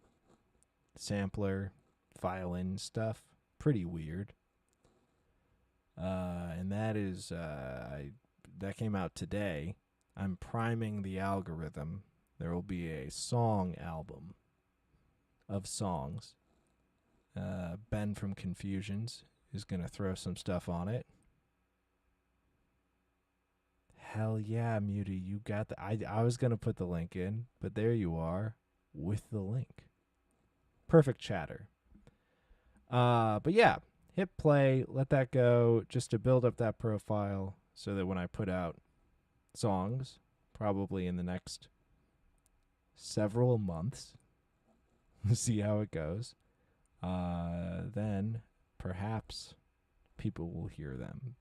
Sampler, violin stuff. Pretty weird. And that is that came out today. I'm priming the algorithm. There will be a song album of songs. Ben from Confusions is going to throw some stuff on it. Hell yeah, Muty, you got the... I was going to put the link in, but there you are with the link. Perfect chatter. But yeah, hit play, let that go, just to build up that profile so that when I put out songs, probably in the next several months, see how it goes, then perhaps people will hear them.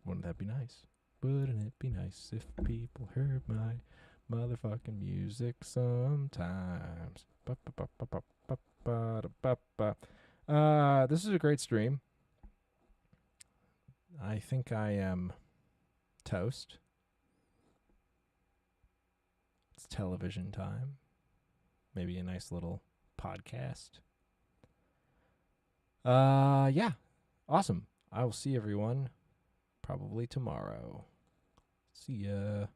Wouldn't that be nice? Wouldn't it be nice if people heard my motherfucking music sometimes? This is a great stream. I think I am toast. It's television time. Maybe a nice little podcast. Yeah. Awesome. I will see everyone probably tomorrow. See ya.